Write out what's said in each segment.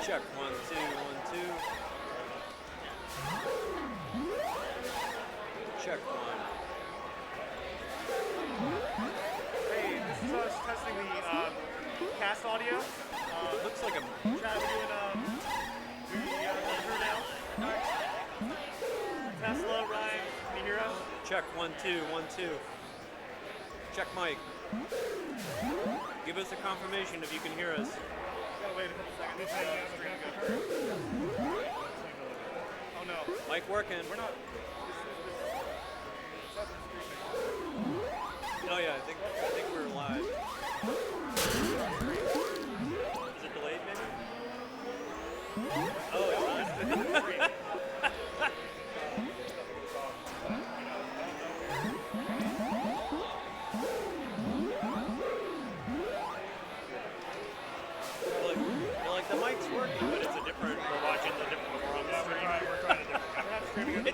Check 1 2 1 2. Check 1. Hey, this is us testing the cast audio. Looks like a. Chad, we're doing now. Tesla, Ryan, can you hear us? Check 1 2 1 2. Check mic. Give us a confirmation if you can hear us. Gotta wait a couple seconds. Oh no. Mic working. We're not. Oh yeah, I think we're live. Is it delayed maybe? Oh, it's on. Like the mic's working, but it's a different. We're watching the different. We're on the stream. We're trying to do it. We're not streaming it.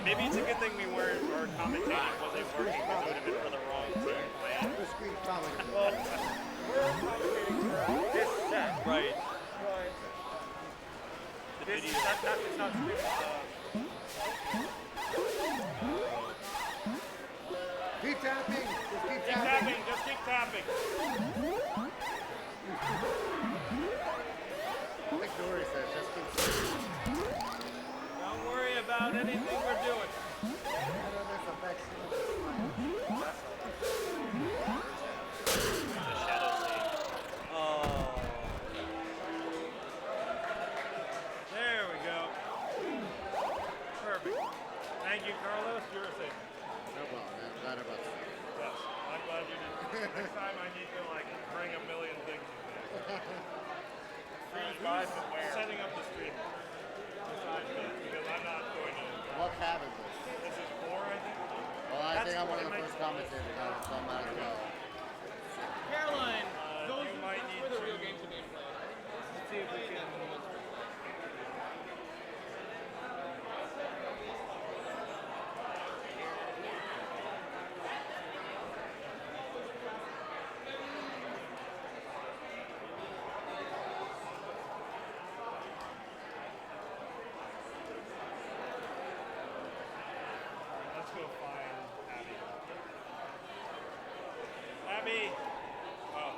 Maybe it's a good thing we weren't or commentating wasn't working because it would have been for the wrong team. The screen commenting. Well, we're commentating for this set. Right. But The this video. it's not streaming. Keep tapping. Just keep Keep tapping. tapping. Just keep tapping. Like Dory said, just keep tapping. Don't worry about anything we're doing. Oh. There we go. Perfect. Thank you, Carlos. You were safe. No problem, man. Glad about that. Yes. I'm glad you did. Next time I need to bring a million things. Setting up the stream. Besides me, because I'm not going to. What cab is this? This is 4, I think. Well, I think I'm one of the first commentators on it, so I might as well. Caroline, You might need where the to. real games are being played. Let's see if we can. Let's go find Abby. Abby! Oh.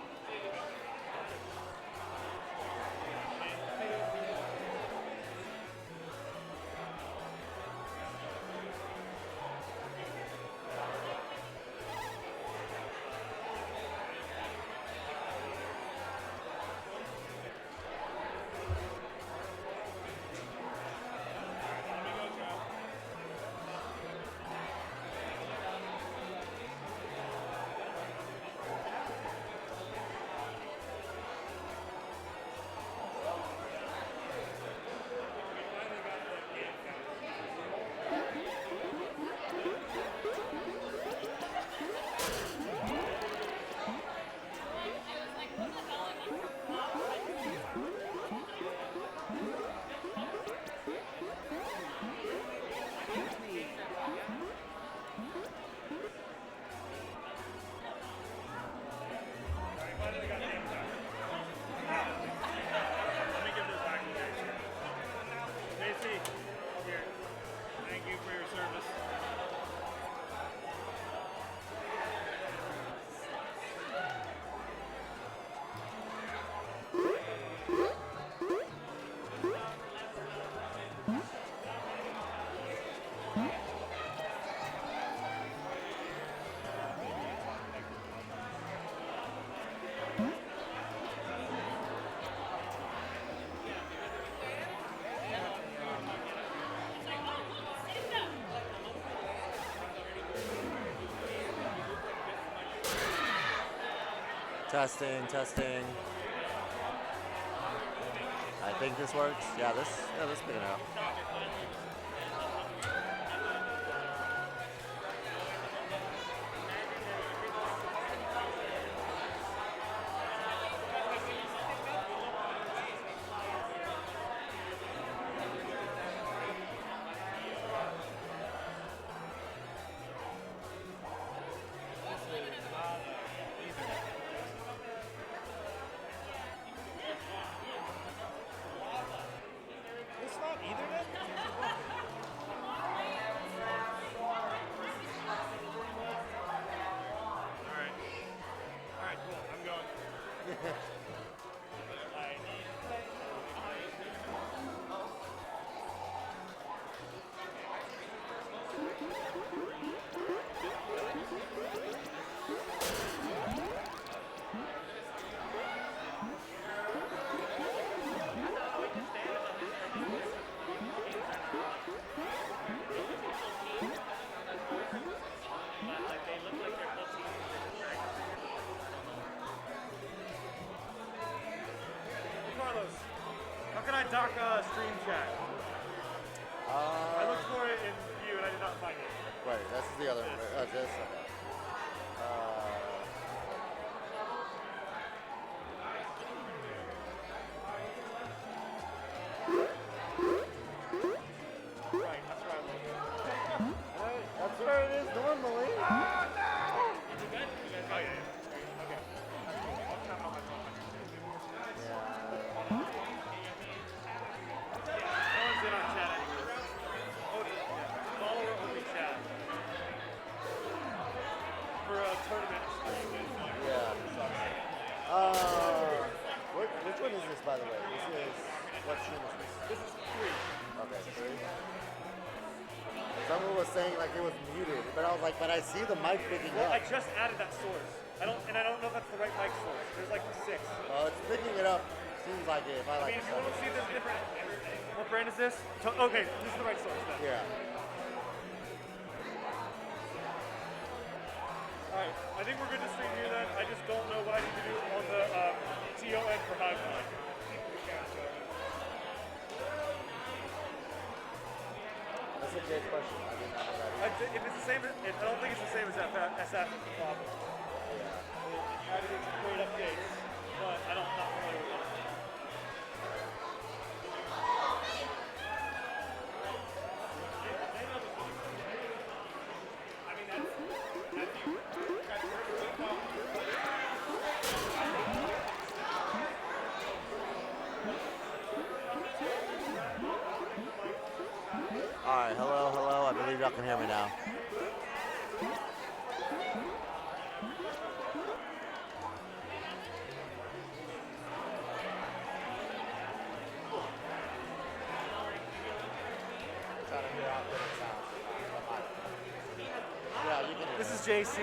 Let me go, Joe. Let me give this back to JC. JC, here. Thank you for your service. Testing, testing. I think this works. Yeah, this is good enough. Fuckos. How can I dock stream chat? I looked for it in view and I did not find it. Wait, this is the other. This. Okay. Right, that's where I looked. That's where it is normally. Oh, yeah, yeah. Okay. That's cool. I'll count on my phone. Yeah. No one's in on chat anymore. Oh, yeah. Follower only chat. For a tournament stream. Yeah. Which one is this, by the way? This is what stream is this? This is 3. Okay, 3. Someone was saying like it was muted, but I was like, but I see the mic picking Well, I up. just added that source. I don't know if that's the right mic source. There's like 6. Well, it's picking it up. Seems like it. If I I like mean, it. if you want to see this different, what brand is this? Okay, this is the right source then. Yeah. Alright, I think we're good to stream here then. I just don't know what I need to do on the TON for Hive Mind. That's a good question. I didn't know that. If it's the same, I don't think it's the same as SF. SF is the problem. I think it's great updates, but I don't not familiar with it. Alright, hello, hello. I believe y'all can hear me now. Trying to figure out what it sounds. Yeah, you can. This is JC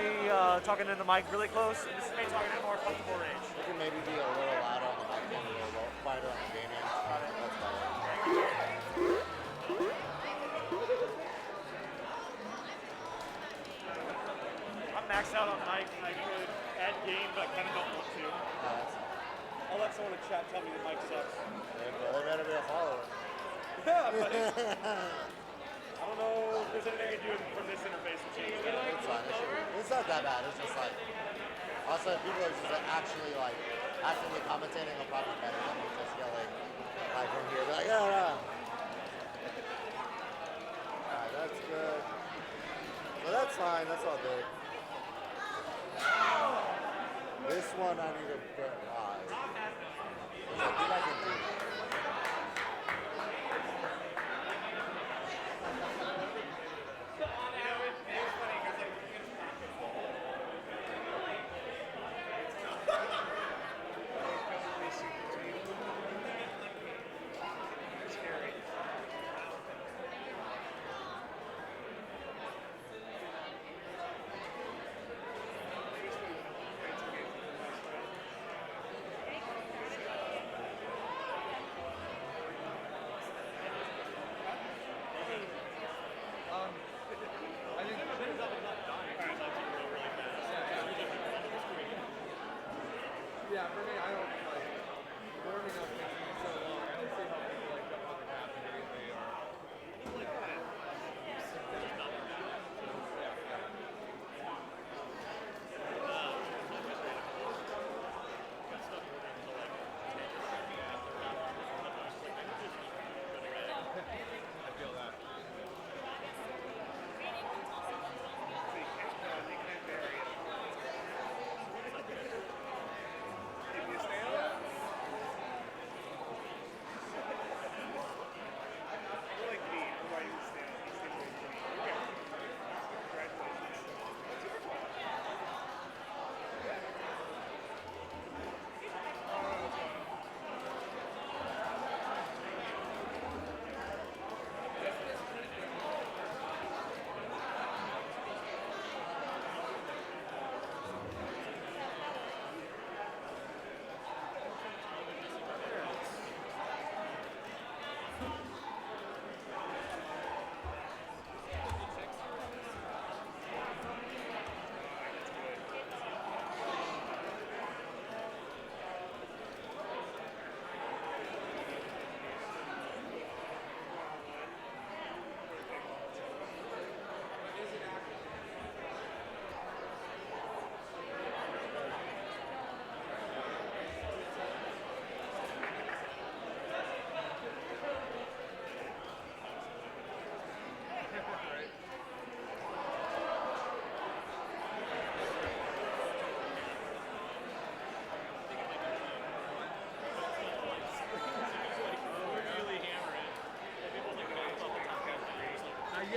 talking in the mic really close, and this is me talking in more comfortable range. You can maybe be a little louder on the mic and a little quieter on the gaming. That's better. I'm maxed out on mic, and I could add gain, but I kind of don't want to. I'll let someone in chat tell me the mic sucks. They better be a follower. Yeah, but I don't know if there's anything I can do from this interface to change that. It's fine. It's not that bad. It's just like, also if people are just like actually like actively commentating on probably better than me just yelling like from here. They're like, yeah, yeah. Alright, that's good. So that's fine. That's all good. This one I need to get live. I think I can do it.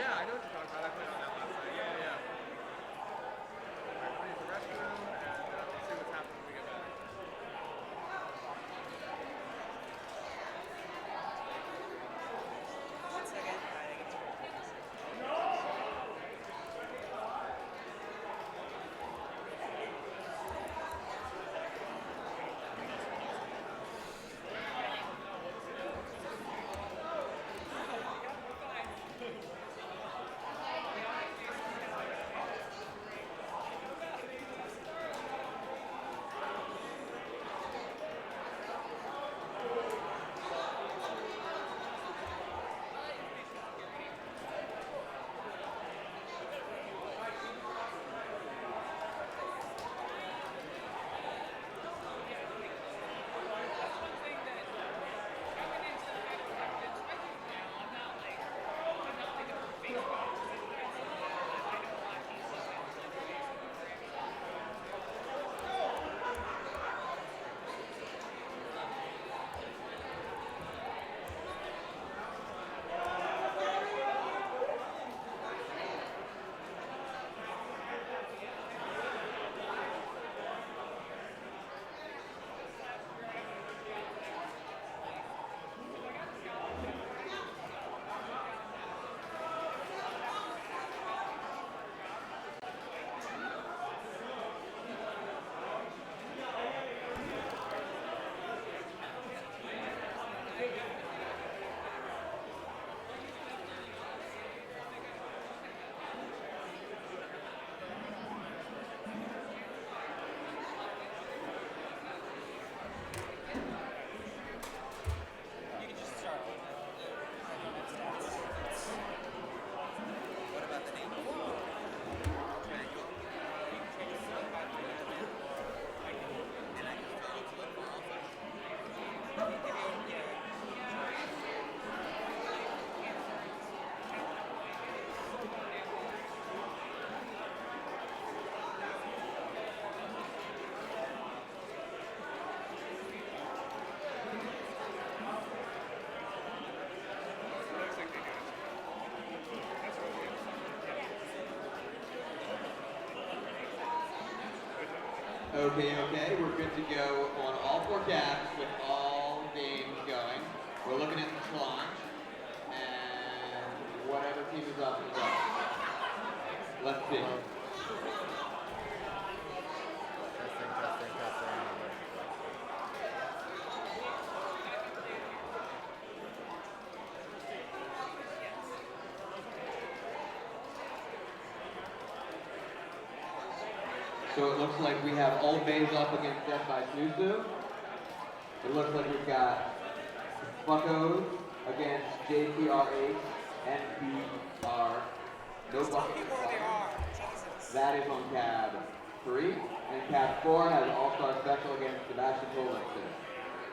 Yeah, I know what you're talking about. I played on that last night. Yeah, yeah. Alright, let me use the restroom, and we'll see what's happening when we get back. One second. Okay, we're good to go on all 4 tabs with all games going. We're looking at the clock, and whatever team is up is up. Let's see. Testing. So it looks like we have Old Bay's up against By Snu Snu. It looks like we've got Fuckos against JTRH, NPR. No buckets. That is on tab 3. And tab 4 has All-Star Special against Sebastian.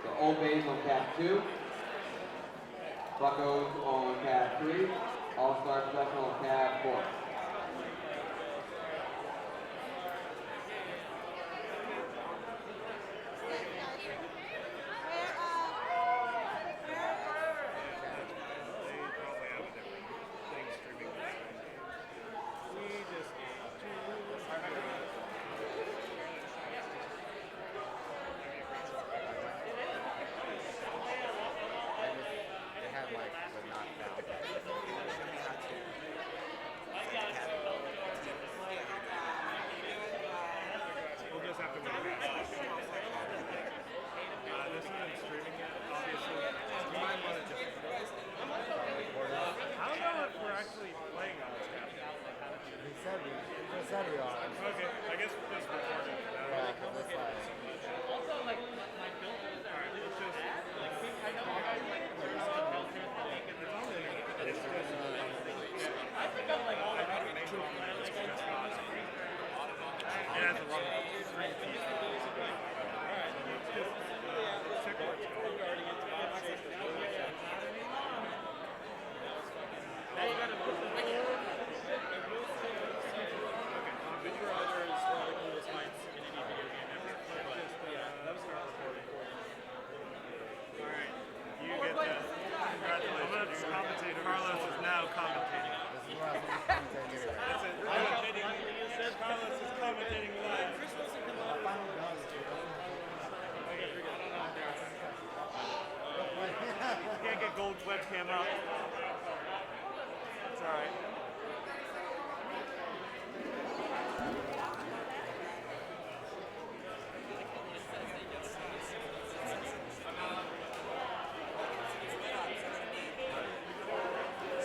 So Old Bay's on tab 2. Fuckos on tab 3. All-Star Special on tab 4. They had like the knockdown.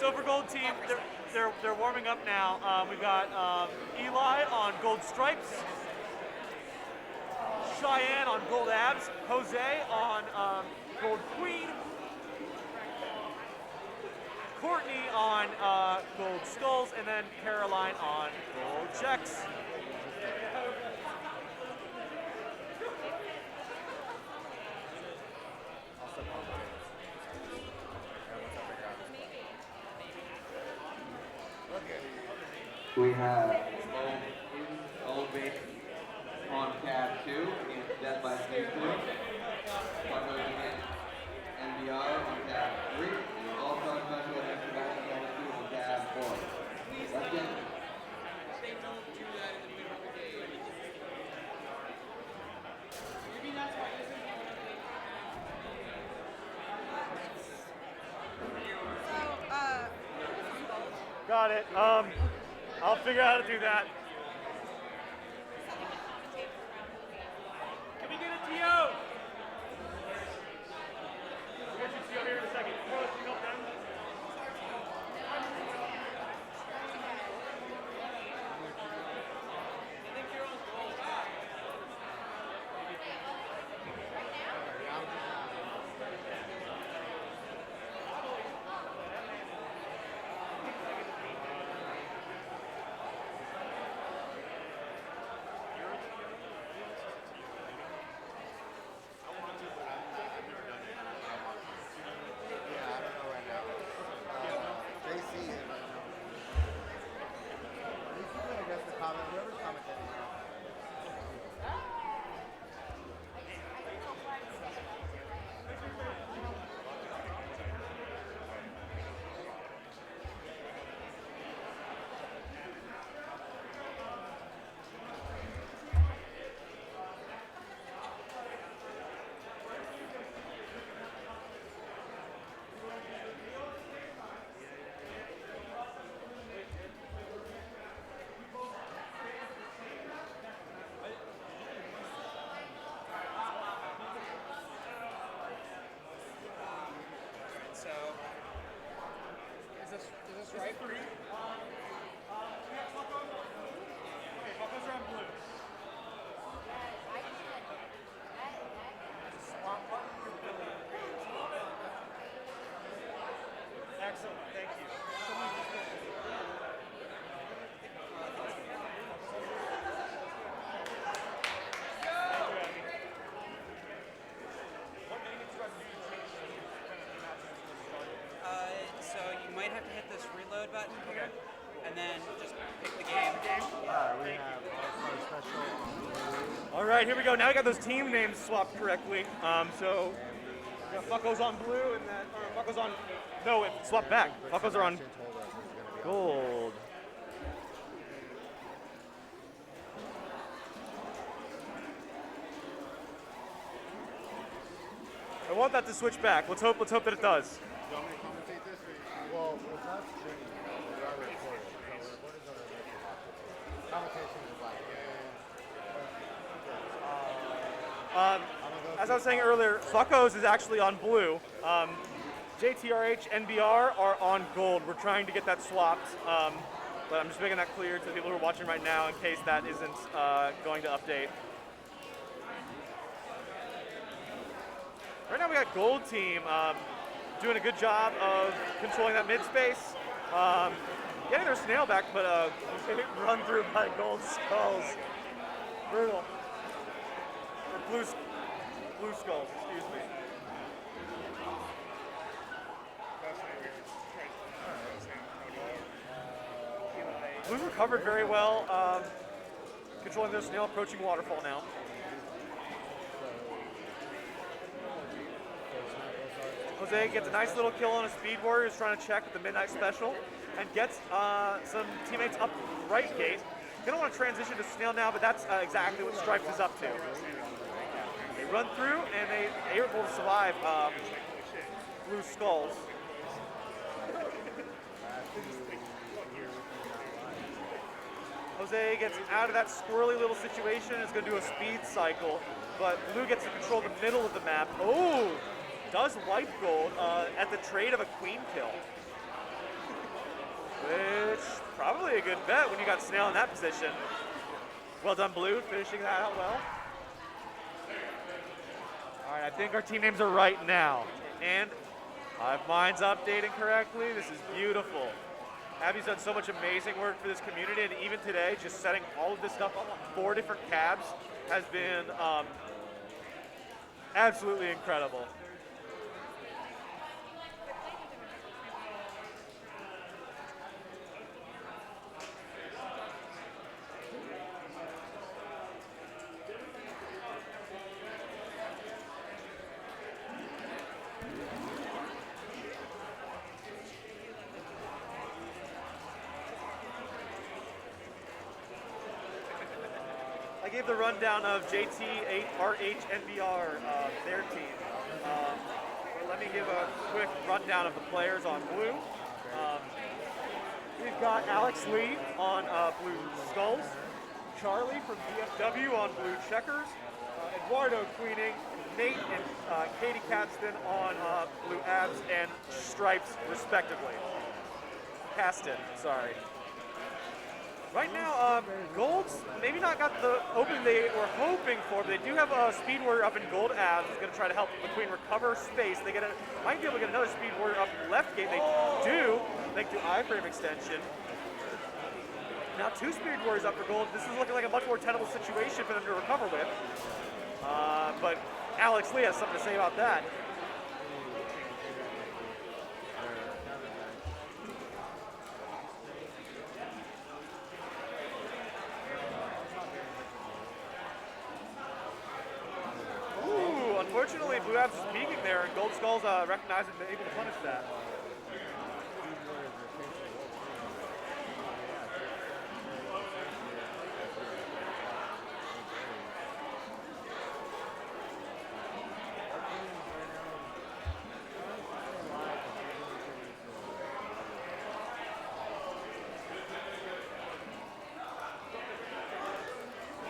So for gold team, they're warming up now. We've got Eli on gold stripes, Cheyenne on gold abs, Jose on gold queen, Courtney on gold skulls, and then Caroline on gold checks. We have old base on tab 2 against Death by Snu Snu. Fuckos against NBR on tab 3. And All-Star Special against Sebastian on tab 4. That's it. Got it. I'll figure out how to do that. Can we get a TO? We'll get you TO here in a second. Carlos, can you help them? Right? Okay, Fuckos are on blue. Excellent, thank you. So you might have to hit this reload button here, and then just pick the game. Alright, we have All-Star Special on blue. All right, here we go. Now we got those team names swapped correctly. So we got Fuckos on blue, and then Fuckos on. No, it swapped back. Fuckos are on gold. I want that to switch back. Let's hope that it does. Do you want me to commentate this, or Well, it's not streaming, we are recording. So what is other commentation is like, As I was saying earlier, Fuckos is actually on blue. JTRH, NBR are on gold. We're trying to get that swapped, but I'm just making that clear to the people who are watching right now in case that isn't going to update. Right now we got gold team doing a good job of controlling that mid space, getting their snail back, but run through by gold skulls. Brutal. Or blue skulls, excuse me. Blue recovered very well, controlling their snail, approaching waterfall now. Jose gets a nice little kill on a speed warrior who's trying to check with the midnight special, and gets some teammates up right gate. Gonna want to transition to snail now, but that's exactly what Stripes is up to. They run through and they are able to survive blue skulls. Jose gets out of that squirrely little situation, is going to do a speed cycle, but blue gets to control the middle of the map. Oh, does wipe gold at the trade of a queen kill. which probably a good bet when you got Snail in that position. Well done, Blue, finishing that out well. All right, I think our team names are right now. And if mine's updating correctly, this is beautiful. Abby's done so much amazing work for this community, and even today, just setting all of this stuff up on 4 different cabs has been absolutely incredible. I gave the rundown of JTRH NBR, their team. But let me give a quick rundown of the players on Blue. We've got Alex Lee on Blue Skulls, Charlie from DFW on Blue Checkers, Eduardo Queening, Nate and Katie Catston on Blue Abs and Stripes, respectively. Caston, sorry. Right now, Gold's maybe not got the opening they were hoping for, but they do have a Speed Warrior up in Gold Abs who's going to try to help the Queen recover space. They might be able to get another Speed Warrior up left gate. They do, thanks to iframe extension. Now 2 Speed Warriors up for Gold. This is looking like a much more tenable situation for them to recover with. But Alex Lee has something to say about that. Unfortunately, Blue Abs is peeking there, and Gold Skull's recognizing and able to punish that.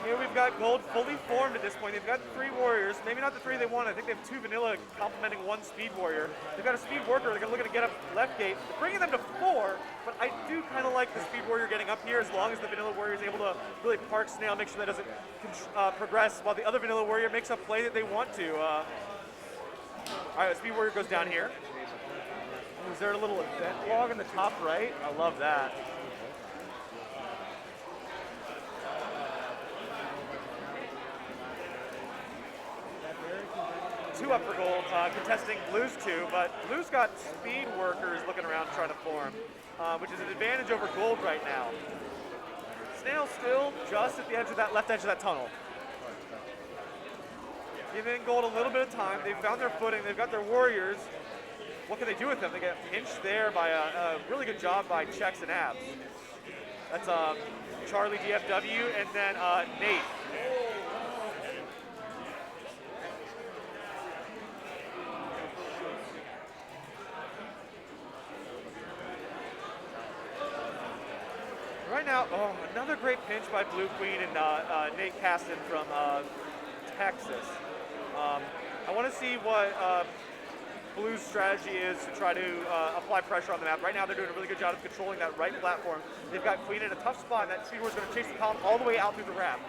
Here we've got Gold fully formed at this point. They've got 3 warriors, maybe not the 3 they want. I think they have 2 vanilla complementing 1 speed warrior. They've got a speed worker. They're looking to get up left gate, bringing them to 4. But I do kind of like the speed warrior getting up here as long as the vanilla warrior is able to really park Snail, make sure that doesn't progress, while the other vanilla warrior makes a play that they want to. All right, speed warrior goes down here. Is there a little event log in the top right? I love that. 2 up for Gold, contesting Blue's 2, but Blue's got speed workers looking around trying to form, which is an advantage over Gold right now. Snail still just at the edge of that left edge of that tunnel. Giving Gold a little bit of time. They've found their footing. They've got their warriors. What can they do with them? They get pinched there by a really good job by Checks and Abs. That's Charlie DFW and then Nate. Right now, another great pinch by Blue Queen and Nate Caston from Texas. I want to see what Blue's strategy is to try to apply pressure on the map. Right now, they're doing a really good job of controlling that right platform. They've got Queen in a tough spot, and that Speed Warrior is going to chase the column all the way out through the ramp.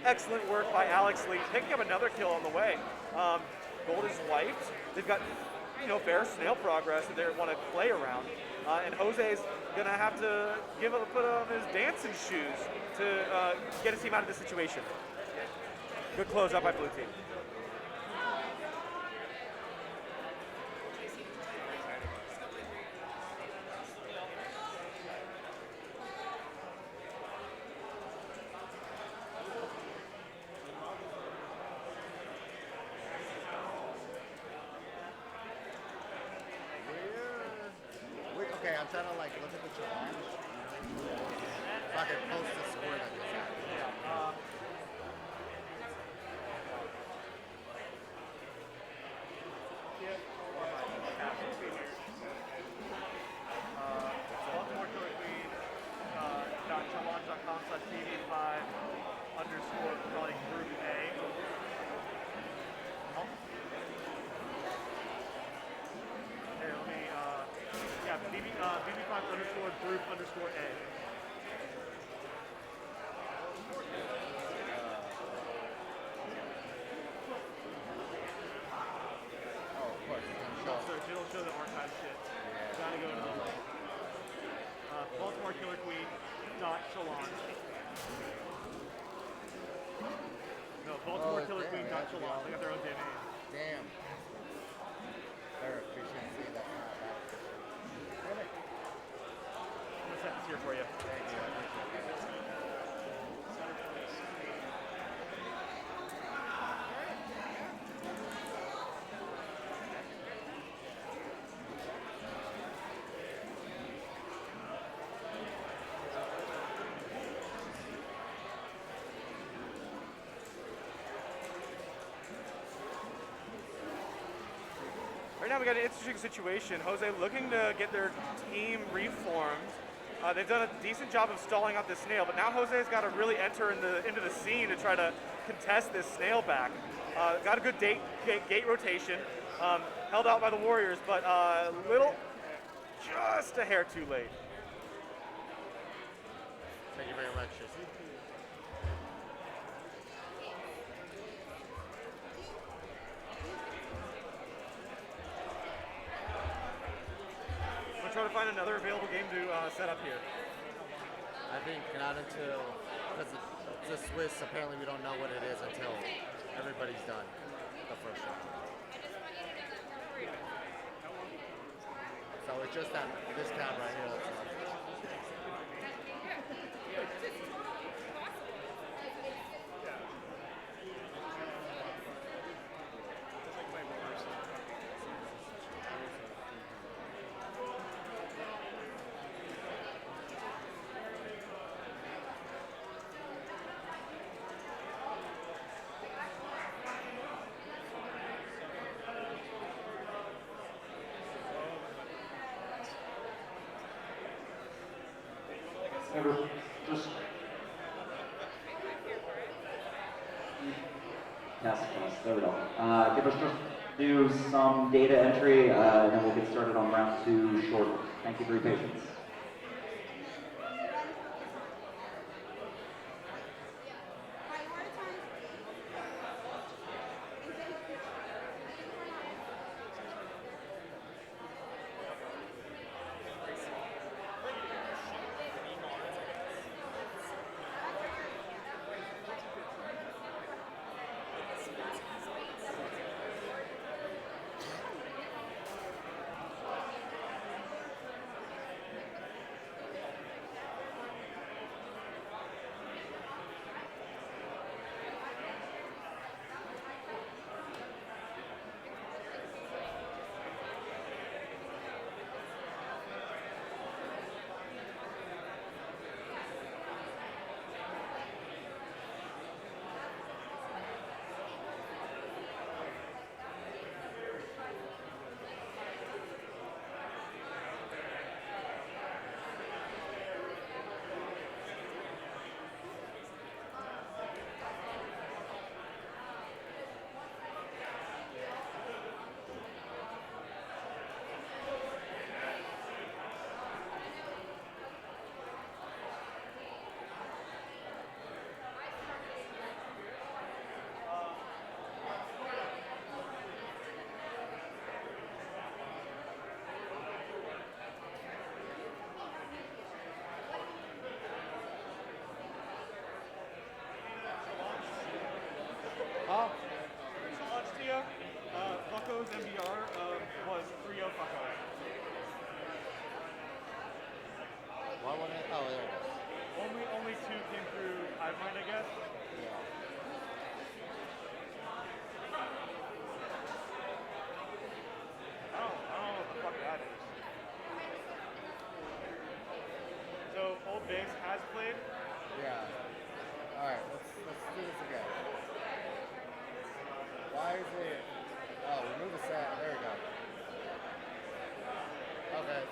Excellent work by Alex Lee, picking up another kill on the way. Gold is wiped. They've got, fair Snail progress that they want to play around. And Jose's going to have to put on his dancing shoes to get his team out of this situation. Good close up by Blue Team. Okay, I'm trying to look at the challenge. So I can post the score that just happened. Baltimore.challenge.com/TV5_running group A. Here, let me, BB5_running _A. Oh, of course, it's gonna show. So it'll show the archive shit. You gotta go to the Baltimore Killer Queen .shalon. No, Baltimore Killer Queen .shalon. They got their own domain. Damn. Their efficiency, that's not bad. I'm gonna set this here for you. Thank you, I appreciate that. Right now we got an interesting situation. Jose looking to get their team reformed. They've done a decent job of stalling out this snail, but now Jose's got to really enter into the scene to try to contest this snail back. Got a good gate rotation, held out by the Warriors, but just a hair too late. Thank you very much, Jesse. We'll try to find another available game to set up here. I think not until, because it's a Swiss, apparently we don't know what it is until everybody's done the first round. So it's just that this tab right here that's not. Just there we go. Give us just do some data entry, and then we'll get started on round 2 shortly. Thank you for your patience. Fuckos MBR was 3-0 Fuckos. Why wouldn't it? Oh, there it is. Only 2 came through Hivemind, I guess. Yeah. I don't know what the fuck that is. So Old Base has played. Yeah. All right, let's do this again. Why is it? Oh, remove the set. There we go. Okay.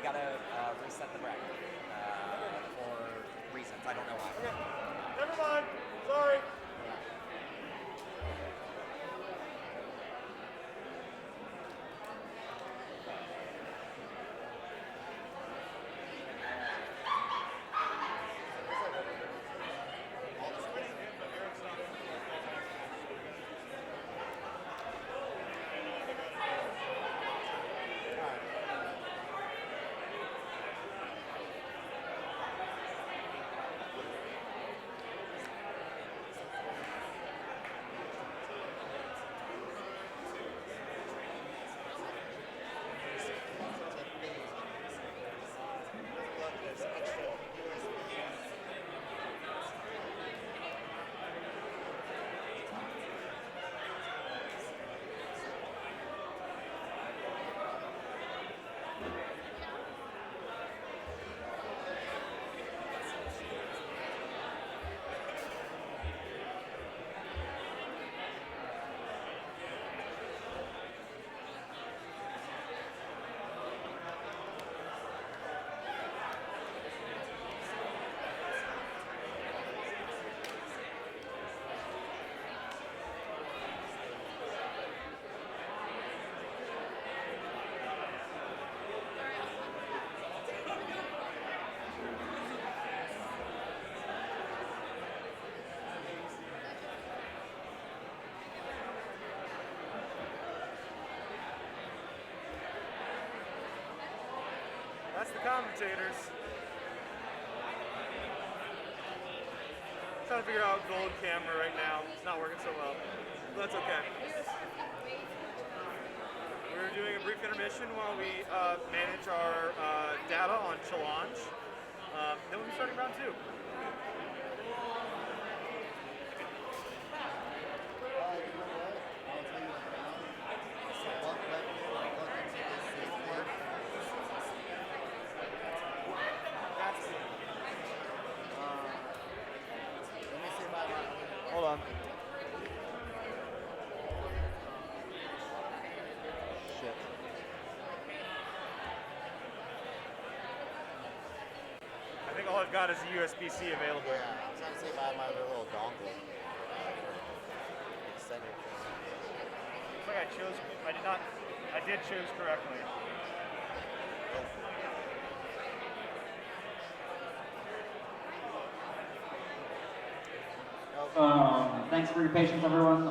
gotta reset the bracket for reasons. I don't know why. Okay. Never mind. Sorry. That's the commentators. Trying to figure out gold camera right now. It's not working so well. But that's okay. We're doing a brief intermission while we manage our data on challenge. Then we'll be starting round 2. Hold on. Shit. I think all I've got is a USB-C available. Yeah, I'm trying to see if I have my other little dongle. Extended. Looks like I did choose correctly. Thanks for your patience, everyone.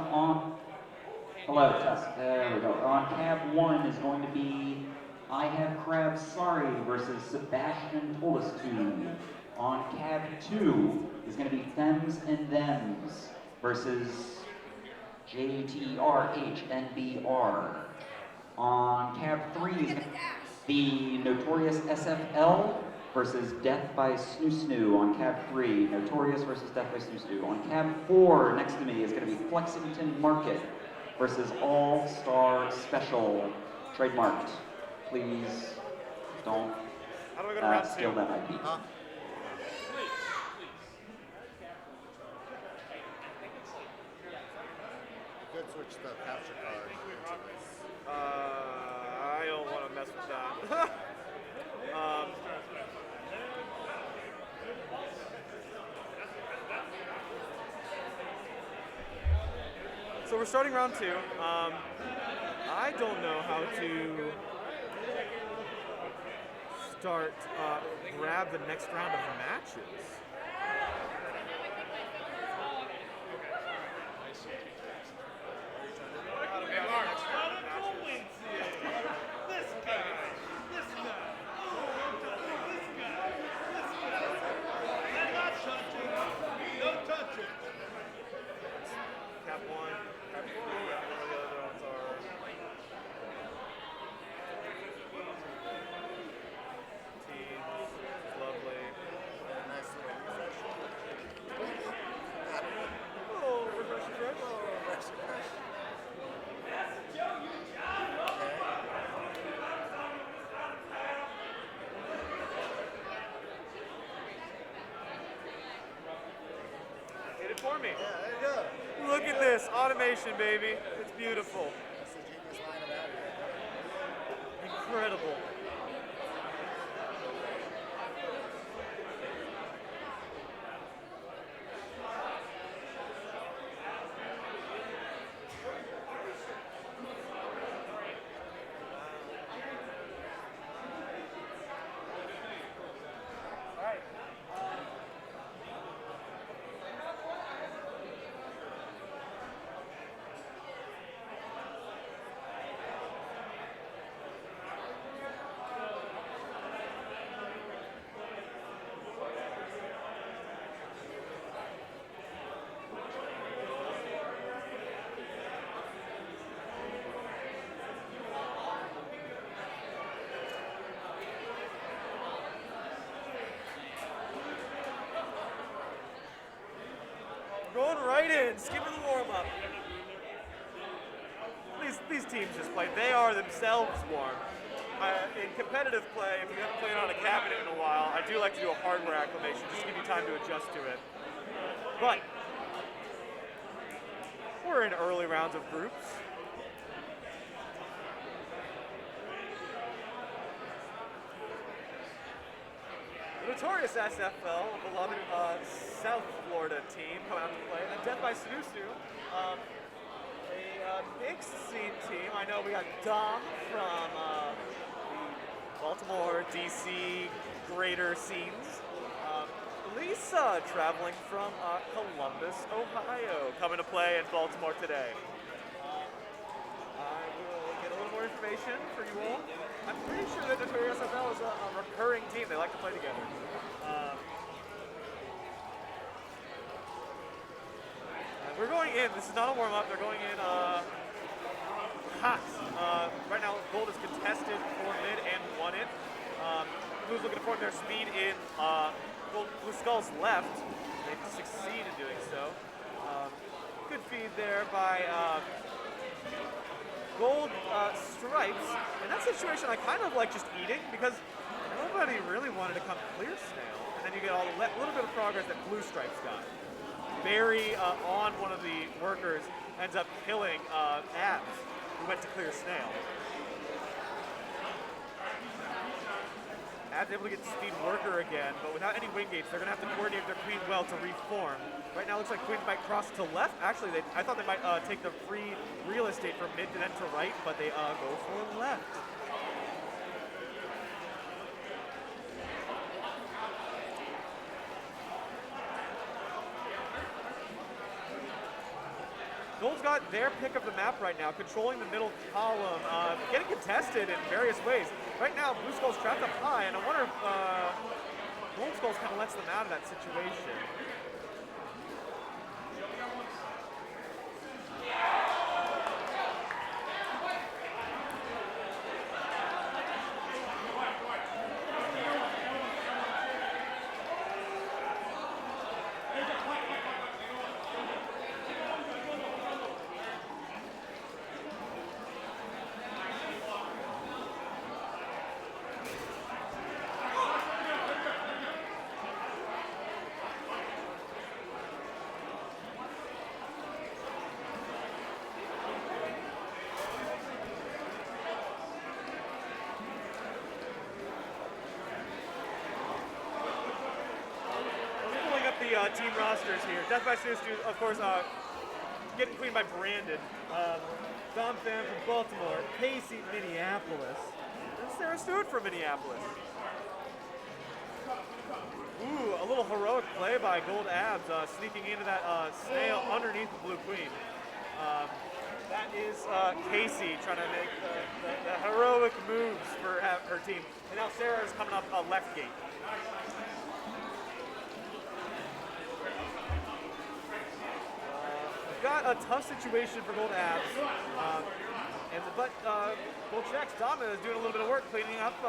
Hello, test. There we go. On cab 1 is going to be I Have Crab Sorry versus Sebastian told us to. On cab 2 is going to be Femmes N Thems versus JTRH NBR. On cab 3 is going to be the Notorious S.F.L. versus Death by Snu Snu on cab 3. Notorious versus Death by Snu Snu. On cab 4, next to me, is going to be Flexington Market versus All Star Special. Trademarked. Please don't How do I go to round 2? steal that IP. Huh? You could switch the capture card into this. I don't want to mess with that. So we're starting round 2. I don't know how to grab the next round of matches. For me. Yeah, there you go. Look at this automation, baby. It's beautiful. That's the genius line of that. Incredible. right in, skipping the warm-up. These teams just play. They are themselves warm. In competitive play, if you haven't played on a cabinet in a while, I do like to do a hardware acclimation, just to give you time to adjust to it. But we're in early rounds of groups. The Notorious S.F.L, beloved South Florida team, coming out to play. And Death By Snu Snu, a mixed scene team. I know we got Dom from the Baltimore, DC, greater scenes. Lisa traveling from Columbus, Ohio, coming to play in Baltimore today. I will get a little more information for you all. I'm pretty sure that Notorious S.F.L is a recurring team. They like to play together. And we're going in. This is not a warm-up. They're going in hot. Right now, gold is contested for mid and won it. Blue's looking to form their speed in Blue Skull's left. They succeed in doing so. Good feed there by Gold Stripes. In that situation, I kind of like just eating because nobody really wanted to come clear snail. And then you get all the little bit of progress that Blue Stripes got. Barry on one of the workers ends up killing Abs, who went to clear snail. Abs able to get speed worker again, but without any wing gates, they're going to have to coordinate their queen well to reform. Right now, it looks like queen might cross to left. Actually, I thought they might take the free real estate from mid to then to right, but they go for left. Gold's got their pick of the map right now, controlling the middle column, getting contested in various ways. Right now, Blue Skull's trapped up high, and I wonder if Gold Skull's kind of lets them out of that situation. Team rosters here. Death by Snu Snu, of course, getting queen by Brandon. Dom Fan from Baltimore, Casey, Minneapolis, and Sarah Stewart from Minneapolis. Ooh, a little heroic play by Gold Abs, sneaking into that snail underneath the blue queen. That is Casey trying to make the heroic moves for her team. And now Sarah is coming up left gate. Got a tough situation for Gold Abs, but Gold Checks, Dama is doing a little bit of work cleaning up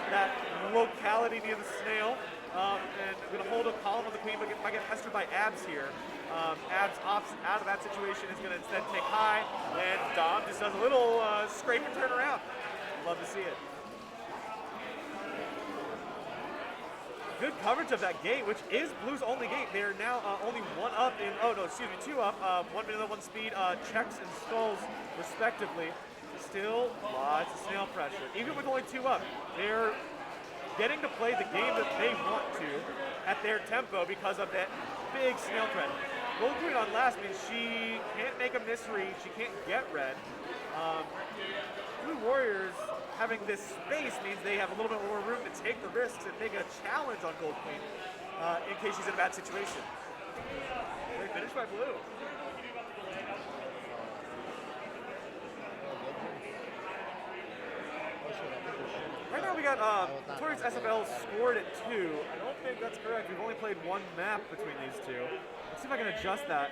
that locality near the snail, and going to hold a column of the queen, but might get pestered by Abs here. Abs opts out of that situation, is going to instead take high, and Dom just does a little scrape and turn around. Love to see it. Good coverage of that gate, which is Blue's only gate. They are now only one up in, two up, 1 minute, 1 speed, checks and skulls respectively. Still lots of snail pressure. Even with only 2 up, they're getting to play the game that they want to at their tempo because of that big snail threat. Gold Queen on last means she can't make a misread, she can't get red. Blue Warriors having this space means they have a little bit more room to take the risks and make a challenge on Gold Queen in case she's in a bad situation. They finished by Blue. Right now we got Notorious S.F.L scored at 2. I don't think that's correct. We've only played 1 map between these two. Let's see if I can adjust that.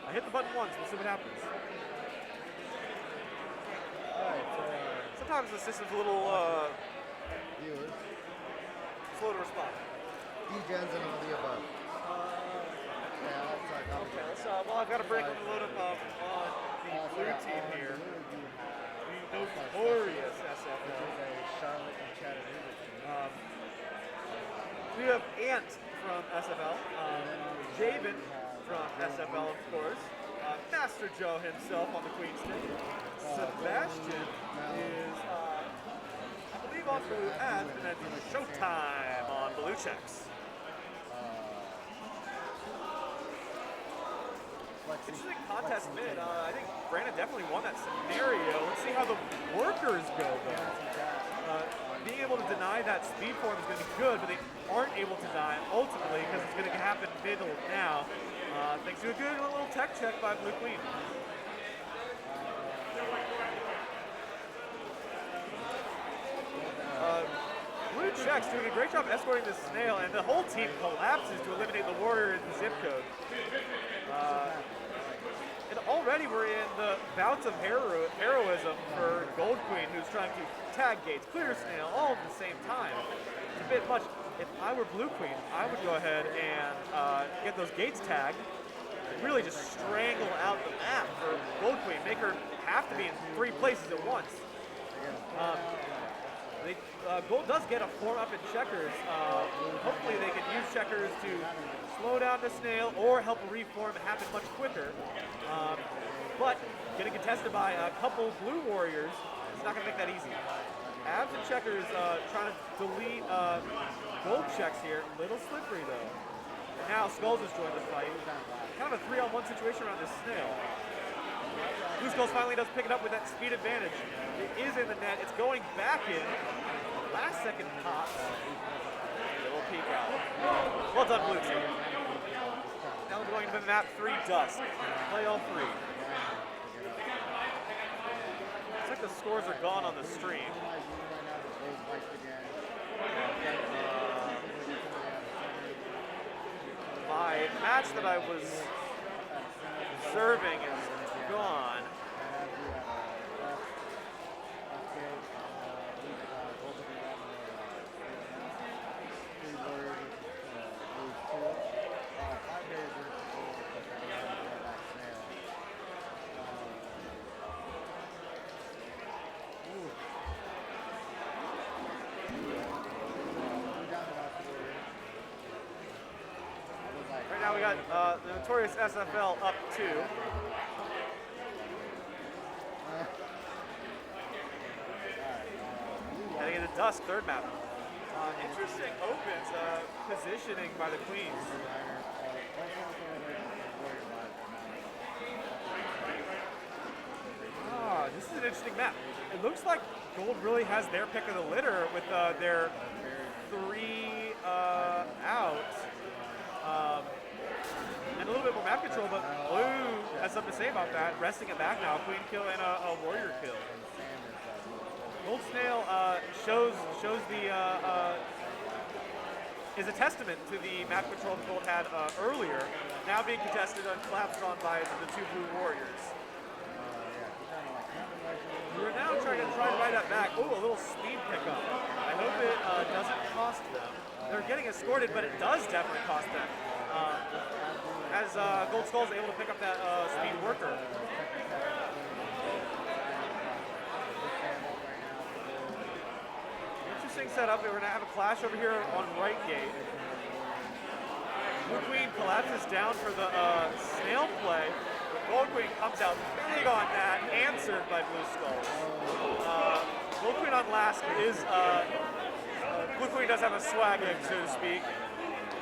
I hit the button once, we'll see what happens. Alright, so sometimes the system's a little Viewers, slow to respond. degens, and all the above. Yeah, that's our Okay, commentary. well, I've got to break up the load up on the blue team here. The Notorious S.F.L. Which is a Charlotte and Chattanooga team. We have Ant from S.F.L. Javen from S.F.L. of course. Master Joe himself on the Queen stick. Sebastian is, I believe, on blue ads, and then Showtime on blue checks. Interesting contest mid. I think Brandon definitely won that scenario. Let's see how the workers go, though. Being able to deny that speed form is going to be good, but they aren't able to deny it ultimately because it's going to happen middle now. Thanks to a good little tech check by Blue Queen. Blue Checks doing a great job escorting the snail, and the whole team collapses to eliminate the warrior in the zip code. And already we're in the bouts of heroism for Gold Queen, who's trying to tag gates, clear snail, all at the same time. It's a bit much. If I were Blue Queen, I would go ahead and get those gates tagged, and really just strangle out the map for Gold Queen, make her have to be in 3 places at once. Gold does get a form up in checkers. Hopefully they can use checkers to slow down the snail or help a reform happen much quicker. But getting contested by a couple blue warriors is not going to make that easy. Abs and checkers trying to delete Gold checks here. Little slippery though. Now Skulls has joined the fight. Kind of a 3-on-1 situation around this snail. Blue Skulls finally does pick it up with that speed advantage. It is in the net. It's going back in. Last second pop. Little peek out. Well done, Blue Team. Now we're going into map 3 Dusk. Play all 3. Looks like the scores are gone on the stream. My match that I was observing is gone. Right now we got the Notorious S.F.L. up 2. Heading into Dusk, 3rd map. Interesting opens positioning by the Queens. This is an interesting map. It looks like Gold really has their pick of the litter with their 3 outs. And a little bit more map control, but Blue has something to say about that. Resting it back now, Queen kill and a warrior kill. Gold Snail shows the is a testament to the map control that Gold had earlier, now being contested and collapsed on by the 2 blue warriors. We're now trying to ride that back. Oh, a little speed pickup. I hope it doesn't cost them. They're getting escorted, but it does definitely cost them. As Gold Skull is able to pick up that speed worker. Interesting setup. We're going to have a clash over here on right gate. Blue Queen collapses down for the snail play. Gold Queen comes out big on that, answered by Blue Skulls. Gold Queen on last is, Blue Queen does have a swag egg, so to speak.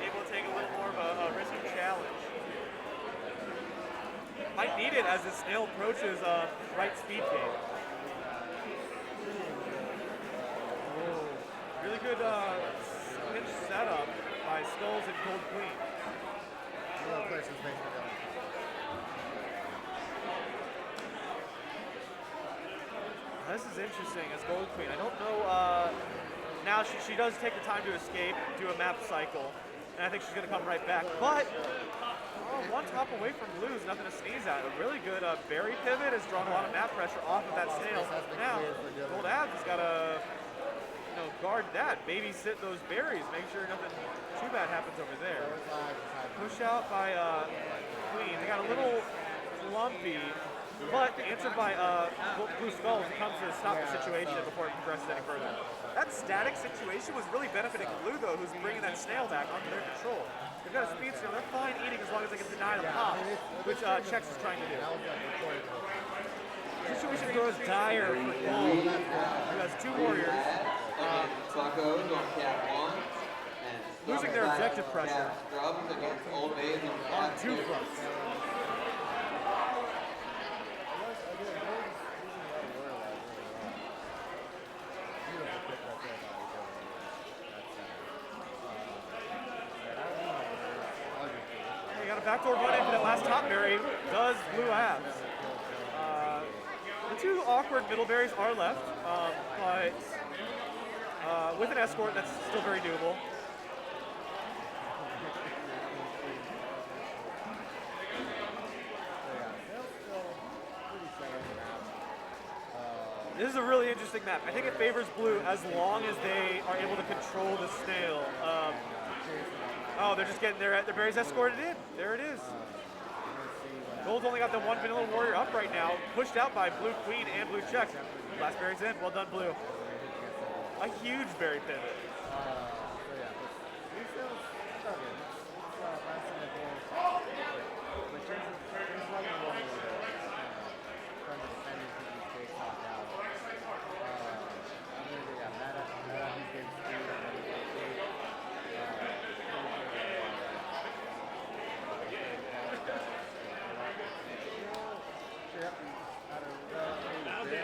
Able to take a little more of a risky challenge. Might need it as the snail approaches right speed gate. Really good pinch setup by Skulls and Gold Queen. This is interesting as Gold Queen. I don't know, now she does take the time to escape, do a map cycle, and I think she's going to come right back. But, one top away from Blues, nothing to sneeze at. A really good berry pivot has drawn a lot of map pressure off of that snail. Now, Gold Abs has got to guard that, babysit those berries, make sure nothing too bad happens over there. Push out by Queen. They got a little lumpy, but answered by Blue Skulls comes to stop the situation before it progresses any further. That static situation was really benefiting Blue, though, who's bringing that snail back onto their control. They've got a speed snail. They're fine eating as long as they can deny the pop, which Chex is trying to do. Situation grows dire for Gold, who has two warriors. Fuckos on cap 1. And Losing their objective pressure. Scrubs against Old Bays on On cap 2 fronts. They got a backdoor run into that last top berry. Does Blue Abs. The two awkward middle berries are left, but with an escort, that's still very doable. This is a really interesting map. I think it favors Blue as long as they are able to control the snail. Oh, they're just getting their berries escorted in. There it is. Gold's only got the one vanilla warrior up right now, pushed out by Blue Queen and Blue Chex. Last berry's in. Well done, Blue. A huge berry pivot.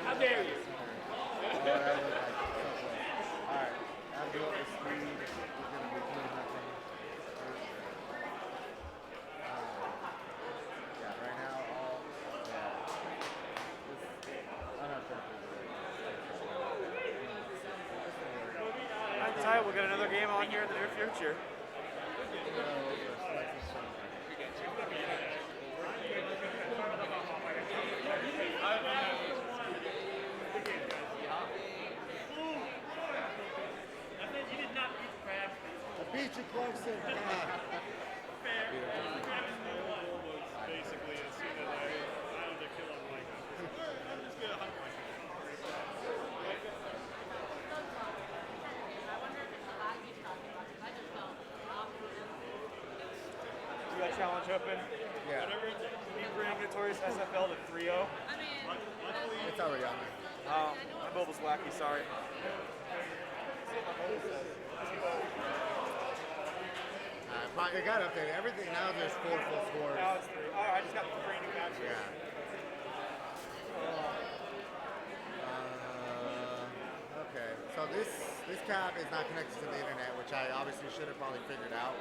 How dare you? Untitled, we'll get another game on here in the near future. Beat you, Clarkson. Basically, as soon as I found the kill on Mike. Let's get a hunt. You got challenge open. Yeah. You bring Notorious S.F.L to 3-0. It's already on there. My build was wacky, sorry. It got updated. Everything now there's 4 full scores. Now it's 3. Oh, I just got 3 new matches. Yeah. Okay. So this cap is not connected to the internet, which I obviously should have probably figured out,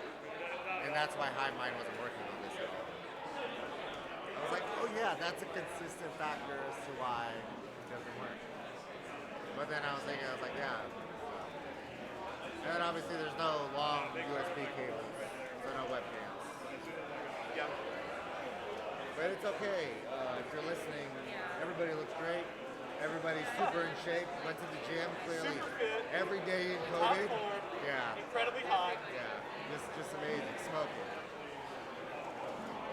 and that's why Hive Mind wasn't working on this at all. I was like, oh yeah, that's a consistent factor as to why it doesn't work. But then I was thinking, yeah. And then obviously there's no long USB cables, so no webcams. Yeah. But it's okay. If you're listening, everybody looks great. Everybody's super in shape. Went to the gym clearly Super fit. every day in Top COVID. form, Yeah, incredibly hot. yeah. Just amazing. Smoking.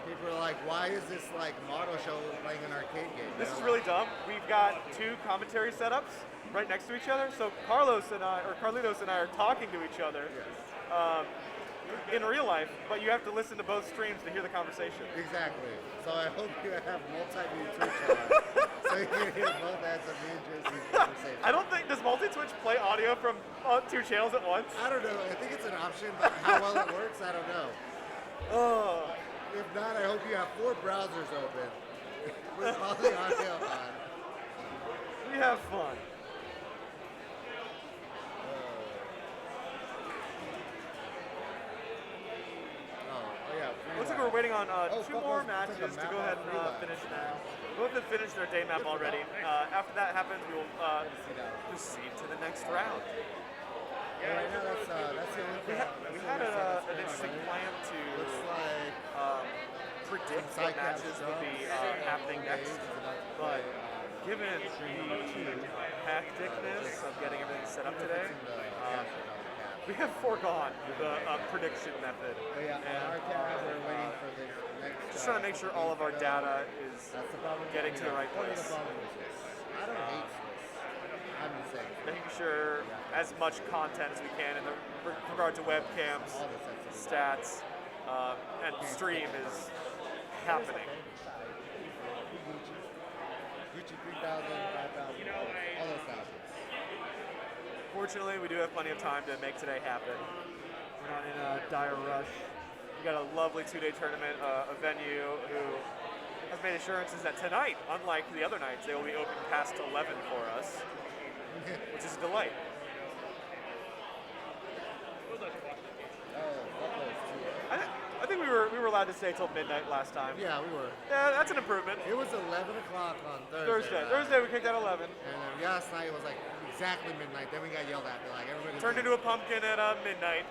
People are like, why is this like model show playing an arcade game? This is You know, really dumb. We've got 2 commentary setups right next to each other. So Carlitos and I are talking to each other in real life, but you have to listen to both streams to hear the conversation. Exactly. So I hope you have multi-view Twitch on, so you can hear both ends of me and Jesse's conversation. I don't think, does multi-Twitch play audio from 2 channels at once? I don't know. I think it's an option, but how well it works, I don't know. Oh. If not, I hope you have 4 browsers open with all the audio on. We have fun. Oh yeah. Looks like we're waiting on 2 more Fuckos matches took a to map go ahead off and Relapse. finish now. Both have finished their day map already. After that happens, we will proceed to the next round. Yeah, right now that's the only We thing. had an interesting plan to Looks like predict what matches would be happening next, but given the hecticness of getting everything set up today, we have foregone the prediction method. But yeah, on our tab, we're waiting for the next. Just trying to make sure all of our data is That's the problem. getting to the right Part of place. the problem is this. I don't hate Swiss. I'm just saying. Making sure as much content as we can in regard to webcams, All the sets. stats, and stream is happening. Gucci 3,000, 5,000, all those thousands. Fortunately, we do have plenty of time to make today happen. We're not in a dire rush. We got a lovely 2-day tournament, a venue who has made assurances that tonight, unlike the other nights, they will be open past 11 for us, which is a delight. I think we were allowed to stay till midnight last time. Yeah, we were. Yeah, that's an improvement. It was 11 o'clock on Thursday. Thursday we kicked at 11. And then last night it was like exactly midnight. Then we got yelled at. Like everybody Turned into a pumpkin at midnight.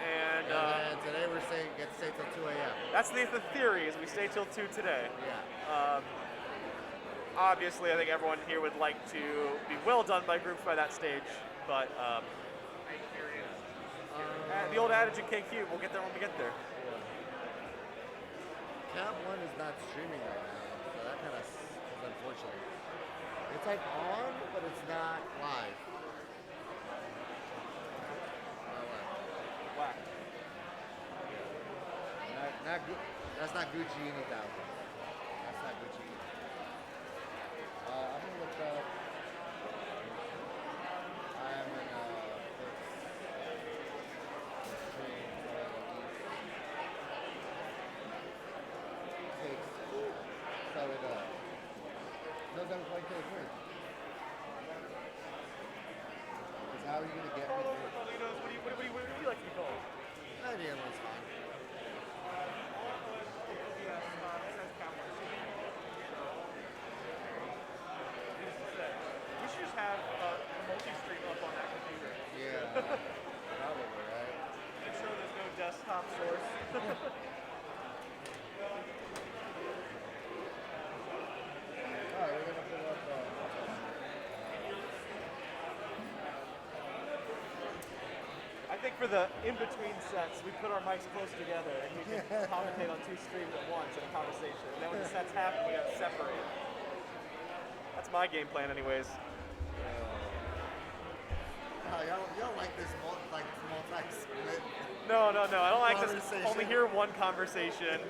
And and today we're saying get to stay till 2 a.m. that's the theory, is we stay till 2 today. Yeah. Obviously, I think everyone here would like to be well done by groups by that stage, but the old adage in KQ, we'll get there when we get there. Cab 1 is not streaming right now, so that kind of is unfortunate. It's like on, but it's not live. Whack. That's not Gucci any thousand. That's not Gucci. I'm gonna look up. I am in so it no, that was like this. How are you gonna get me through? What do you like to be called? Idea was fine. We should just have a multi-stream up on that computer. Yeah, probably, right? Make sure there's no desktop source. Alright, we're gonna pull up I think for the in-between sets, we put our mics close together and we can commentate on 2 streams at once in a conversation. And then when the sets happen, we gotta separate. That's my game plan anyways. you don't like this multi-split. No, I don't like this. Conversation. Only hear one conversation.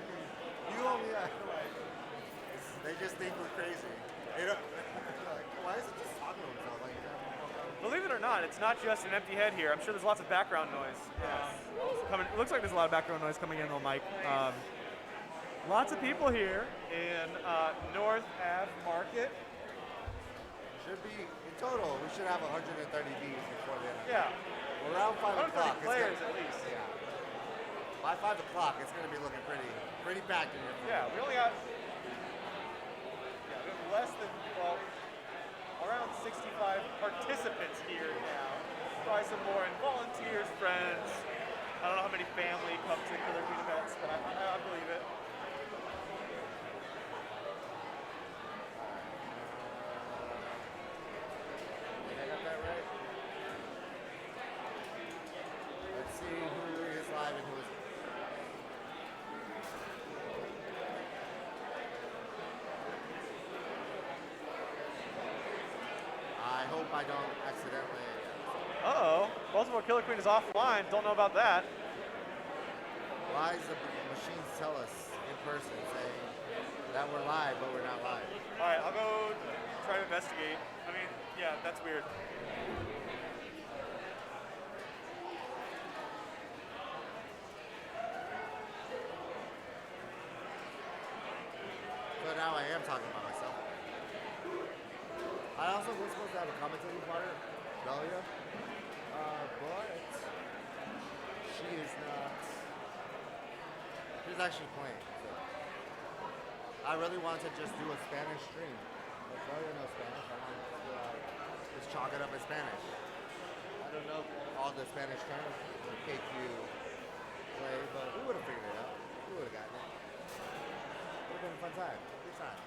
You only like, they just think we're crazy. They don't, like, why is it just talking to himself like that? Believe it or not, it's not just an empty head here. I'm sure there's lots of background noise. It looks like there's a lot of background noise coming in on the mic. Lots of people here in North Ave Market. Should be, in total, we should have 130 Bs before the end. Yeah. Well, around 5 o'clock. 130 players at least. Yeah. By 5 o'clock, it's going to be looking pretty packed in here. Yeah, we only got we have less than, well, around 65 participants here now. Probably some more in volunteers, friends. I don't know how many family come to Killer Queen events, but I believe it. I got that right? Let's see who is live and who isn't. I hope I don't accidentally. Uh-oh. Baltimore Killer Queen is offline. Don't know about that. Why does the machines tell us in person saying that we're live, but we're not live? All right, I'll go try to investigate. I mean, yeah, that's weird. So now I am talking about myself. I also was supposed to have a commentating partner, Delia, but she is not. She's actually playing. So. I really wanted to just do a Spanish stream. But Delia knows Spanish. I wanted to just chalk it up as Spanish. I don't know all the Spanish terms for KQ play, but we would have figured it out. We would have gotten it. side. Good side.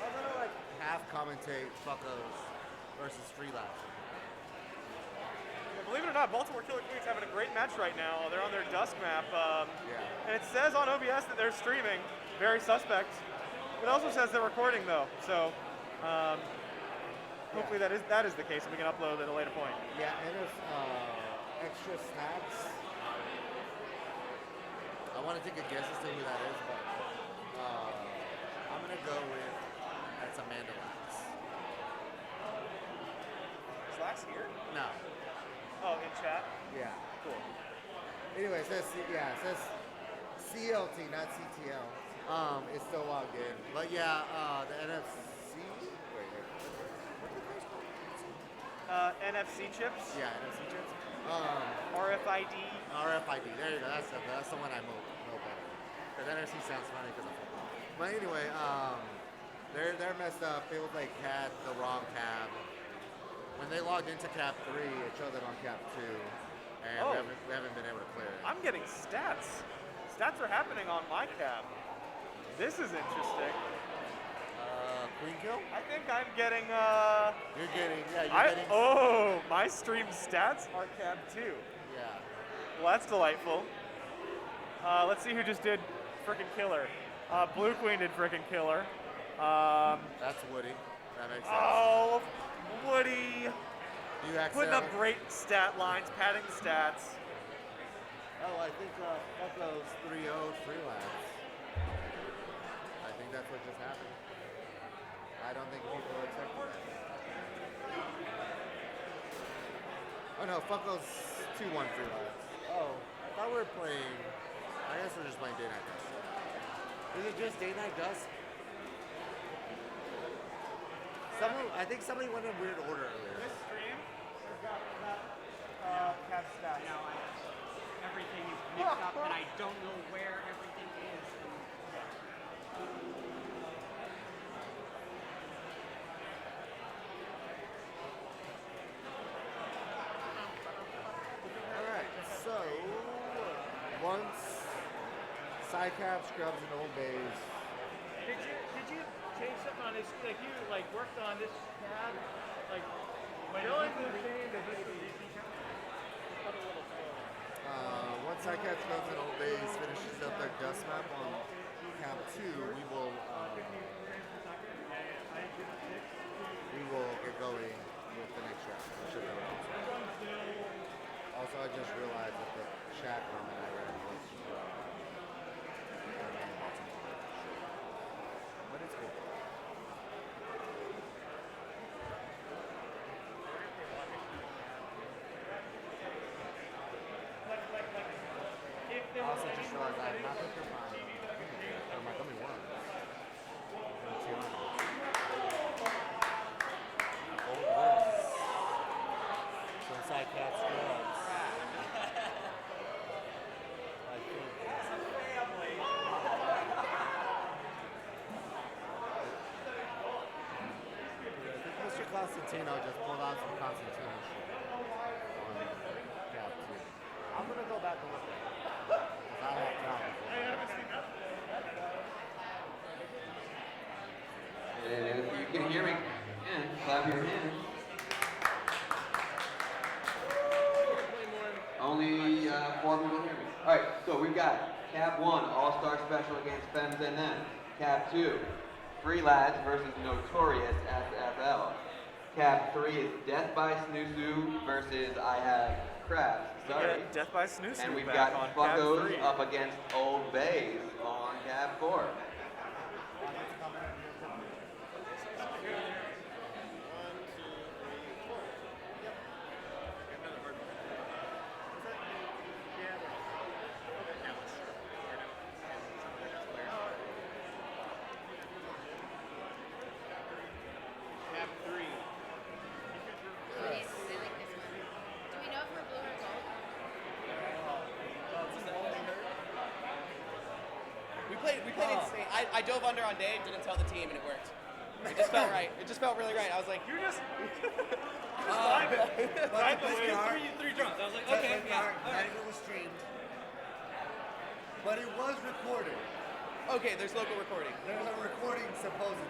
I'm gonna like half commentate Fuckos versus Freelance. Believe it or not, Baltimore Killer Queen's having a great match right now. They're on their Dusk map. Yeah. And it says on OBS that they're streaming. Very suspect. It also says they're recording though. So hopefully that is the case and we can upload at a later point. Yeah, and if extra snacks. I want to take a guess as to who that is, but I'm gonna go with that's Amanda Lax. Slacks here? No. Oh, in chat? Yeah. Cool. Anyway, it says CLT, not CTL. It's still logged in. But yeah, the NFC. Wait. What the hell's called? NFC chips? Yeah, NFC chips. RFID. RFID. There you go. That's the one I know better. Because NFC sounds funny because I'm football. But anyway, they're messed up. It was like had the wrong cab. When they logged into cab 3, it showed them on cab 2, and we haven't been able to clear it. I'm getting stats. Stats are happening on my cab. This is interesting. Queen kill? I think I'm getting You're getting. Oh, my stream stats are cab 2. Yeah. Well, that's delightful. Let's see who just did frickin' killer. Blue Queen did frickin' killer. That's Woody. That makes sense. Oh, Woody. You Putting up great stat lines, padding the stats. Oh, I think Fuckos 3-0 Freelance. I think that's what just happened. I don't think people are expecting that. Oh no, Fuckos 2-1 Freelance. Oh, I thought we were playing. I guess we're just playing Day Night Dusk. Is it just Day Night Dusk? I think somebody went in weird order earlier. This stream has got cab stats. No, everything is mixed up, and I don't know where everything is. Alright, so once side cab scrubs and old bays. Did you change something on this? Like you worked on this tab, like when you Once side cab scrubs and old bays finishes up their dust map on cab 2, we will get going with the next round. Also, I just realized that the chat comment I read was but it's cool. I also just realized I have not picked up my gummy worms. Old lips. Some side cat scrubs. I think. Mr. Constantino just pulled out some Constantino shit on Cap 2. I'm gonna go back and look at it. 'Cause I have time. And if you can hear me, and clap your hands. Only 4 people hear me. All right, so we've got Cab 1, All-Star Special against Femmes N Thems. Cab 2, Free Lads versus Notorious S.F.L. Cab 3 is Death by Snu Snu versus I Have Crabs. Sorry. Death by Snu Snu. And we've back got on Fuckos cab 3. up against Old Bays on Cab 4. Cab 3. We played insane. I dove under on Dave, didn't tell the team, and it worked. It just felt right. It just felt really right. I was like, You just. But three drums. I was like, okay, yeah. All right. it was streamed. But it was recorded. Okay, there's local recording. There's a recording supposedly.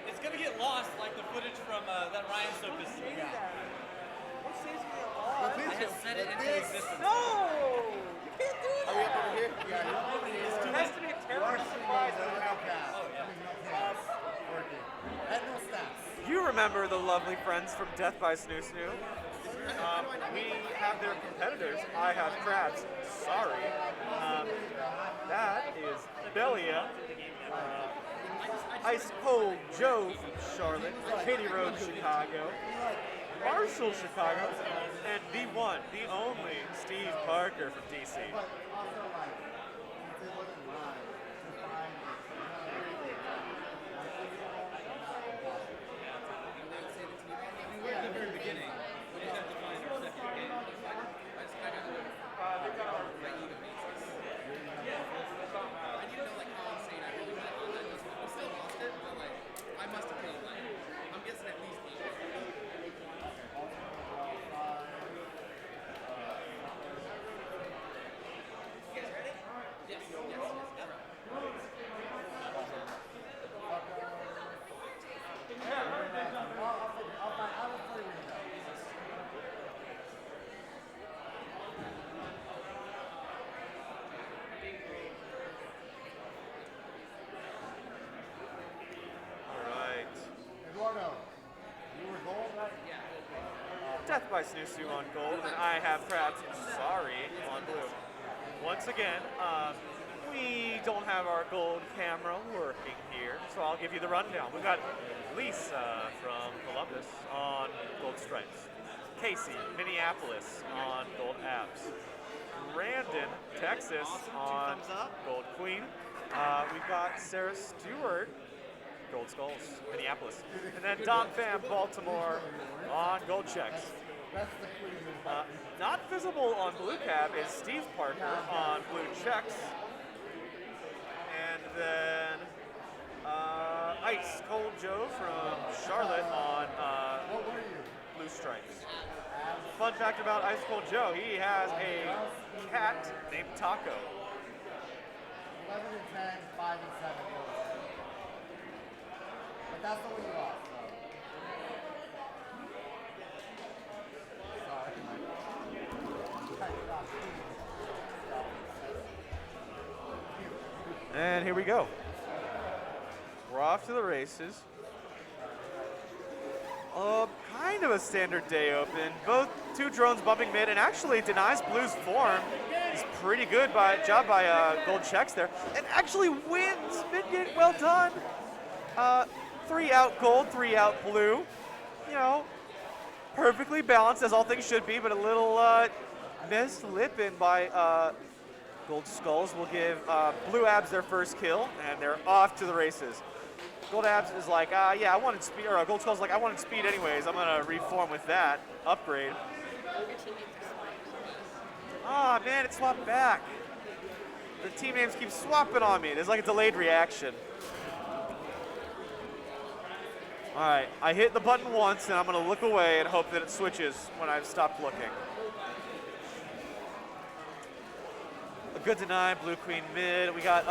It's gonna get lost like the footage from that Ryan Soap is. Yeah. I had set it into existence. No! You can't do that! Are we up over here? Yeah, you're over here. It has to be a terrible surprise. Working. And no stats. You remember the lovely friends from Death by Snu Snu? We have their competitors. I have crabs. Sorry. That is Belia, Ice Cold Joe from Charlotte, Katie Rhodes, Chicago, Marshall, Chicago, and the one, the only Steve Parker from DC. At the very beginning, we just have to find our second game. I got my ego needs this. I need to know like how insane I really went on that. We still lost it, but like I must have killed like I'm guessing at least 8. You guys ready? Yes. Eduardo, you were gold, right? Death by Snu Snu on gold, and I have crabs. Sorry on blue. Once again, we don't have our gold camera working here, so I'll give you the rundown. We've got Lisa from Columbus on gold stripes, Casey, Minneapolis on gold abs, Brandon, Texas on gold queen. We've got Sarah Stewart, gold skulls, Minneapolis, and then Dom Pham, Baltimore on gold checks. Not visible on blue cab is Steve Parker on blue checks. And then Ice Cold Joe from Charlotte on blue stripes. Fun fact about Ice Cold Joe, he has a cat named Taco. 11 and 10, 5 and 7. But that's the one you lost, so. And here we go. We're off to the races. Kind of a standard day open. Both two drones bumping mid, and actually denies Blue's form. He's pretty good job by gold checks there, and actually wins mid-gate. Well done. 3 out gold, 3 out blue. You know, perfectly balanced as all things should be, but a little missed lip in by gold skulls will give blue abs their first kill, and they're off to the races. Gold abs is like, yeah, I wanted speed, or gold skulls like, I wanted speed anyways. I'm gonna reform with that upgrade. Ah, man, it swapped back. The team names keep swapping on me. There's like a delayed reaction. All right, I hit the button once, and I'm gonna look away and hope that it switches when I've stopped looking. A good deny, blue queen mid. We got,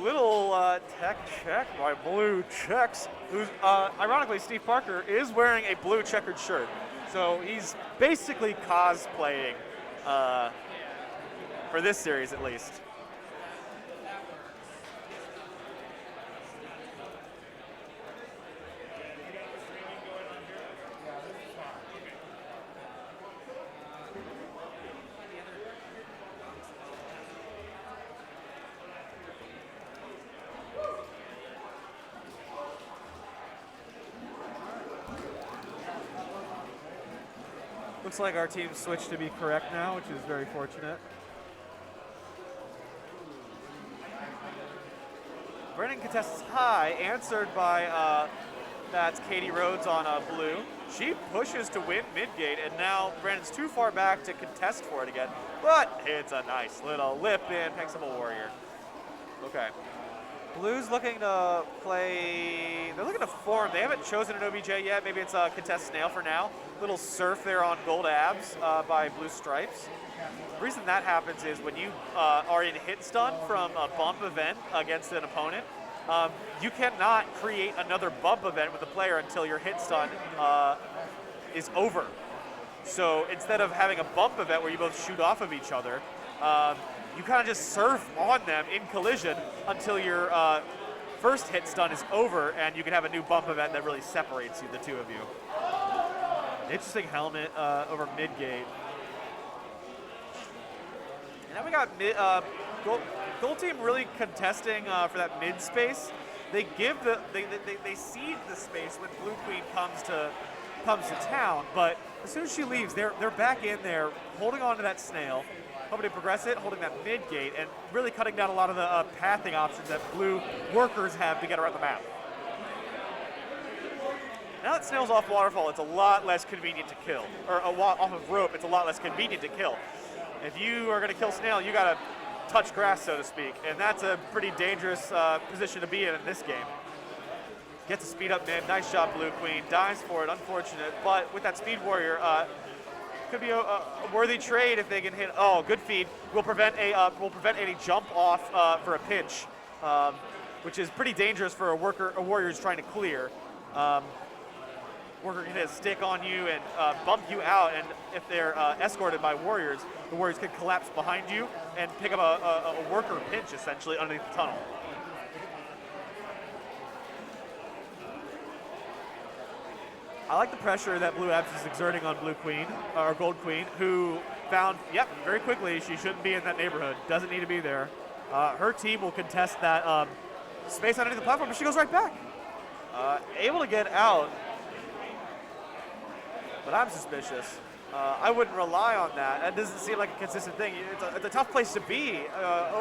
little tech check by blue checks, who's, ironically, Steve Parker is wearing a blue checkered shirt. So he's basically cosplaying for this series at least. Looks like our team switched to be correct now, which is very fortunate. Brennan contests high, answered by that's Katie Rhodes on blue. She pushes to win mid-gate, and now Brandon's too far back to contest for it again, but it's a nice little lip in Pexable Warrior. Okay. Blue's looking to play, they're looking to form. They haven't chosen an OBJ yet. Maybe it's a contest snail for now. Little surf there on gold abs by blue stripes. The reason that happens is when you are in hit stun from a bump event against an opponent, you cannot create another bump event with the player until your hit stun is over. So instead of having a bump event where you both shoot off of each other, you kind of just surf on them in collision until your first hit stun is over, and you can have a new bump event that really separates you, the two of you. Interesting helmet over mid gate. And now we got gold team really contesting for that mid space. They give they cede the space when Blue Queen comes to town, but as soon as she leaves, they're back in there, holding on to that snail, hoping to progress it, holding that mid gate, and really cutting down a lot of the pathing options that blue workers have to get around the map. Now that snail's off waterfall, it's a lot less convenient to kill, or off of rope, it's a lot less convenient to kill. If you are going to kill snail, you got to touch grass, so to speak, and that's a pretty dangerous position to be in this game. Gets a speed up mid, nice shot Blue Queen, dies for it, unfortunate, but with that speed warrior, could be a worthy trade if they can hit. Oh, good feed. Will prevent any jump off for a pinch, which is pretty dangerous for a warrior who's trying to clear. Worker can hit a stick on you and bump you out, and if they're escorted by warriors, the warriors can collapse behind you and pick up a worker pinch essentially underneath the tunnel. I like the pressure that Blue Abs is exerting on Blue Queen, or Gold Queen, who found, very quickly she shouldn't be in that neighborhood, doesn't need to be there. Her team will contest that space underneath the platform, but she goes right back. Able to get out, but I'm suspicious. I wouldn't rely on that. That doesn't seem like a consistent thing. It's a tough place to be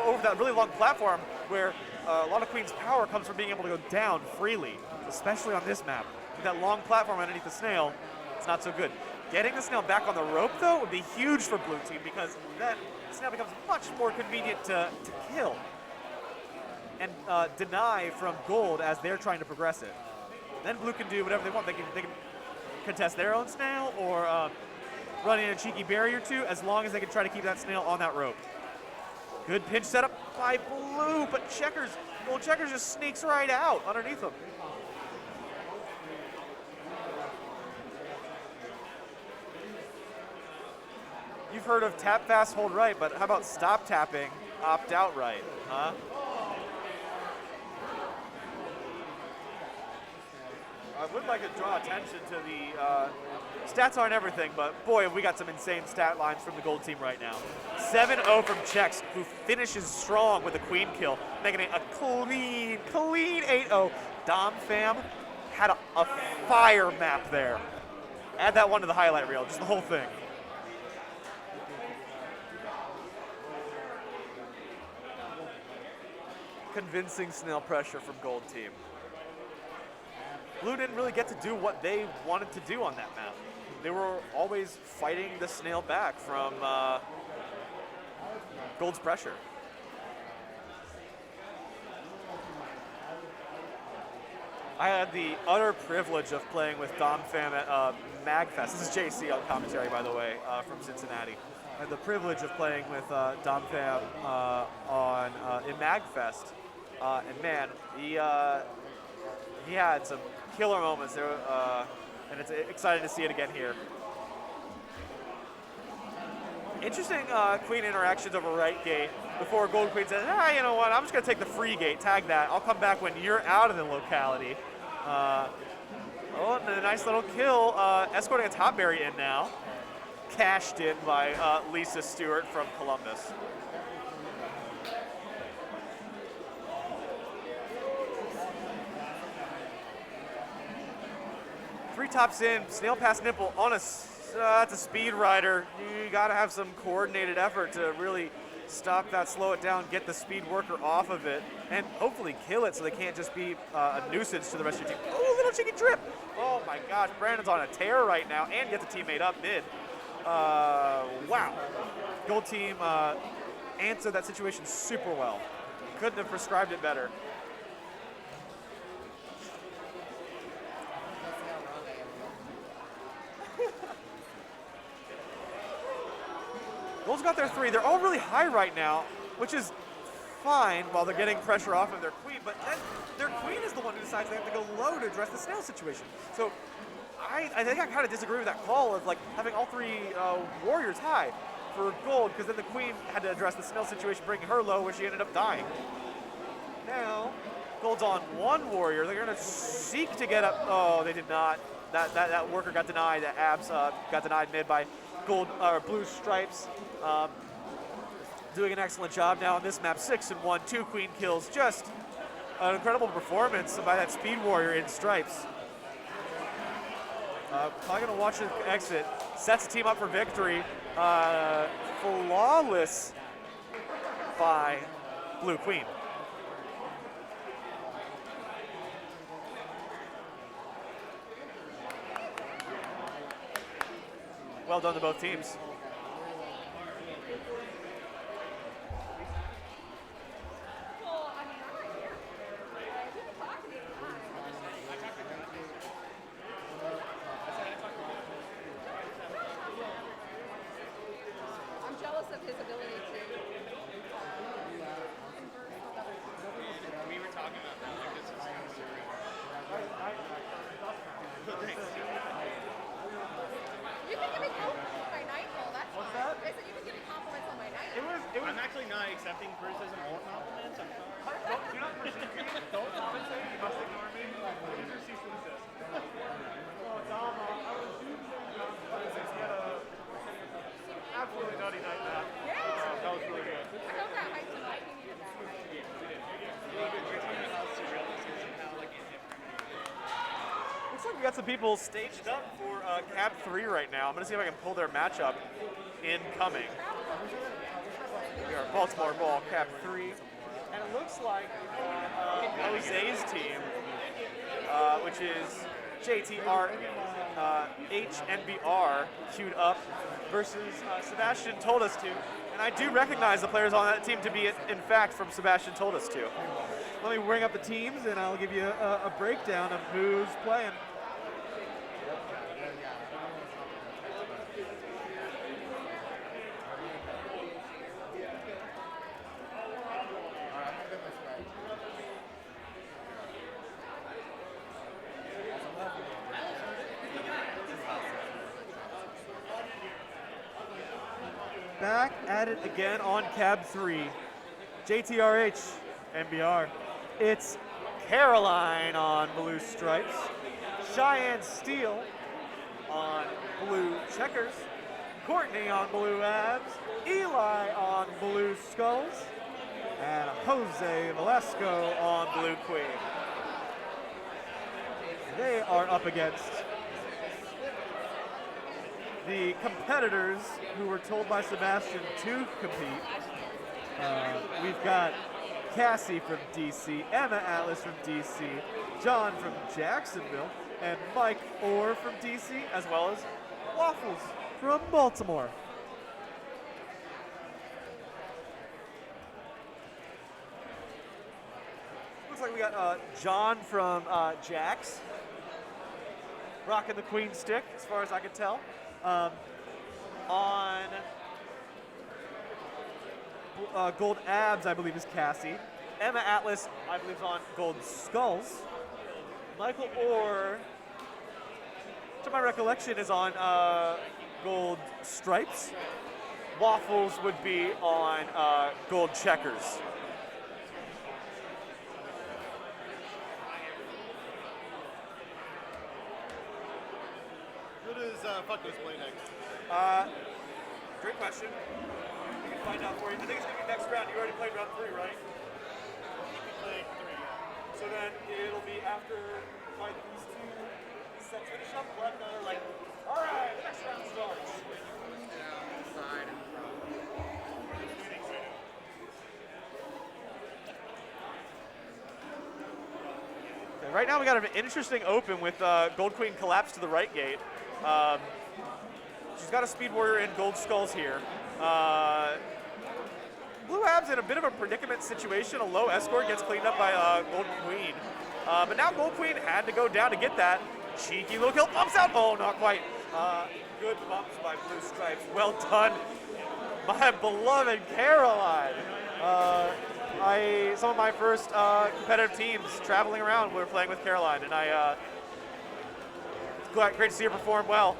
over that really long platform where a lot of Queen's power comes from being able to go down freely, especially on this map. With that long platform underneath the snail, it's not so good. Getting the snail back on the rope, though, would be huge for Blue Team because that snail becomes much more convenient to kill and deny from gold as they're trying to progress it. Then Blue can do whatever they want. They can contest their own snail or run in a cheeky barrier too, as long as they can try to keep that snail on that rope. Good pinch setup by Blue, but Gold Checkers just sneaks right out underneath them. You've heard of tap fast, hold right, but how about stop tapping, opt out right, huh? I would like to draw attention to the stats aren't everything, but boy, have we got some insane stat lines from the gold team right now. 7-0 from Chex, who finishes strong with a queen kill, making it a clean 8-0. Dom Fam had a fire map there. Add that one to the highlight reel, just the whole thing. Convincing snail pressure from gold team. Blue didn't really get to do what they wanted to do on that map. They were always fighting the snail back from gold's pressure. I had the utter privilege of playing with Dom Fam at MagFest. This is JC on commentary, by the way, from Cincinnati. I had the privilege of playing with Dom Fam in MagFest. And man, he had some killer moments there, and it's exciting to see it again here. Interesting Queen interactions over right gate before Gold Queen says, you know what, I'm just going to take the free gate, tag that. I'll come back when you're out of the locality. And a nice little kill, escorting a top berry in now. Cashed in by Lisa Stewart from Columbus. Three tops in, snail pass nipple on that's a speed rider. You gotta have some coordinated effort to really stop that, slow it down, get the speed worker off of it, and hopefully kill it so they can't just be a nuisance to the rest of your team. Oh, little cheeky trip. Oh my gosh, Brandon's on a tear right now and gets a teammate up mid. Wow. Gold team answered that situation super well. Couldn't have prescribed it better. Gold's got their 3. They're all really high right now, which is fine while they're getting pressure off of their queen, but then their queen is the one who decides they have to go low to address the snail situation. So I think I kind of disagree with that call of like having all 3 warriors high for gold, because then the queen had to address the snail situation, bringing her low, where she ended up dying. Now, gold's on 1 warrior. They're gonna seek to get up. Oh, they did not. That worker got denied. That abs got denied mid by gold or blue stripes. Doing an excellent job now on this map. 6 and 1, 2 queen kills. Just an incredible performance by that speed warrior in stripes. Probably gonna watch it exit. Sets the team up for victory. Flawless by blue queen. Well done to both teams. I'm jealous of his ability to converse with other people. We were talking about that. Like, this is kind of surreal. Thanks. You can give me compliments on my nightfall. That's What's fine. that? I said you can give me compliments on my nightfall. I'm actually not accepting criticism or compliments. I'm sorry. Do not pursue me. Don't compensate. You must ignore me. These are cease and desist. Oh, Dom, I was shooting he had a absolutely nutty night map. Yeah. That was really good. I hope that hype tonight. He needed that hype. How surreal this is and how like indifferent. Looks like we got some people staged up for Cab 3 right now. I'm going to see if I can pull their matchup incoming. We are Baltimore Brawl, Cab 3. And it looks like Jose's team, which is JTRH NBR, queued up versus Sebastian Told Us To. And I do recognize the players on that team to be, in fact, from Sebastian Told Us To. Let me bring up the teams and I'll give you a breakdown of who's playing. Back at it again on Cab 3. JTRH, NBR. It's Caroline on blue stripes. Cheyenne Steele on blue checkers. Courtney on blue abs. Eli on blue skulls. And Jose Velasco on blue queen. They are up against the competitors who were told by Sebastian to compete. We've got Cassie from DC, Emma Atlas from DC, John from Jacksonville, and Mike Orr from DC, as well as Waffles from Baltimore. Looks like we got John from Jax, rocking the queen stick, as far as I can tell. On gold abs, I believe, is Cassie. Emma Atlas, I believe, is on gold skulls. Michael Orr, to my recollection, is on gold stripes. Waffles would be on gold checkers. Who does Fuckos play next? Great question. We can find out for you. I think it's going to be next round. You already played round 3, right? Playing 3, yeah. So then it'll be after like these 2 sets finish up. We'll have another like, all right, the next round starts. Okay, right now we got an interesting open with Gold Queen collapsed to the right gate. She's got a Speed Warrior in gold skulls here. Blue Ab's in a bit of a predicament situation. A low escort gets cleaned up by Gold Queen. But now Gold Queen had to go down to get that. Cheeky little kill, bumps out. Oh, not quite. Good bumps by Blue Stripes. Well done my beloved Caroline. Some of my first competitive teams traveling around were playing with Caroline, and it's great to see her perform well.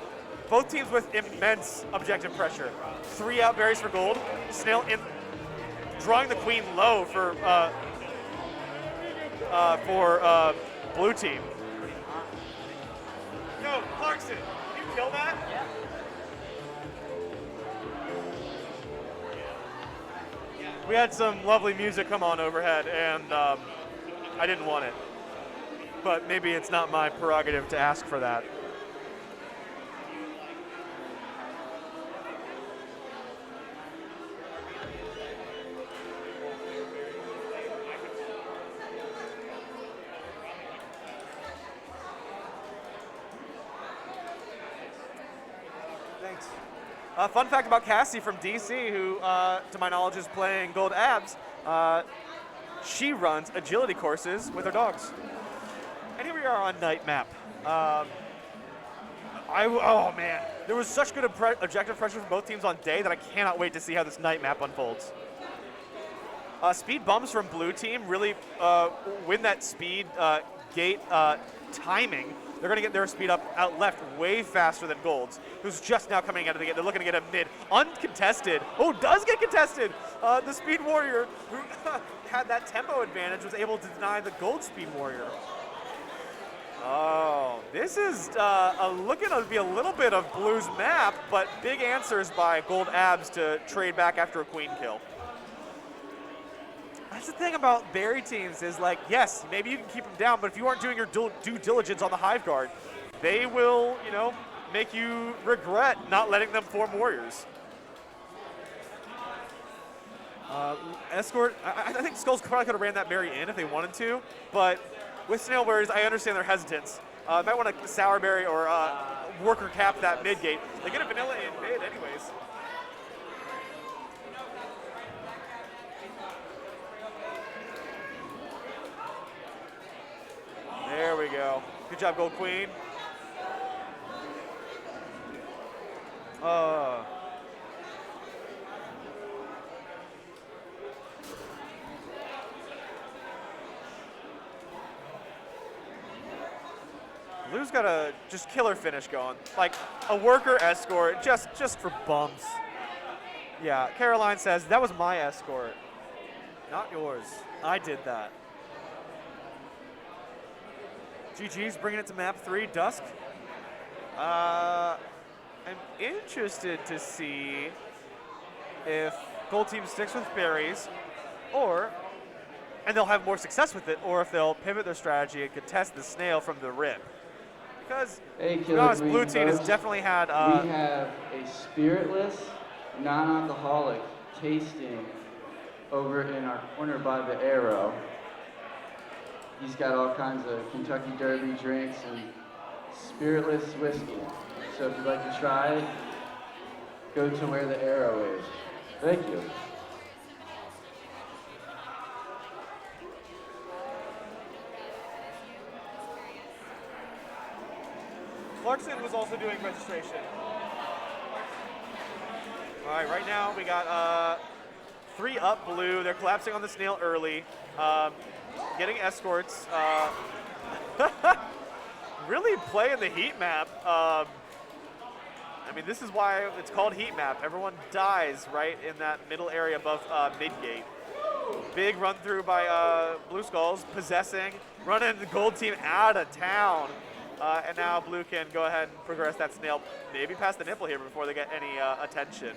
Both teams with immense objective pressure. 3 out berries for gold. Snail in, drawing the queen low for blue team. Yo, Clarkson, can you kill that? Yeah. We had some lovely music come on overhead, and I didn't want it. But maybe it's not my prerogative to ask for that. Thanks. Fun fact about Cassie from DC, who, to my knowledge, is playing Gold Abs. She runs agility courses with her dogs. And here we are on night map. Oh man, there was such good objective pressure from both teams on day that I cannot wait to see how this night map unfolds. Speed bumps from blue team really win that speed gate timing. They're going to get their speed up out left way faster than Gold's, who's just now coming out of the gate. They're looking to get a mid. Uncontested. Oh, does get contested. The Speed Warrior, who had that tempo advantage, was able to deny the Gold Speed Warrior. Oh, this is looking to be a little bit of Blue's map, but big answers by Gold Abs to trade back after a queen kill. That's the thing about berry teams is, like, yes, maybe you can keep them down, but if you aren't doing your due diligence on the hive guard, they will, you know, make you regret not letting them form warriors. Escort, I think Skulls probably could have ran that berry in if they wanted to, but with Snail Berries, I understand their hesitance. Might want to Sour Berry or Worker cap that mid gate. They get a vanilla in mid anyways. There we go. Good job, Gold Queen. Blue's got a just killer finish going. Like a worker escort, just for bumps. Yeah, Caroline says, that was my escort, not yours. I did that. GG's bringing it to map 3, Dusk. I'm interested to see if Gold Team sticks with berries, and they'll have more success with it, or if they'll pivot their strategy and contest the snail from the rip. Because, hey, to be honest, Blue Team has definitely had... we have a spiritless, non-alcoholic tasting over in our corner by the arrow. He's got all kinds of Kentucky Derby drinks and spiritless whiskey. So if you'd like to try it, go to where the arrow is. Thank you. Clarkson was also doing registration. All right, right now we got 3 up Blue. They're collapsing on the snail early. Getting escorts. Really playing the heat map. I mean, this is why it's called heat map. Everyone dies right in that middle area above mid gate. Big run through by Blue Skulls, possessing, running the Gold Team out of town. And now Blue can go ahead and progress that snail maybe past the nipple here before they get any attention.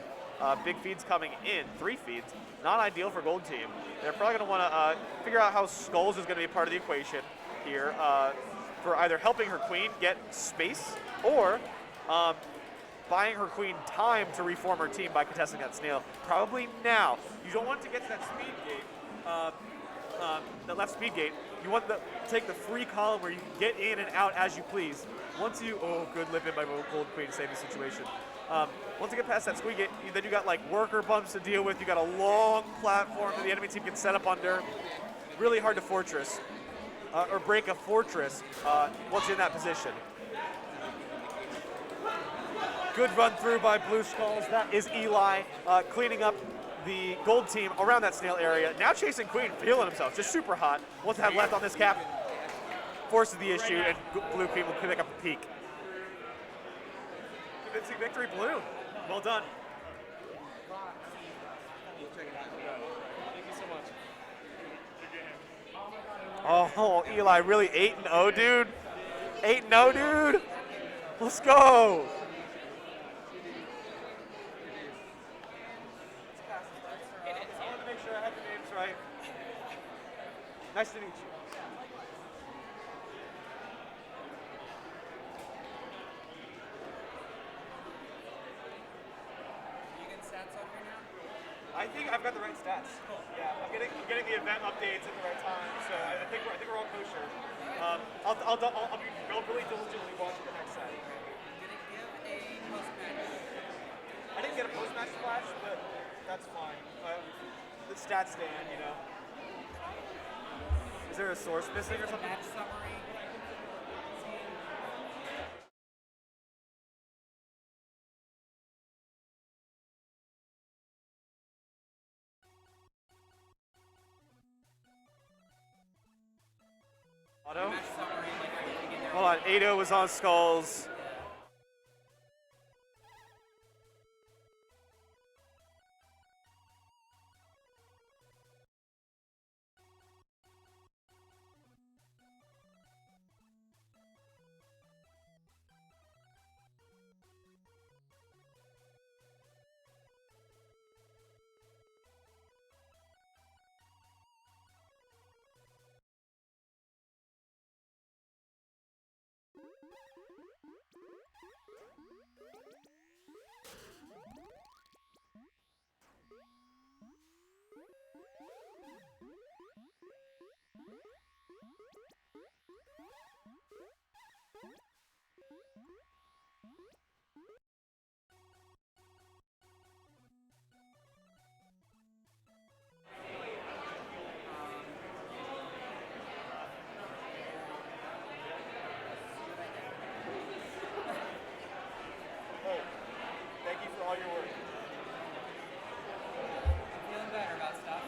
Big feeds coming in, 3 feeds. Not ideal for Gold Team. They're probably going to want to figure out how Skulls is going to be part of the equation here for either helping her queen get space or buying her queen time to reform her team by contesting that snail. Probably now. You don't want to get to that speed gate, that left speed gate. You want to take the free column where you can get in and out as you please. Once you, oh, good lip in by Gold Queen to save the situation. Once you get past that squeak gate, then you got like worker bumps to deal with. You got a long platform that the enemy team can set up under. Really hard to fortress or break a fortress once you're in that position. Good run through by Blue Skulls. That is Eli cleaning up the gold team around that snail area. Now chasing Queen, feeling himself, just super hot. What's have left on this cap? Forces the issue, and Blue Queen will pick up a peak. Convincing victory, Blue. Well done. Thank you so much. Oh, Eli really 8-0, dude. 8-0, dude. Let's go. I wanted to make sure I had the names right. Nice to meet you. I think I've got the right stats. Yeah, I'm getting the event updates at the right time, so I think we're all kosher. I'll be really diligently watching the next set. I didn't get a post-match flash, but that's fine. The stats stand, you know. Is there a source missing or something? Match summary. Auto? Hold on, 8-0 was on Skulls. Thank you for all your work. Feeling better about stuff.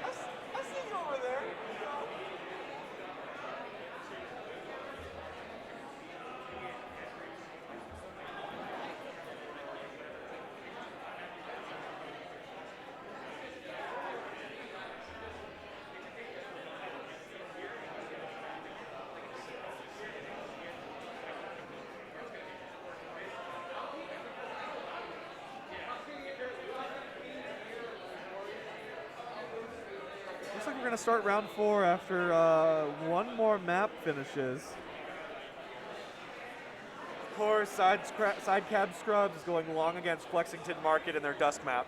I see you over there. Looks like we're going to start round 4 after one more map finishes. Of course, side cab scrubs going long against Flexington Market in their dusk map.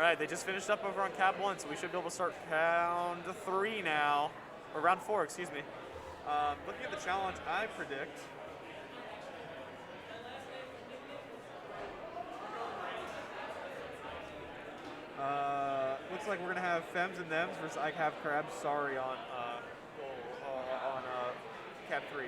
right, they just finished up over on Cab 1, so we should be able to start round 3 now. Or round 4, excuse me. Looking at the challenge, I predict... looks like we're going to have Femmes N Thems versus I Have Crabs Sorry on Cab 3.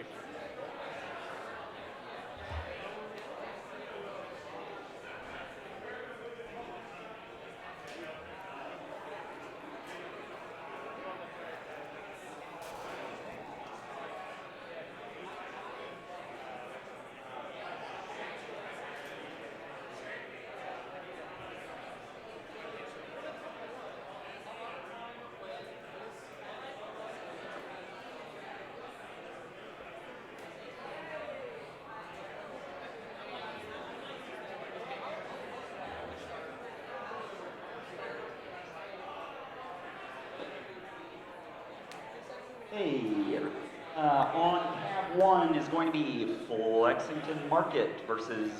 Hey, on cab 1 is going to be Lexington Market versus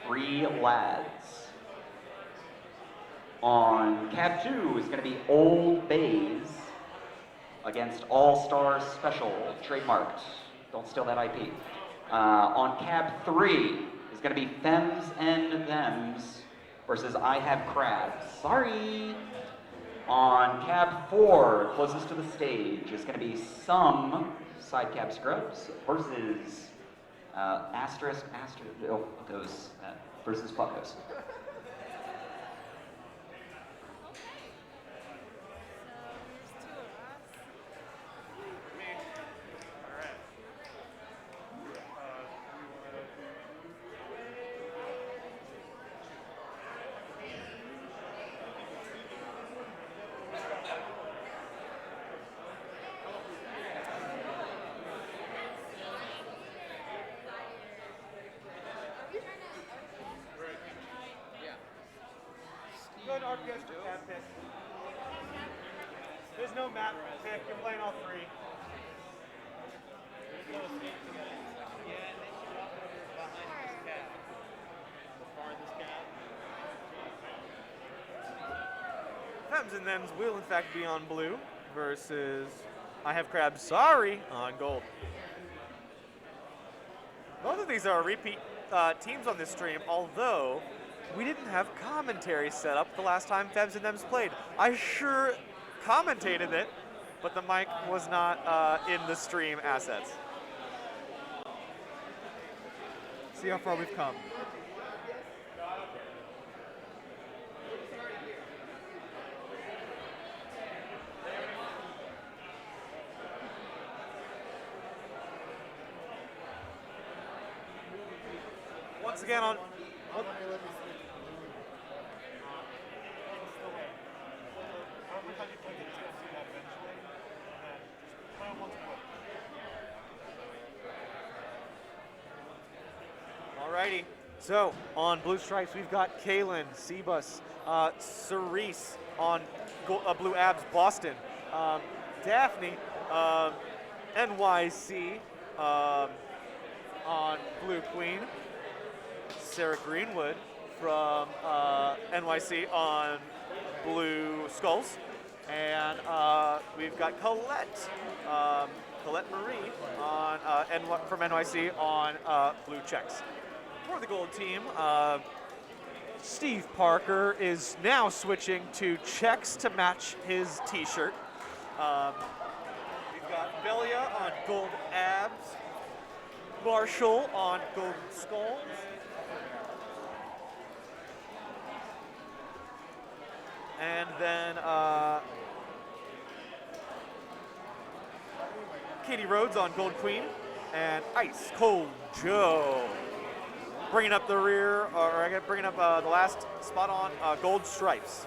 Free Lads. On cab 2 is going to be Old Bays against All Stars Special, trademarked. Don't steal that IP. On cab 3 is going to be Femmes N Thems versus I Have Crabs. Sorry. On cab 4, closest to the stage, is going to be some side cab scrubs versus Fuckos versus Fuckos. Go to RPS for cab pick. There's no map pick, you're playing all 3. Femmes N Thems will in fact be on blue versus I Have Crabs Sorry on gold. Both of these are repeat teams on this stream, although we didn't have commentary set up the last time Femmes N Thems played. I sure commentated it, but the mic was not in the stream assets. See how far we've come. Once again on... Alrighty, so on Blue Stripes we've got Kaylin, Sebus, Cerise on Blue Abs, Boston, Daphne, NYC on Blue Queen, Sarah Greenwood from NYC on Blue Skulls, and we've got Colette, Colette Marie on from NYC on Blue Checks. For the gold team, Steve Parker is now switching to checks to match his t-shirt. We've got Belia on gold abs, Marshall on gold skulls, and then Katie Rhodes on Gold Queen, and Ice Cold Joe bringing up the rear, bringing up the last spot on Gold Stripes.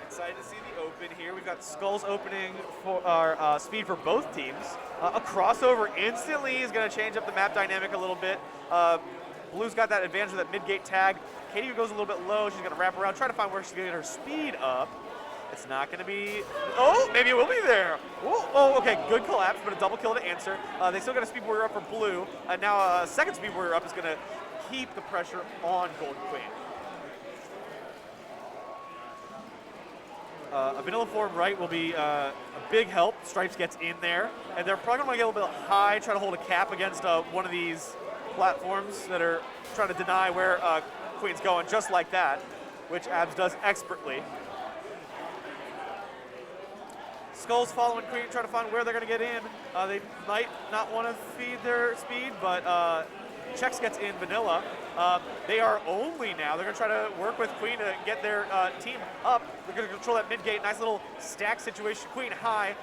Excited to see the open here. We've got Skulls opening for our speed for both teams. A crossover instantly is going to change up the map dynamic a little bit. Blue's got that advantage of that mid-gate tag. Katie goes a little bit low. She's going to wrap around, try to find where she's going to get her speed up. It's not going to be... Oh, maybe it will be there. Oh, okay, good collapse, but a double kill to answer. They still got a speed warrior up for Blue. Now a second speed warrior up is going to keep the pressure on Gold Queen. A vanilla form right will be a big help. Stripes gets in there, and they're probably going to get a little bit high, try to hold a cap against one of these platforms that are trying to deny where Queen's going, just like that, which Abs does expertly. Skull's following Queen, trying to find where they're going to get in. They might not want to feed their speed, but Chex gets in vanilla. They are only now. They're going to try to work with Queen to get their team up. They're going to control that mid gate. Nice little stack situation. Queen high,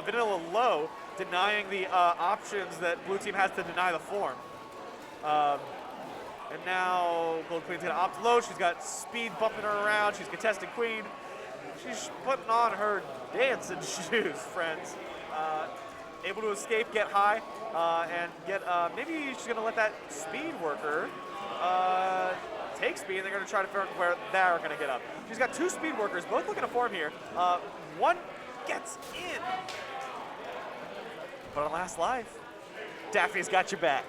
vanilla low, denying the options that blue team has to deny the form. And now Gold Queen's going to opt low. She's got speed bumping her around. She's contesting Queen. She's putting on her dancing shoes, friends. Able to escape, get high, and get, maybe she's gonna let that speed worker take speed, and they're gonna try to figure out where they're gonna get up. She's got two speed workers, both looking to form here. One gets in. But on last life, Daphne's got your back.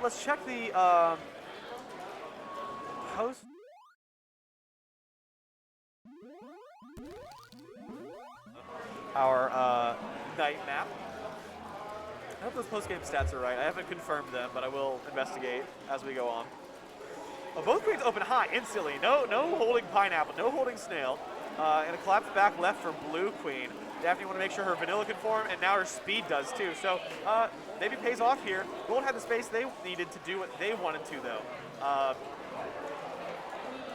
Let's check the post. Our night map. I hope those post-game stats are right. I haven't confirmed them, but I will investigate as we go on. Well, both queens open high instantly. No holding pineapple, no holding snail, and a collapse back left for blue queen. Daphne want to make sure her vanilla can form, and now her speed does too. So maybe pays off here. Gold had the space they needed to do what they wanted to, though.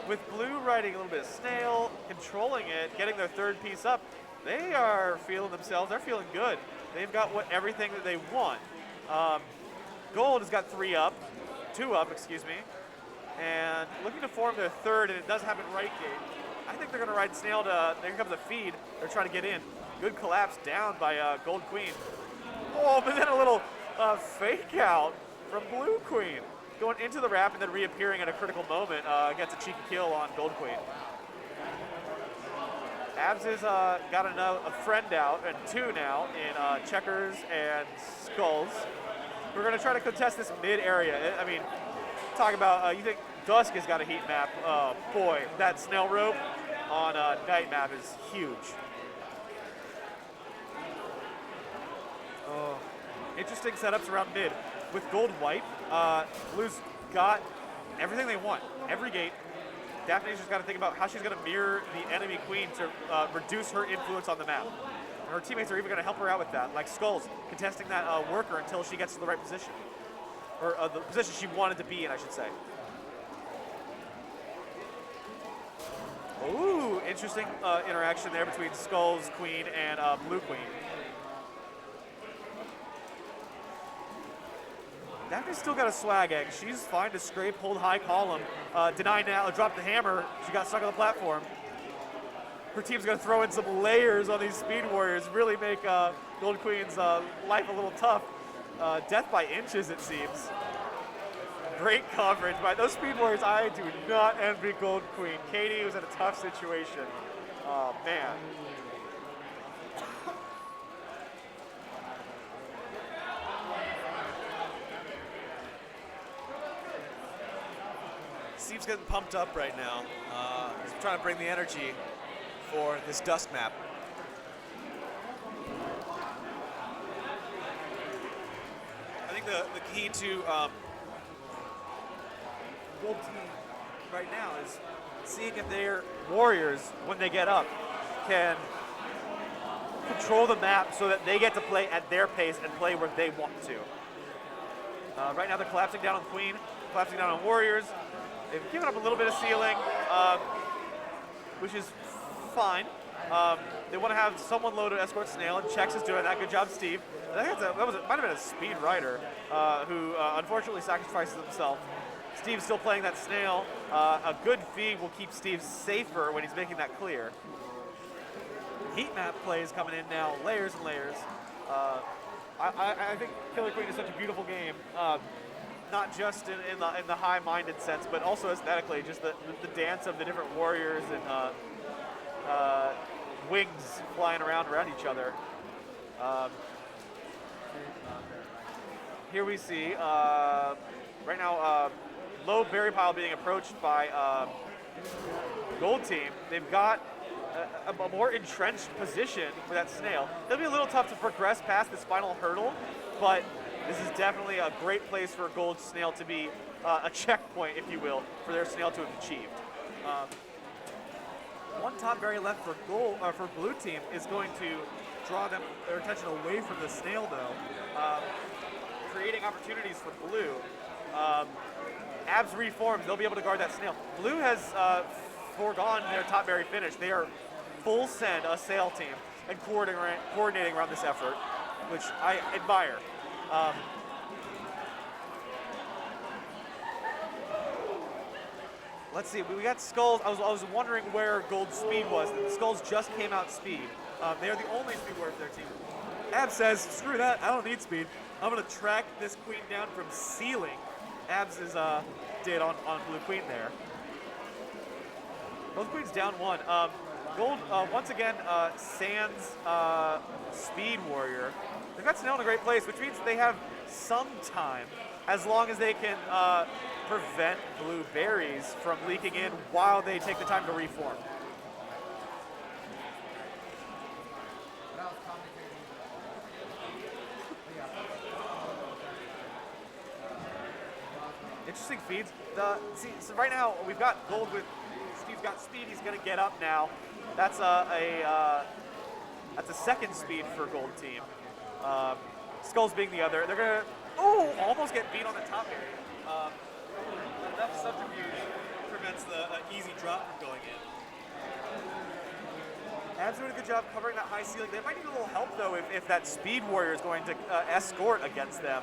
With blue riding a little bit of snail, controlling it, getting their third piece up, they are feeling themselves. They're feeling good. They've got everything that they want. Gold has got two up, and looking to form their third, and it does happen right gate. I think they're going to ride snail to, there comes a feed. They're trying to get in. Good collapse down by Gold Queen. Oh, but then a little fake out from Blue Queen. Going into the wrap and then reappearing at a critical moment, gets a cheeky kill on Gold Queen. Abs has got a friend out, and two now in Checkers and Skulls. We're going to try to contest this mid area. I mean, talk about, you think Dusk has got a heat map. Boy, that snail rope on night map is huge. Oh, interesting setups around mid. With gold white, Blue's got everything they want. Every gate. Daphne's just got to think about how she's going to mirror the enemy queen to reduce her influence on the map. And her teammates are even going to help her out with that, like Skulls, contesting that worker until she gets to the right position. Or the position she wanted to be in, I should say. Ooh, interesting interaction there between Skulls Queen and Blue Queen. Daphne's still got a swag egg. She's fine to scrape, hold high column, deny now, drop the hammer. She got stuck on the platform. Her team's gonna throw in some layers on these Speed Warriors, really make Gold Queen's life a little tough. Death by inches, it seems. Great coverage by those Speed Warriors. I do not envy Gold Queen. Katie was in a tough situation. Oh, man. Steve's getting pumped up right now. He's trying to bring the energy for this Dusk map. I think the key to Gold team right now is seeing if their warriors, when they get up, can control the map so that they get to play at their pace and play where they want to. Right now they're collapsing down on Queen, collapsing down on warriors. They've given up a little bit of ceiling, which is fine. They want to have someone low to escort Snail, and Chex is doing that. Good job, Steve. I think might have been a Speed Rider who unfortunately sacrifices himself. Steve's still playing that Snail. A good feed will keep Steve safer when he's making that clear. Heat map plays coming in now, layers and layers. I think Killer Queen is such a beautiful game. Not just in the high-minded sense, but also aesthetically, just the dance of the different warriors and wings flying around each other. here we see right now low berry pile being approached by Gold Team. They've got a more entrenched position for that snail. It'll be a little tough to progress past this final hurdle, but this is definitely a great place for Gold Snail to be a checkpoint, if you will, for their snail to have achieved. One top berry left for for Blue Team is going to draw their attention away from the snail, though, creating opportunities for Blue. Abs reforms, they'll be able to guard that snail. Blue has foregone their top berry finish. They are full send a sail team and coordinating around this effort, which I admire. Let's see, we got Skulls. I was wondering where Gold Speed was. The Skulls just came out speed. They are the only speed warriors for their team. Abs says, screw that, I don't need speed. I'm gonna track this queen down from ceiling. Abs is did on Blue Queen there. Both queens down one. Gold, once again, Sans Speed Warrior. They've got Snail in a great place, which means they have some time, as long as they can prevent Blue berries from leaking in while they take the time to reform. Interesting feeds. So right now we've got Gold with Steve's got speed. He's going to get up now. That's a second speed for Gold Team. Skulls being the other. They're going to almost get beat on the top area. Enough subterfuge prevents the easy drop from going in. Abs doing a good job covering that high ceiling. They might need a little help though if that Speed Warrior is going to escort against them.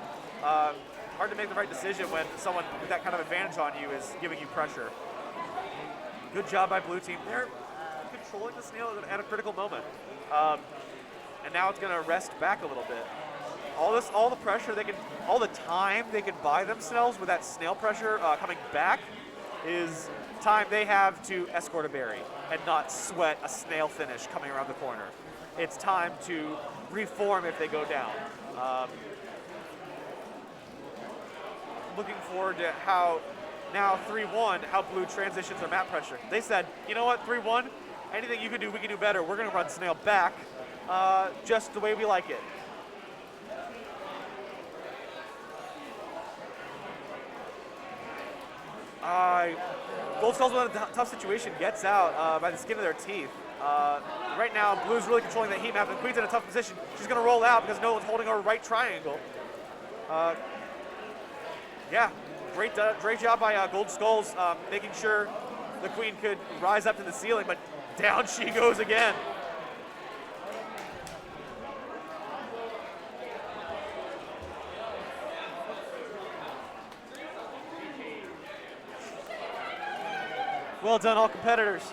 Hard to make the right decision when someone with that kind of advantage on you is giving you pressure. Good job by Blue Team. They're controlling the snail at a critical moment. And now it's going to rest back a little bit. All the pressure all the time they can buy themselves with that snail pressure coming back is time they have to escort a berry and not sweat a snail finish coming around the corner. It's time to reform if they go down. Looking forward to how now 3-1, how Blue transitions their map pressure. They said, you know what, 3-1, anything you can do, we can do better. We're going to run snail back just the way we like it. Gold Skulls with a tough situation gets out by the skin of their teeth. Right now, Blue's really controlling that heat map, and Queen's in a tough position. She's going to roll out because no one's holding her right triangle. Yeah, great job by Gold Skulls making sure the Queen could rise up to the ceiling, but down she goes again. Well done, all competitors.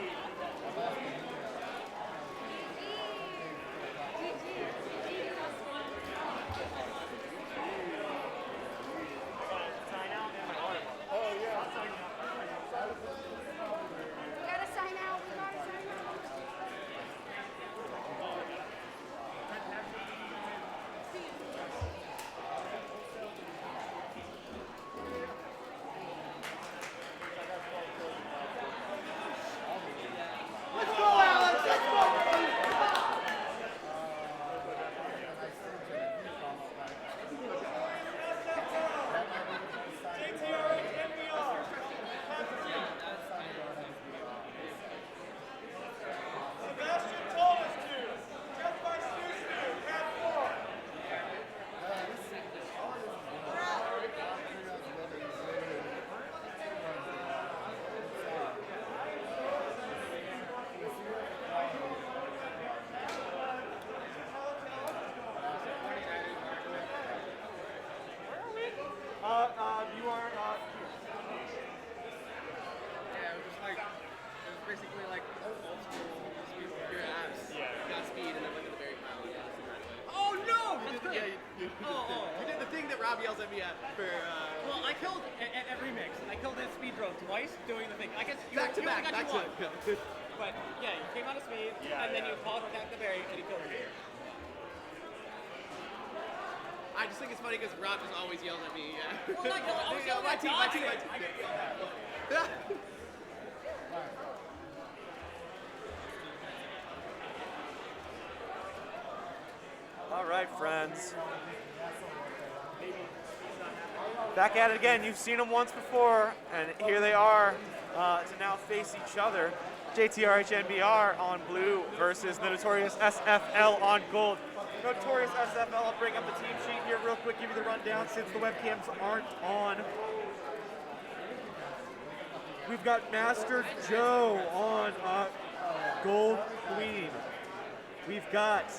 Well, I killed at remix. I killed that speed drove twice doing the thing. I guess you only got you one. But yeah, you came out of speed, and then you called back the berry, and you killed her. I just think it's funny because Rob just always yells at me. Yeah. Well, like, I was yelling my at team. Dodson. Yeah. All right, friends. Back at it again. You've seen them once before, and here they are to now face each other. JTRH NBR on blue versus the Notorious S.F.L on gold. Notorious S.F.L, I'll bring up the team sheet here real quick, give you the rundown since the webcams aren't on. We've got Master Joe on Gold Queen. We've got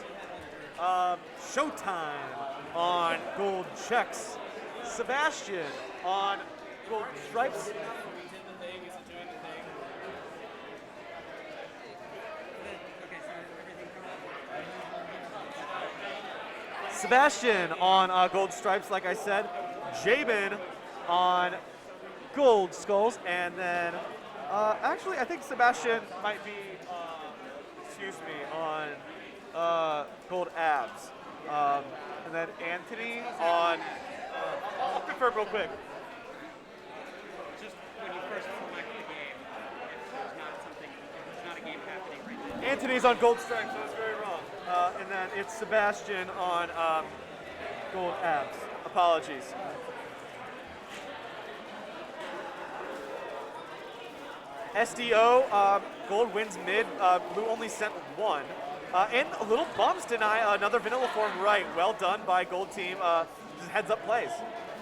Showtime on Gold Checks. Sebastian on Gold Stripes. Sebastian on Gold Stripes, like I said. Jabin on Gold Skulls. And then, actually, I think Sebastian might be, on Gold Abs. And then Anthony on, I'll confirm real quick. Just when you first select the game, there's not a game happening right now. Anthony's on Gold Stripes, so it's very wrong. And then it's Sebastian on Gold Abs. Apologies. SDO, Gold wins mid. Blue only sent one. And little bumps deny another vanilla form right. Well done by Gold team. Just heads up plays.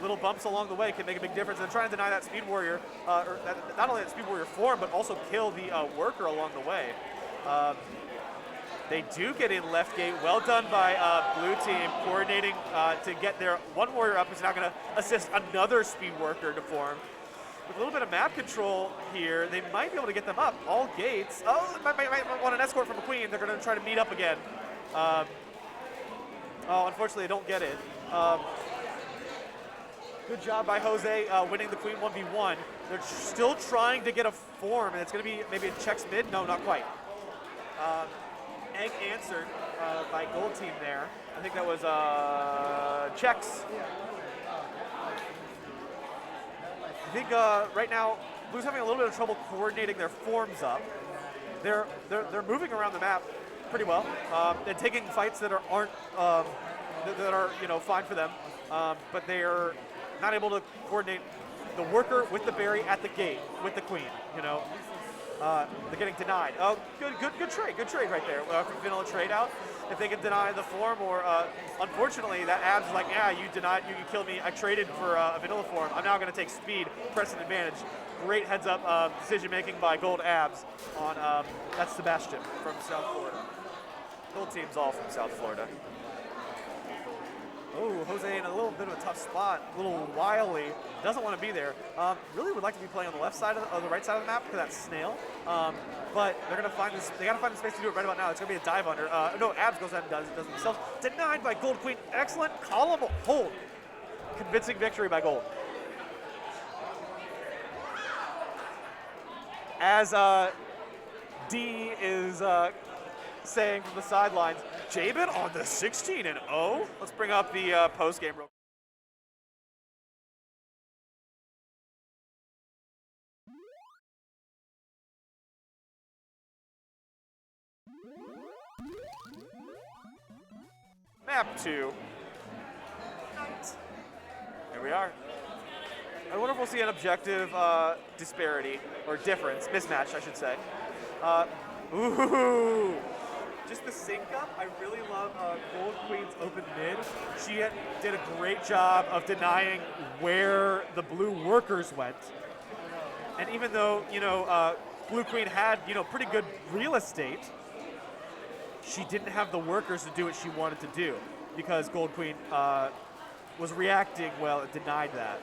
Little bumps along the way can make a big difference. They're trying to deny that Speed Warrior, or not only that Speed Warrior form, but also kill the worker along the way. They do get in left gate. Well done by blue team, coordinating to get their one warrior up who's now going to assist another speed worker to form. With a little bit of map control here, they might be able to get them up. All gates. Oh, might want an escort from a queen. They're going to try to meet up again. Unfortunately, they don't get it. Good job by Jose winning the queen 1v1. They're still trying to get a form, and it's going to be maybe a checks mid. No, not quite. Egg answered by Gold team there. I think that was checks. I think right now Blue's having a little bit of trouble coordinating their forms up. They're moving around the map pretty well. They're taking fights that aren't fine for them, but they're not able to coordinate the worker with the berry at the gate with the queen. They're getting denied. Oh, good trade right there from vanilla trade out. If they can deny the form, or unfortunately that abs is like, yeah, you denied, you killed me. I traded for a vanilla form. I'm now going to take speed, press an advantage. Great heads up decision making by Gold Abs on that's Sebastian from South Florida. Gold team's all from South Florida. Oh, Jose in a little bit of a tough spot, a little wily, doesn't want to be there. Really would like to be playing on the left side of the right side of the map for that snail. But they're gonna find this. They gotta find the space to do it right about now. It's gonna be a dive under. No, Abs goes ahead and does it themselves. Denied by Gold Queen. Excellent column hold. Convincing victory by Gold. As D is saying from the sidelines, Jabin on the 16-0. Let's bring up the post game real. Map 2. Here we are. I wonder if we'll see an objective disparity, or difference, mismatch, I should say. Ooh. Just the sync up, I really love Gold Queen's open mid. She did a great job of denying where the blue workers went. And even though, Blue Queen had, pretty good real estate, she didn't have the workers to do what she wanted to do because Gold Queen was reacting well and denied that.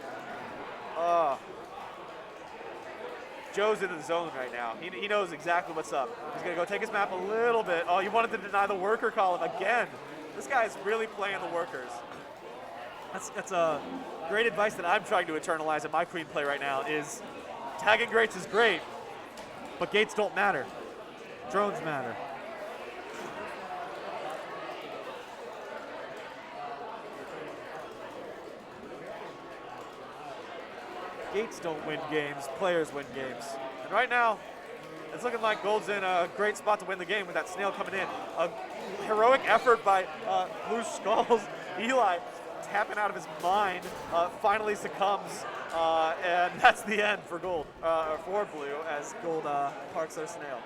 Joe's in the zone right now. He knows exactly what's up. He's going to go take his map a little bit. Oh, you wanted to deny the worker column again. This guy's really playing the workers. That's a great advice that I'm trying to internalize in my queen play right now is tagging gates is great, but gates don't matter. Drones matter. gates don't win games, players win games. And right now, it's looking like Gold's in a great spot to win the game with that snail coming in. A heroic effort by Blue Skulls. Eli, tapping out of his mind, finally succumbs. And that's the end for Gold, for Blue, as Gold parks their snail.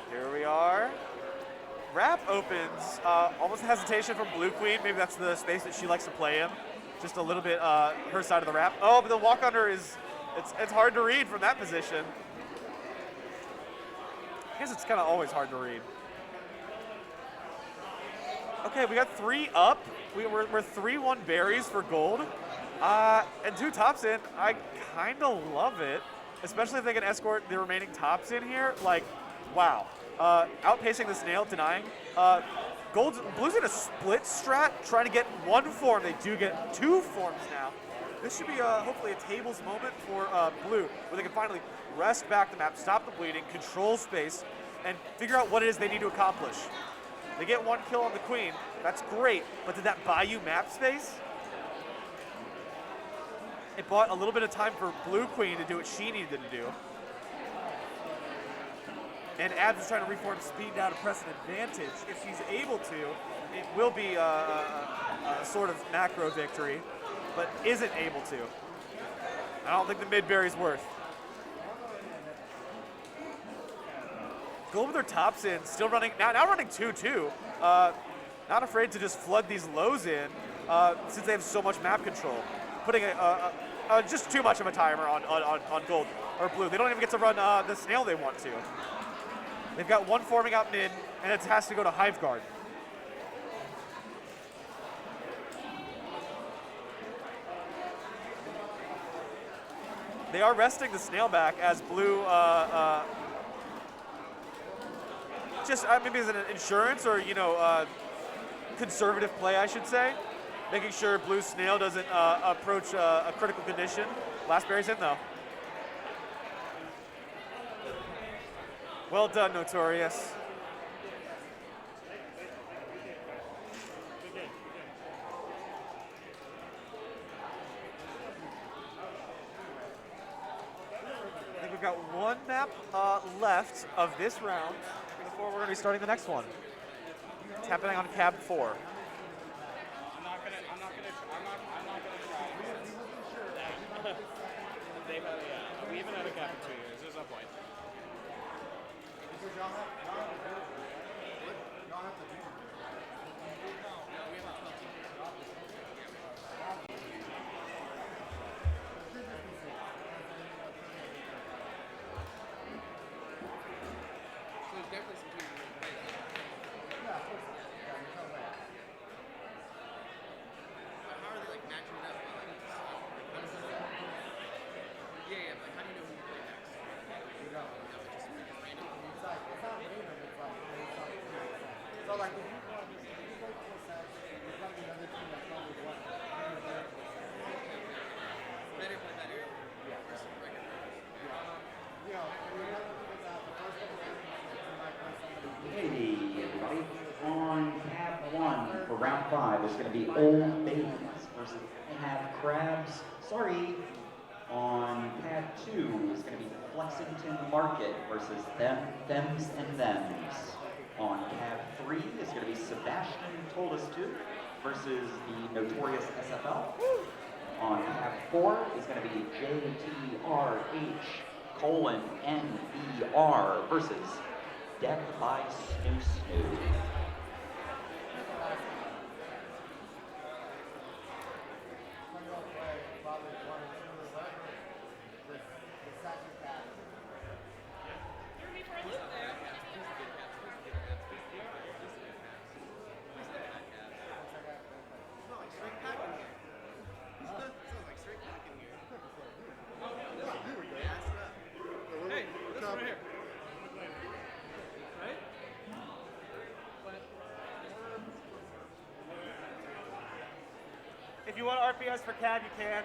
Here we are. Wrap opens, almost a hesitation from Blue Queen. Maybe that's the space that she likes to play in. Just a little bit her side of the wrap. Oh, but the walk under is, it's hard to read from that position. I guess it's kind of always hard to read. Okay, we got 3 up. We're 3-1 berries for Gold. And 2 tops in. I kind of love it, especially if they can escort the remaining tops in here. Like, wow. Outpacing the snail, denying. Blue's in a split strat, trying to get 1 form. They do get 2 forms now. This should be hopefully a tables moment for Blue, where they can finally rest back the map, stop the bleeding, control space, and figure out what it is they need to accomplish. They get 1 kill on the queen. That's great, but did that buy you map space? It bought a little bit of time for Blue Queen to do what she needed to do. And Abs is trying to reform speed now to press an advantage. If she's able to, it will be a sort of macro victory, but isn't able to. I don't think the mid-berry's worth. Gold with their tops in, still running, now running 2-2. Not afraid to just flood these lows in since they have so much map control. Putting just too much of a timer on Gold or Blue. They don't even get to run the snail they want to. They've got 1 forming out mid, and it has to go to Hive Guard. They are resting the snail back as Blue just maybe as an insurance or, you know, conservative play, I should say. Making sure Blue snail doesn't approach a critical condition. Last berry's in, though. Well done, Notorious. I think we've got 1 map left of this round before we're going to be starting the next one. It's happening on cab 4. I'm not gonna try. We haven't had a cap in 2 years. There's no point. So there's definitely some people who play that. But how are they like matching it up? How does that work? Yeah, but how do you know who you play next? You don't. No, it's just random. It's not random, it's so like if you go to full set, there's probably another team that's probably what? Better play that area. Yeah. Versus regular. You know, the first couple of games, you might play somebody. Hey everybody, on tab 1 for round 5 is going to be Old Bays versus Have Crabs. Sorry. On tab 2 is going to be Flexington Market versus Femmes N Thems. On tab 3 is going to be Sebastian Told Us To versus the Notorious S.F.L. On tab 4 is going to be JTRH Femmes versus Death by Snu Snu. Hey, this one right here. Right? If you want RPS for CAD, you can.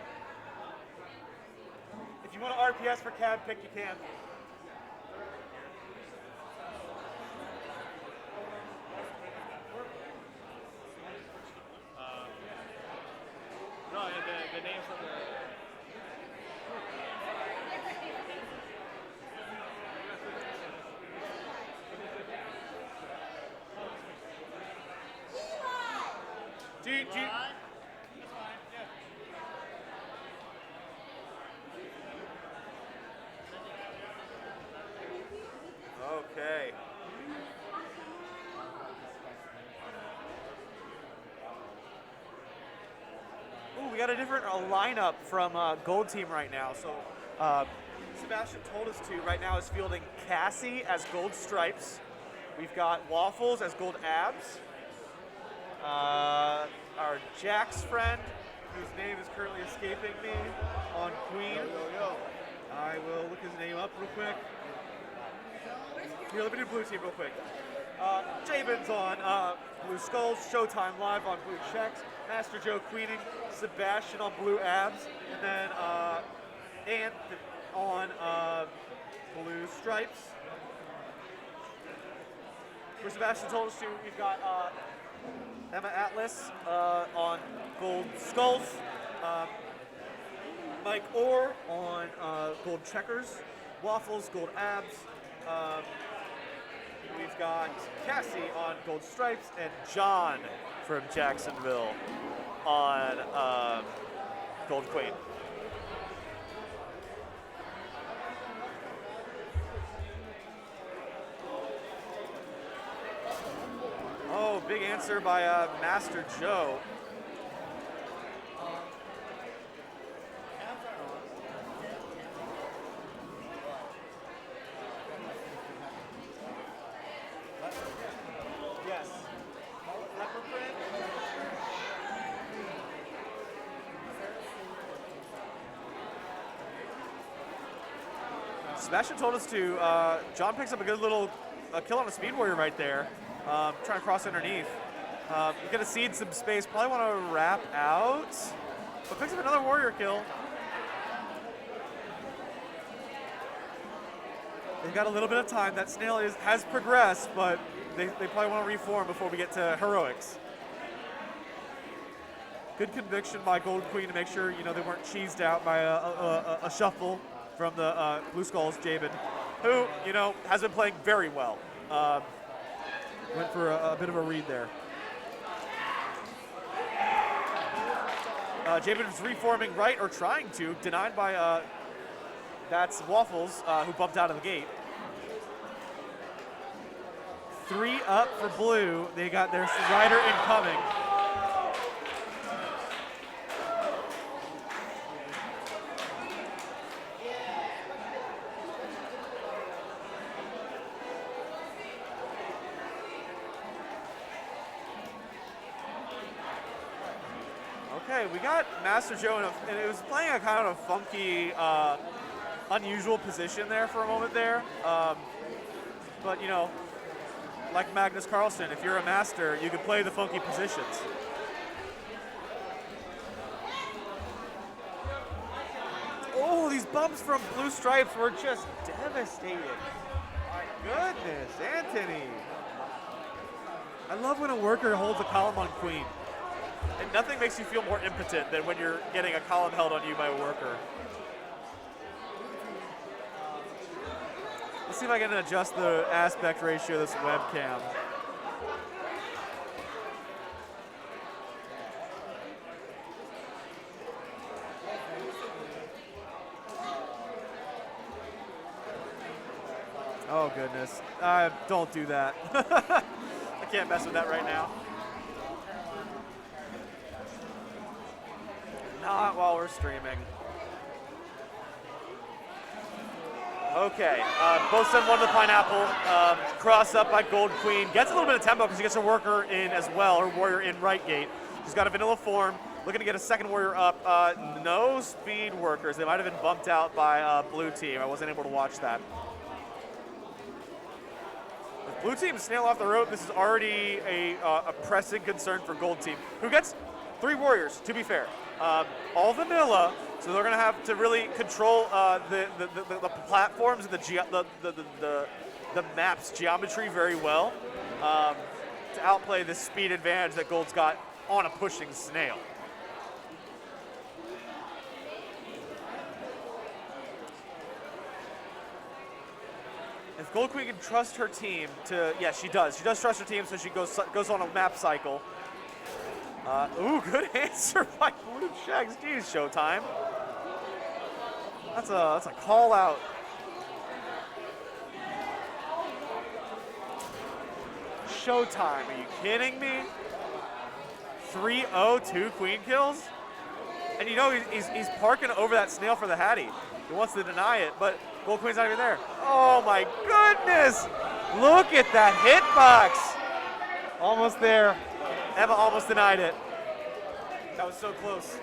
If you want an RPS for CAD pick, you can. No, the names of the. Do you, Okay. Ooh, we got a different lineup from Gold Team right now. So Sebastian told us to right now is fielding Cassie as Gold Stripes. We've got Waffles as Gold Abs. Our Jax friend, whose name is currently escaping me, on Queen. I will look his name up real quick. Here, let me do Blue Team real quick. Jabin's on Blue Skulls, Showtime Live on Blue Checks, Master Joe Queening, Sebastian on Blue Abs, and then Ant on Blue Stripes. Where Sebastian told us to, we've got Emma Atlas on Gold Skulls, Mike Orr on Gold Checkers, Waffles, Gold Abs. We've got Cassie on Gold Stripes and John from Jacksonville on Gold Queen. Oh, big answer by Master Joe. Yes. Leopard print. Sebastian told us to. John picks up a good little kill on a Speed Warrior right there. Trying to cross underneath. You're going to cede some space. Probably want to wrap out. But picks up another Warrior kill. They've got a little bit of time. That snail has progressed, but they probably want to reform before we get to heroics. Good conviction by Gold Queen to make sure they weren't cheesed out by a shuffle from the Blue Skulls Jabin, who has been playing very well. Went for a bit of a read there. Jabin is reforming right, or trying to, denied by that's Waffles, who bumped out of the gate. 3 up for Blue. They got their rider incoming. Okay, we got Master Joe, and it was playing a kind of a funky, unusual position there for a moment there. But, like Magnus Carlsen, if you're a master, you can play the funky positions. Oh, these bumps from Blue Stripes were just devastating. My goodness, Anthony. I love when a worker holds a column on Queen. And nothing makes you feel more impotent than when you're getting a column held on you by a worker. Let's see if I can adjust the aspect ratio of this webcam. Oh, goodness. Don't do that. I can't mess with that right now. Not while we're streaming. Okay, both send one to the pineapple. Cross up by Gold Queen. Gets a little bit of tempo because she gets her worker in as well, or warrior in right gate. She's got a vanilla form. Looking to get a second warrior up. No speed workers. They might have been bumped out by blue team. I wasn't able to watch that. With blue team snail off the rope, this is already a pressing concern for gold team, who gets 3 warriors, to be fair. All vanilla, so they're going to have to really control the platforms and the map's geometry very well to outplay the speed advantage that Gold's got on a pushing snail. If Gold Queen can trust her team to, yeah, she does. She does trust her team, so she goes on a map cycle. Ooh, good answer by Blue Shags. Geez, Showtime. That's a call out. Showtime, are you kidding me? 3-0, 2 queen kills? And you know he's parking over that snail for the Hattie. He wants to deny it, but Gold Queen's not even there. Oh my goodness! Look at that hitbox! Almost there. Emma almost denied it. That was so close.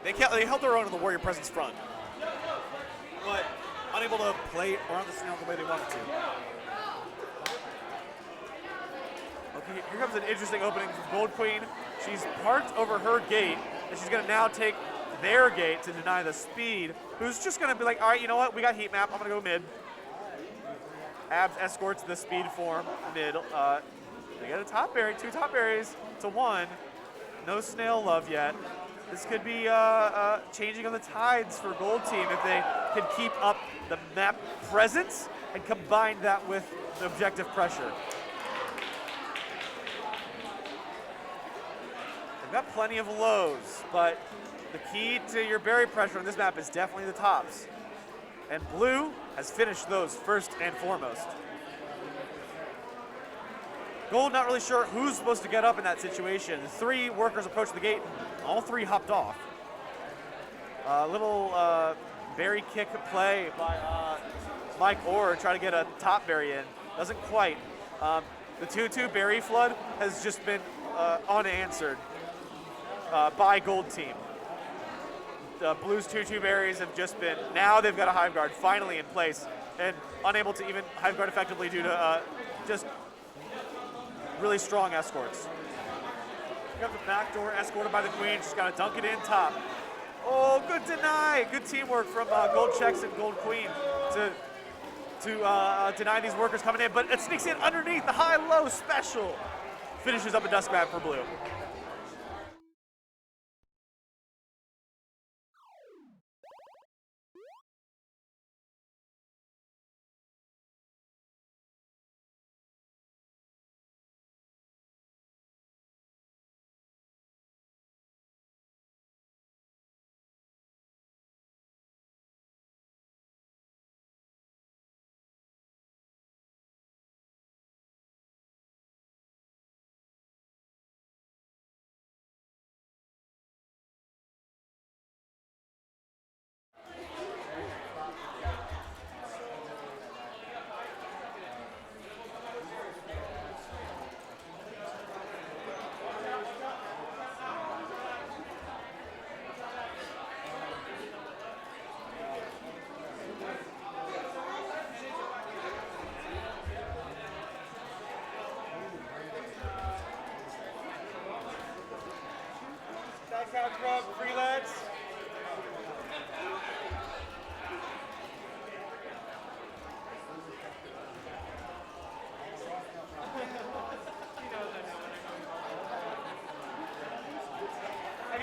They held their own in the warrior presence front, but unable to play around the snail the way they wanted to. Okay, here comes an interesting opening from Gold Queen. She's parked over her gate, and she's going to now take their gate to deny the speed, who's just going to be like, all right, you know what? We got heat map. I'm going to go mid. Abs escorts the speed form mid. They get a top berry, 2 top berries to 1. No snail love yet. This could be changing on the tides for Gold Team if they can keep up the map presence and combine that with the objective pressure. They've got plenty of lows, but the key to your berry pressure on this map is definitely the tops. And blue has finished those first and foremost. Gold not really sure who's supposed to get up in that situation. 3 workers approach the gate, all 3 hopped off. A little berry kick play by Mike Orr, trying to get a top berry in. Doesn't quite. The 2-2 berry flood has just been unanswered by Gold Team. The Blues 2-2 berries have just been, now they've got a Hive Guard finally in place and unable to even Hive Guard effectively due to just really strong escorts. Got the back door escorted by the Queen. She's got to dunk it in top. Oh, good deny. Good teamwork from Gold Checks and Gold Queen to deny these workers coming in, but it sneaks in underneath the high-low special. Finishes up a dusk map for blue.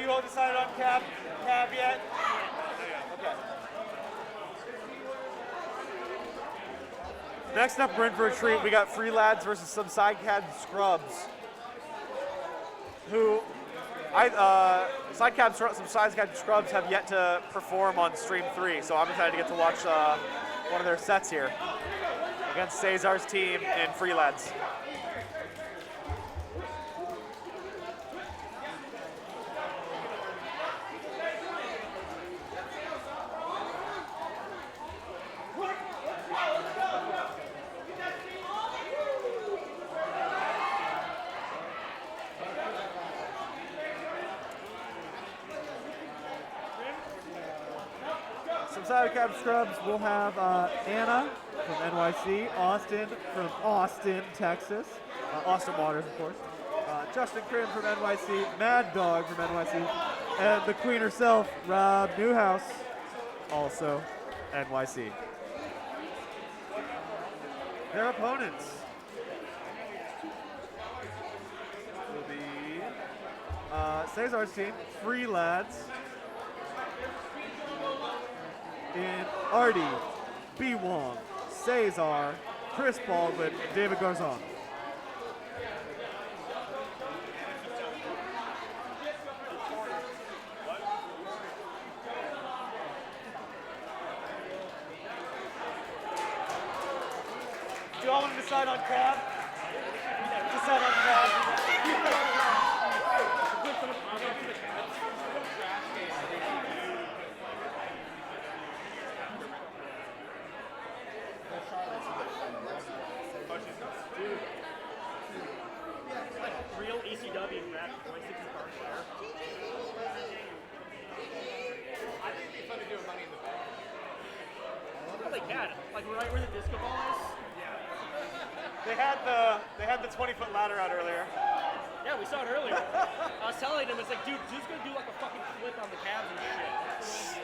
You all decided on cab yet? Okay. Next up, we're in for a treat. We got Free Lads versus some side cab scrubs. Who, some side cab scrubs have yet to perform on stream 3, so I'm excited to get to watch one of their sets here against Cesar's team in Free Lads. Side Cab Scrubs, we'll have Anna from NYC, Austin from Austin, Texas, Austin Waters, of course, Justin Crim from NYC, Mad Dog from NYC, and the queen herself, Rob Newhouse, also NYC. Their opponents will be Cesar's team, Free Lads, in Artie, B. Wong, Cesar, Chris Baldwin, and David Garzon. Do you all want to decide on cab? Decide on cab. Real ECW match, joystick and car share. I think it'd be fun to do a Money in the Bank. Well, they can. Like right where the disco ball is. Yeah. They had the 20-foot ladder out earlier. Yeah, we saw it earlier. I was telling him, it's like, dude, dude's gonna do like a fucking flip on the cabs and shit.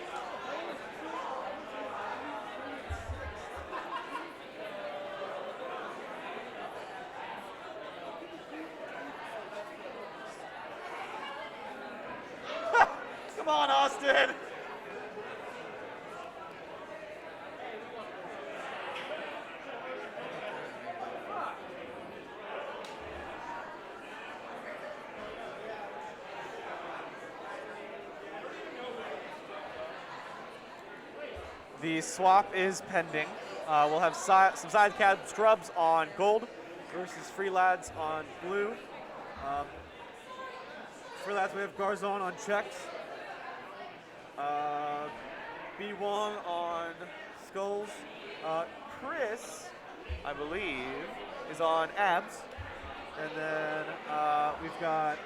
Come on, Austin! The swap is pending. We'll have some side cab scrubs on gold versus Free Lads on blue. Free Lads, we have Garzon on checks. B. Wong on skulls. Chris, I believe, is on abs. And then we've got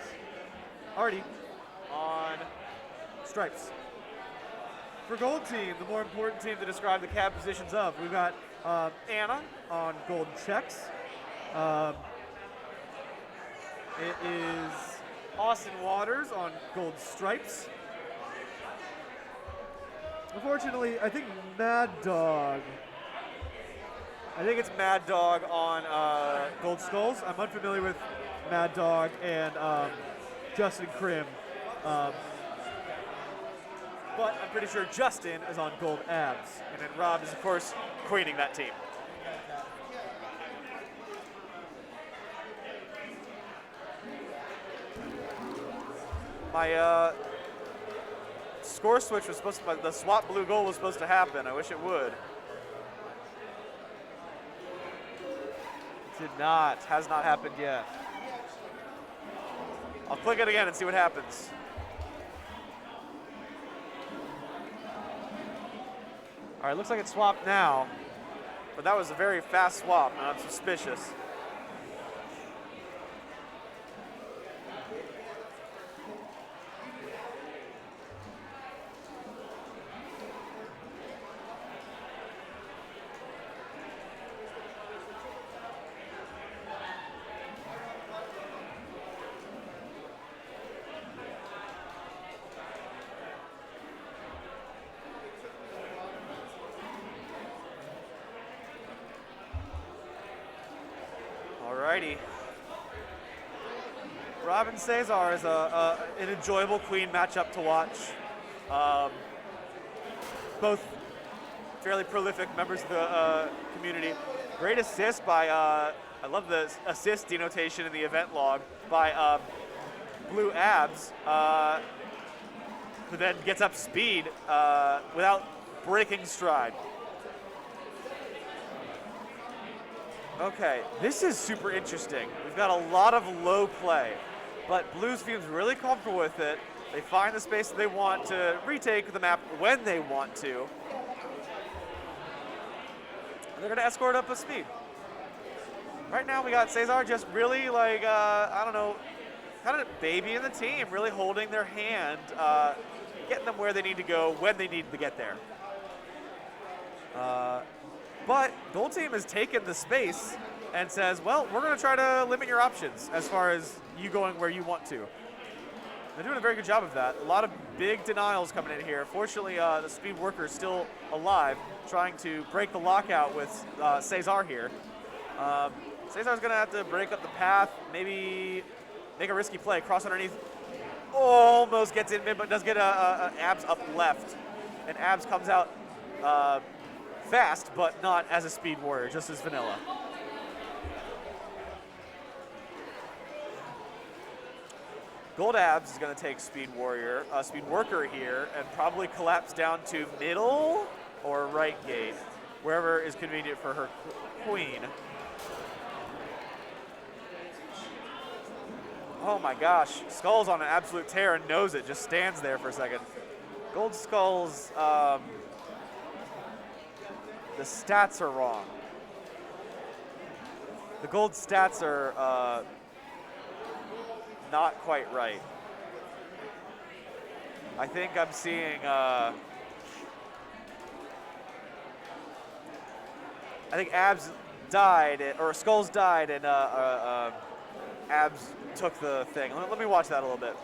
Artie on stripes. For gold team, the more important team to describe the cab positions of, we've got Anna on gold checks. It is Austin Waters on gold stripes. Unfortunately, I think Mad Dog. I think it's Mad Dog on gold skulls. I'm unfamiliar with Mad Dog and Justin Crim. But I'm pretty sure Justin is on gold abs. And then Rob is, of course, queening that team. My score switch was supposed to, the swap blue goal was supposed to happen. I wish it would. It did not. Has not happened yet. I'll click it again and see what happens. All right, looks like it's swapped now, but that was a very fast swap, and I'm suspicious. Robin Cesar is an enjoyable queen matchup to watch. Both fairly prolific members of the community. Great assist by, I love the assist denotation in the event log by Blue Abs, who then gets up speed without breaking stride. Okay, this is super interesting. We've got a lot of low play, but Blues seems really comfortable with it. They find the space that they want to retake the map when they want to. And they're gonna escort up a speed. Right now we got Cesar just really like, I don't know, kind of babying the team, really holding their hand, getting them where they need to go when they need to get there. But Gold Team has taken the space and says, well, we're going to try to limit your options as far as you going where you want to. They're doing a very good job of that. A lot of big denials coming in here. Fortunately, the Speed Worker is still alive, trying to break the lockout with Cesar here. Cesar's going to have to break up the path, maybe make a risky play, cross underneath. Almost gets in mid, but does get a Abs up left. And Abs comes out fast, but not as a Speed Warrior, just as vanilla. Gold Abs is going to take Speed Warrior, Speed Worker here, and probably collapse down to middle or right gate, wherever is convenient for her queen. Oh my gosh, Skull's on an absolute tear and knows it, just stands there for a second. Gold Skull's, the stats are wrong. The gold stats are not quite right. I think I'm seeing, I think Abs died, or Skulls died, and Abs took the thing. Let me watch that a little bit.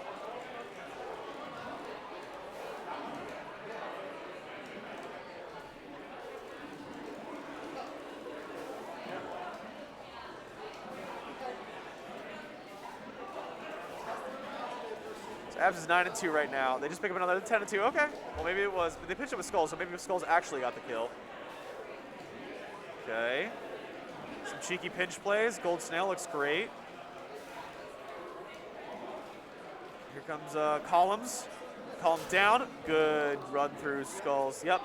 So Abs is 9-2 right now. They just pick up another 10-2. Okay. Well, maybe it was, but they pitched it with Skulls, so maybe Skulls actually got the kill. Okay. Some cheeky pinch plays. Gold Snail looks great. Here comes Columns. Column down. Good run through Skulls. Yep.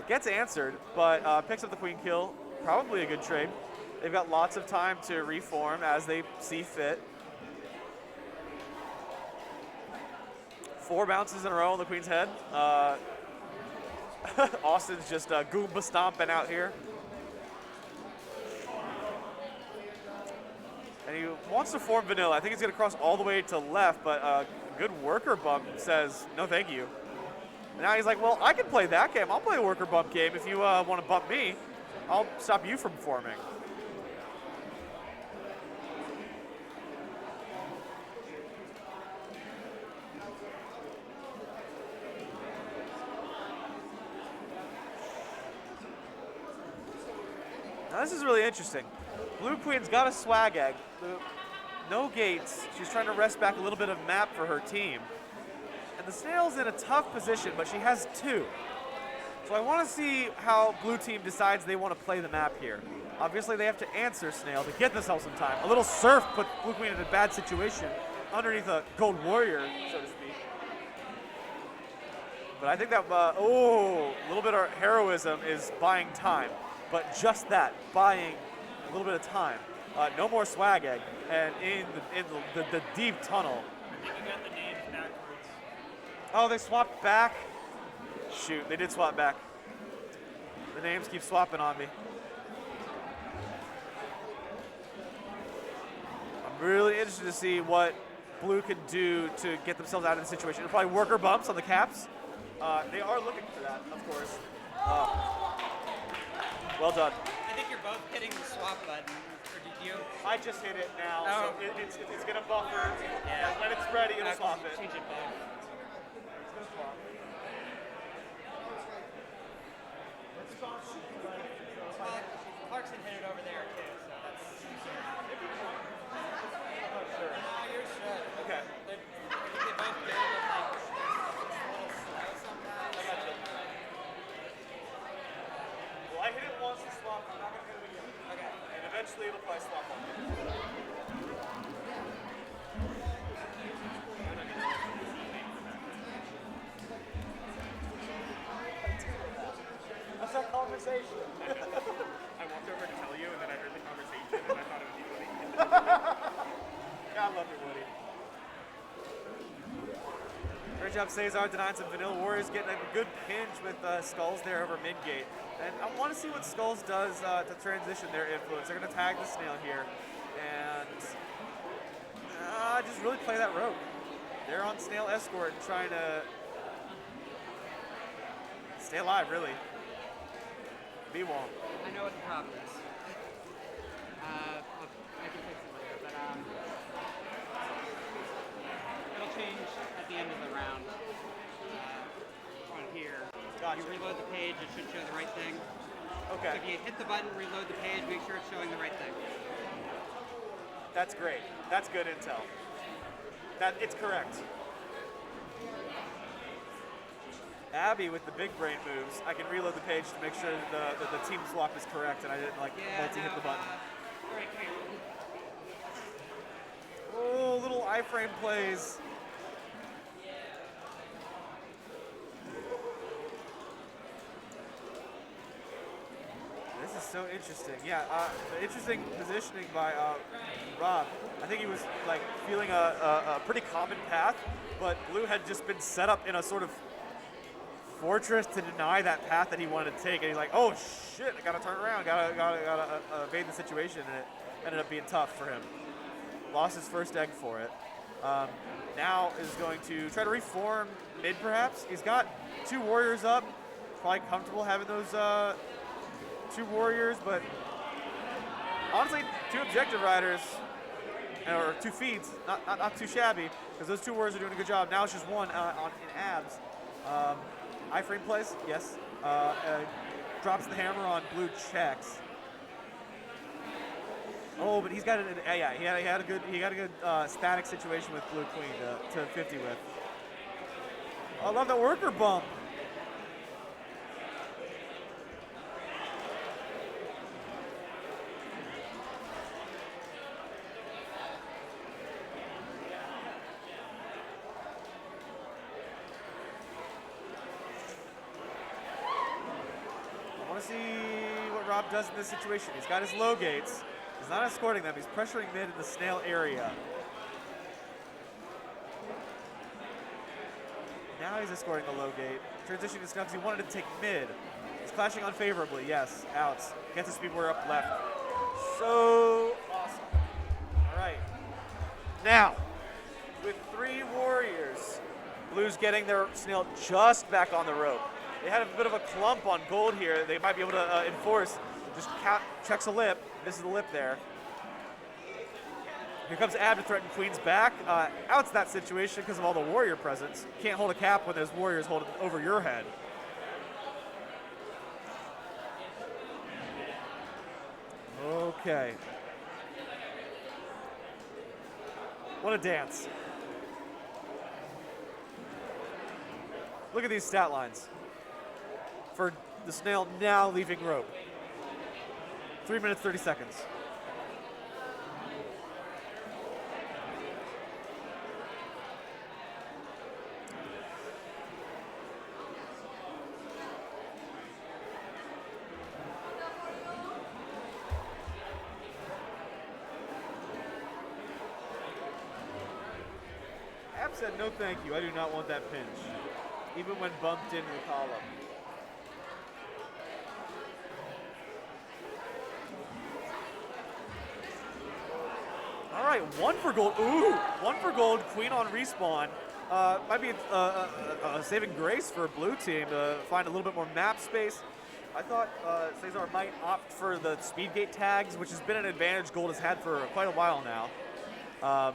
Gets answered, but picks up the queen kill. Probably a good trade. They've got lots of time to reform as they see fit. 4 bounces in a row on the queen's head. Austin's just Goomba stomping out here. And he wants to form vanilla. I think he's going to cross all the way to left, but a good worker bump says, no thank you. And now he's like, well, I can play that game. I'll play a worker bump game. If you want to bump me, I'll stop you from forming. Now this is really interesting. Blue Queen's got a swag egg. No gates. She's trying to wrest back a little bit of map for her team. And the Snail's in a tough position, but she has 2. So I want to see how Blue Team decides they want to play the map here. Obviously they have to answer Snail to get themselves some time. A little surf put Blue Queen in a bad situation underneath a Gold Warrior, so to speak. But I think that, a little bit of heroism is buying time. But just that, buying a little bit of time. No more swag egg, and in the deep tunnel. I think you got the names backwards. Oh, they swapped back? Shoot, they did swap back. The names keep swapping on me. I'm really interested to see what Blue can do to get themselves out of the situation. They'll probably worker bumps on the caps. They are looking for that, of course. Well done. I think you're both hitting the swap button. Or did you? I just hit it now, Oh. so it's going to buffer. Yeah. When it's ready, it'll swap it. Change it back. It's going to swap. Clarkson hit it over there too, so that's. eventually it'll probably swap on. That's our conversation. I walked over to tell you, and then I heard the conversation, and I thought it would be funny. God love you, Woody. Great job, Cesar, denying some Vanilla Warriors, getting a good pinch with Skulls there over mid-gate. And I want to see what Skulls does to transition their influence. They're going to tag the Snail here, and just really play that rope. They're on Snail Escort trying to stay alive, really. B-Wall. I know what the problem is. Look, I can fix it later, but it'll change at the end of the round. On here, gotcha. You reload the page, it should show the right thing. Okay. So if you hit the button, reload the page, make sure it's showing the right thing. That's great. That's good intel. It's correct. Abby with the big brain moves. I can reload the page to make sure that the team swap is correct and I didn't multi-hit the button. Oh, little iframe plays. This is so interesting. Yeah, interesting positioning by Rob. I think he was feeling a pretty common path, but Blue had just been set up in a sort of fortress to deny that path that he wanted to take, and he's like, "Oh shit! I gotta turn around, gotta evade the situation," and it ended up being tough for him. Lost his first egg for it. Now is going to try to reform mid, perhaps. He's got 2 warriors up. Probably comfortable having those 2 warriors, but honestly, 2 objective riders or 2 feeds, not too shabby, because those 2 warriors are doing a good job. Now it's just 1 in abs. Iframe plays, yes. Drops the hammer on Blue, checks. Oh, but he's got it. Yeah, he had a good static situation with Blue Queen to 50 with. I love that worker bump. I want to see what Rob does in this situation. He's got his low gates. He's not escorting them. He's pressuring mid in the Snail area. Now he's escorting the low gate. Transitioning to Snuffs. He wanted to take mid. He's clashing unfavorably. Yes, outs. Gets the speed warrior up left. So awesome. All right. Now, with 3 warriors, Blue's getting their Snail just back on the rope. They had a bit of a clump on gold here. They might be able to enforce. Just checks a lip. This is the lip there. Here comes Ab to threaten Queen's back. Out's that situation because of all the warrior presence. Can't hold a cap when there's warriors holding over your head. Okay. What a dance. Look at these stat lines for the Snail now leaving rope. 3 minutes, 30 seconds. Ab said, "No thank you, I do not want that pinch," even when bumped into the column. All right, 1 for gold. Ooh, 1 for gold. Queen on respawn. Might be a saving grace for a blue team to find a little bit more map space. I thought Cesar might opt for the speed gate tags, which has been an advantage Gold has had for quite a while now. All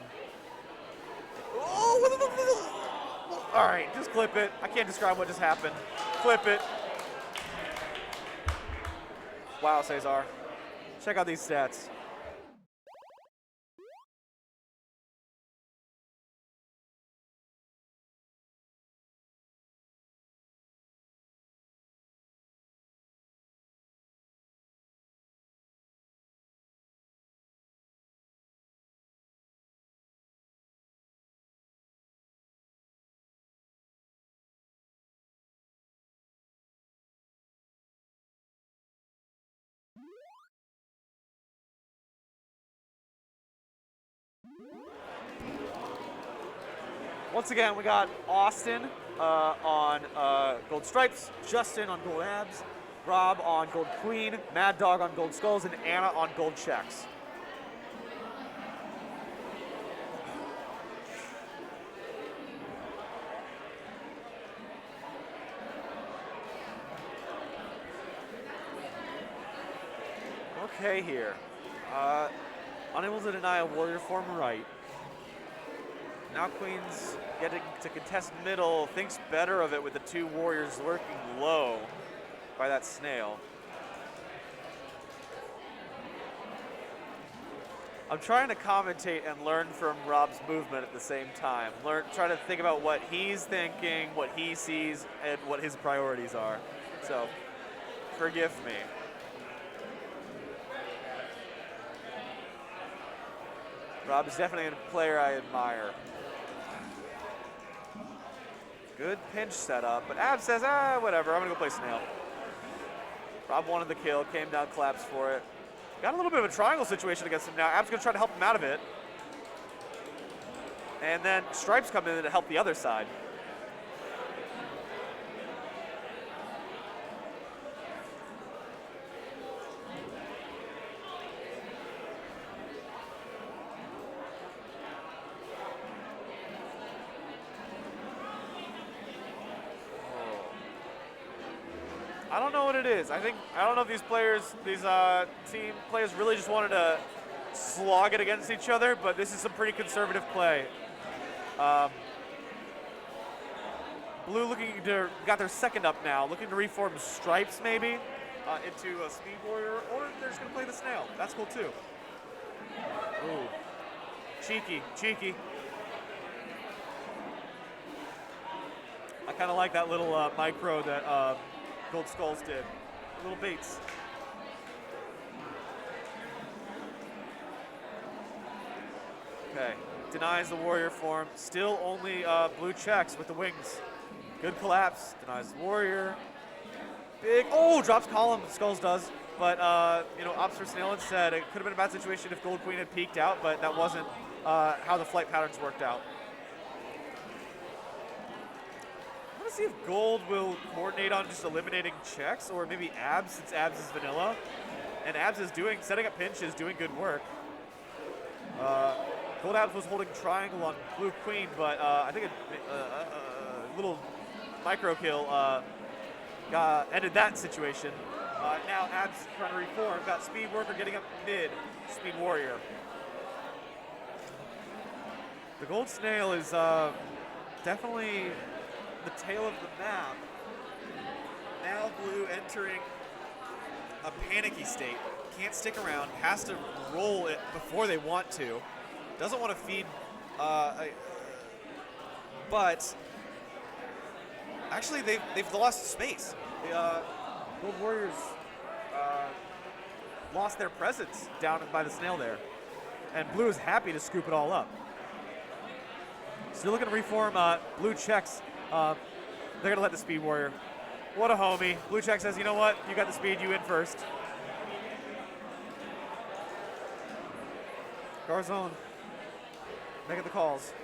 right, just clip it. I can't describe what just happened. Clip it. Wow, Cesar. Check out these stats. Once again, we got Austin on gold stripes, Justin on gold abs, Rob on gold queen, Mad Dog on gold skulls, and Anna on gold checks. Okay here. Unable to deny a warrior form right. Now Queen's getting to contest middle, thinks better of it with the two warriors lurking low by that snail. I'm trying to commentate and learn from Rob's movement at the same time. Try to think about what he's thinking, what he sees, and what his priorities are. So, forgive me. Rob is definitely a player I admire. Good pinch setup, but Ab says, whatever, I'm gonna go play snail. Rob wanted the kill, came down, collapsed for it. Got a little bit of a triangle situation against him now. Ab's gonna try to help him out of it. And then Stripes come in to help the other side. I don't know what it is. I don't know if these players, team players really just wanted to slog it against each other, but this is some pretty conservative play. Blue got their second up now, looking to reform Stripes maybe into a Speed Warrior, or they're just gonna play the snail. That's cool too. Ooh, cheeky, cheeky. I kind of like that little micro that Gold Skulls did. Little baits. Okay, denies the warrior form. Still only blue checks with the wings. Good collapse, denies the warrior. Big, drops column, Skulls does. But, Ops for Snail had said it could have been a bad situation if Gold Queen had peeked out, but that wasn't how the flight patterns worked out. See if Gold will coordinate on just eliminating checks, or maybe Abs, since Abs is vanilla. And Abs is setting up pinches, doing good work. Gold Abs was holding triangle on Blue Queen, but I think a little micro kill ended that situation. Now Abs trying to reform, got Speed Worker getting up mid, Speed Warrior. The Gold Snail is definitely the tail of the map. Now Blue entering a panicky state. Can't stick around, has to roll it before they want to. Doesn't want to feed, but actually they've lost space. The Gold Warriors lost their presence down by the snail there. And Blue is happy to scoop it all up. Still looking to reform Blue checks. They're going to let the Speed Warrior. What a homie. Blue check says, you know what? You got the speed, you in first. Garzone making the calls.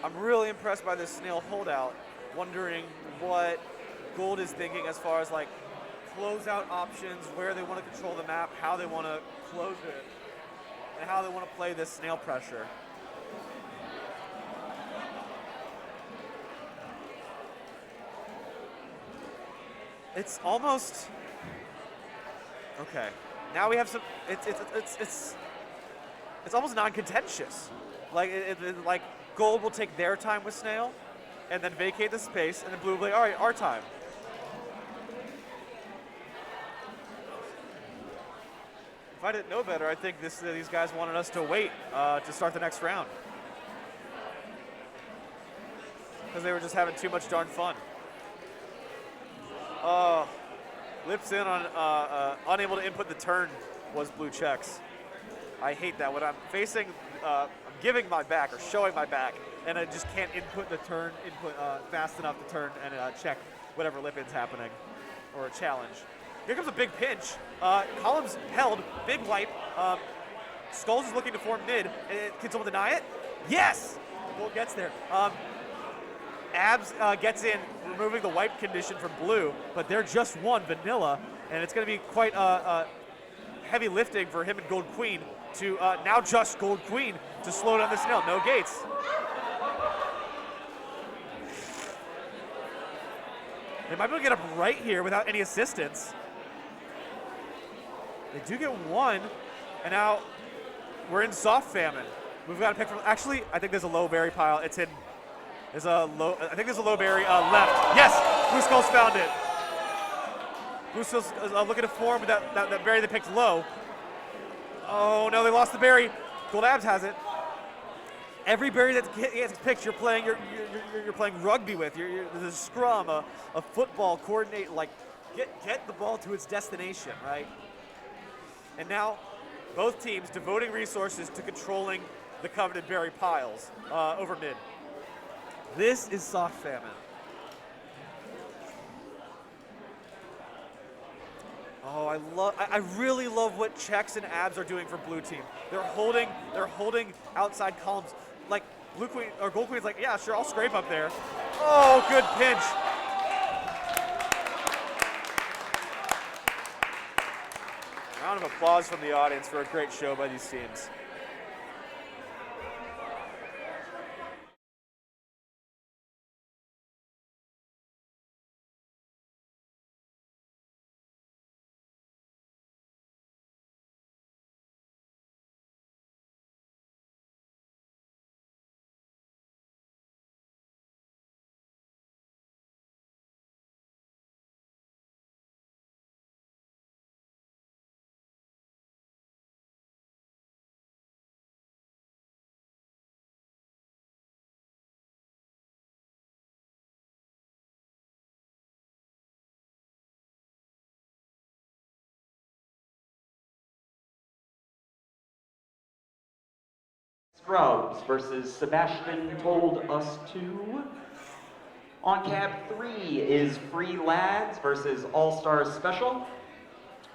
I'm really impressed by this snail holdout. Wondering what Gold is thinking as far as like closeout options, where they want to control the map, how they want to close it, and how they want to play this snail pressure. It's almost okay. Now we have some. It's almost non-contentious. Like like Gold will take their time with Snail, and then vacate the space, and then Blue will be like, all right, our time. If I didn't know better, I think these guys wanted us to wait to start the next round because they were just having too much darn fun. Lips in on unable to input the turn was Blue checks. I hate that when I'm facing, I'm giving my back or showing my back, and I just can't input the turn fast enough to turn and check whatever lip in's happening or a challenge. Here comes a big pinch. Columns held, big wipe. Skulls is looking to form mid. Can someone deny it? Yes! Gold gets there. Abs gets in, removing the wipe condition from blue, but they're just one vanilla, and it's going to be quite heavy lifting for him and Gold Queen to now just Gold Queen to slow down the snail. No gates. They might be able to get up right here without any assistance. They do get one, and now we're in soft famine. We've got to pick from. Actually, I think there's a low berry pile. It's in. There's a low. I think there's a low berry left. Yes, Blue Skulls found it. Blue Skulls looking to form with that berry they picked low. Oh no, they lost the berry. Gold Abs has it. Every berry that gets picked, you're playing. You're playing rugby with. There's a scrum, a football coordinate. Like get the ball to its destination, right? And now, both teams devoting resources to controlling the coveted berry piles over mid. This is soft famine. Oh, I really love what Checks and Abs are doing for blue team. They're holding outside columns. Like Blue Queen or Gold Queen's like, yeah, sure, I'll scrape up there. Oh, good pinch. Round of applause from the audience for a great show by these teams. Scrubs versus Sebastian told us to. On cab 3 is Free Lads versus All-Stars Special.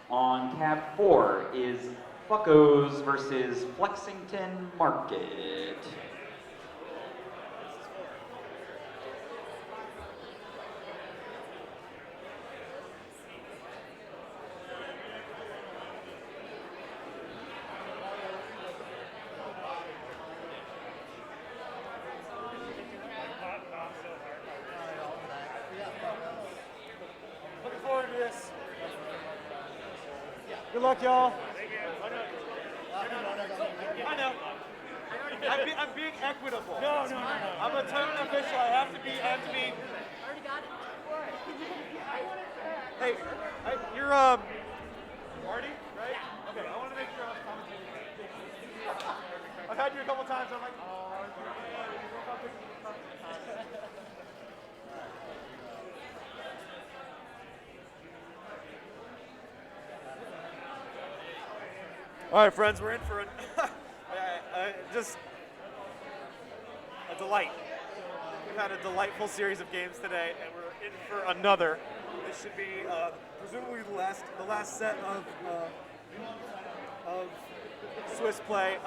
On cab 4 is Fuckos versus Flexington Market. Looking forward to this. Good luck, y'all. I know. I'm being equitable. No. I'm a tournament official. I have to be. Already got it. Hey, you're Marty, right? Okay. I want to make sure I was commentating. I've had you a couple times. I'm like, all right, friends, we're in for just a delight. We've had a delightful series of games today, and we're in for another. This should be presumably the last set of Swiss play.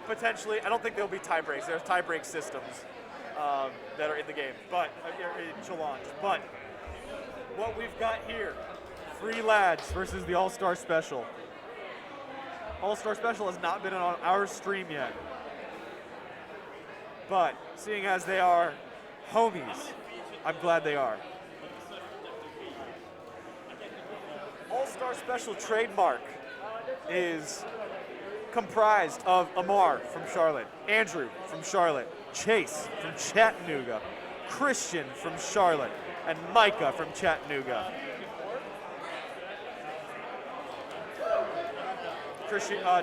Potentially, I don't think there'll be tie breaks. There's tie break systems that are in the game, but in challenge. But what we've got here, Free Lads versus the All-Star Special. All-Star Special has not been on our stream yet. But seeing as they are homies, I'm glad they are. All-Star Special trademark is comprised of Amar from Charlotte, Andrew from Charlotte, Chase from Chattanooga, Christian from Charlotte, and Micah from Chattanooga.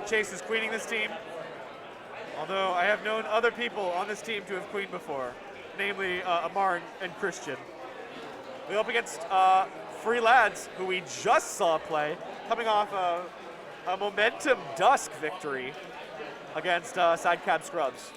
Chase is queening this team, although I have known other people on this team to have queened before, namely Amar and Christian. We're up against Free Lads, who we just saw play, coming off a Momentum Dusk victory against Sidecab Scrubs.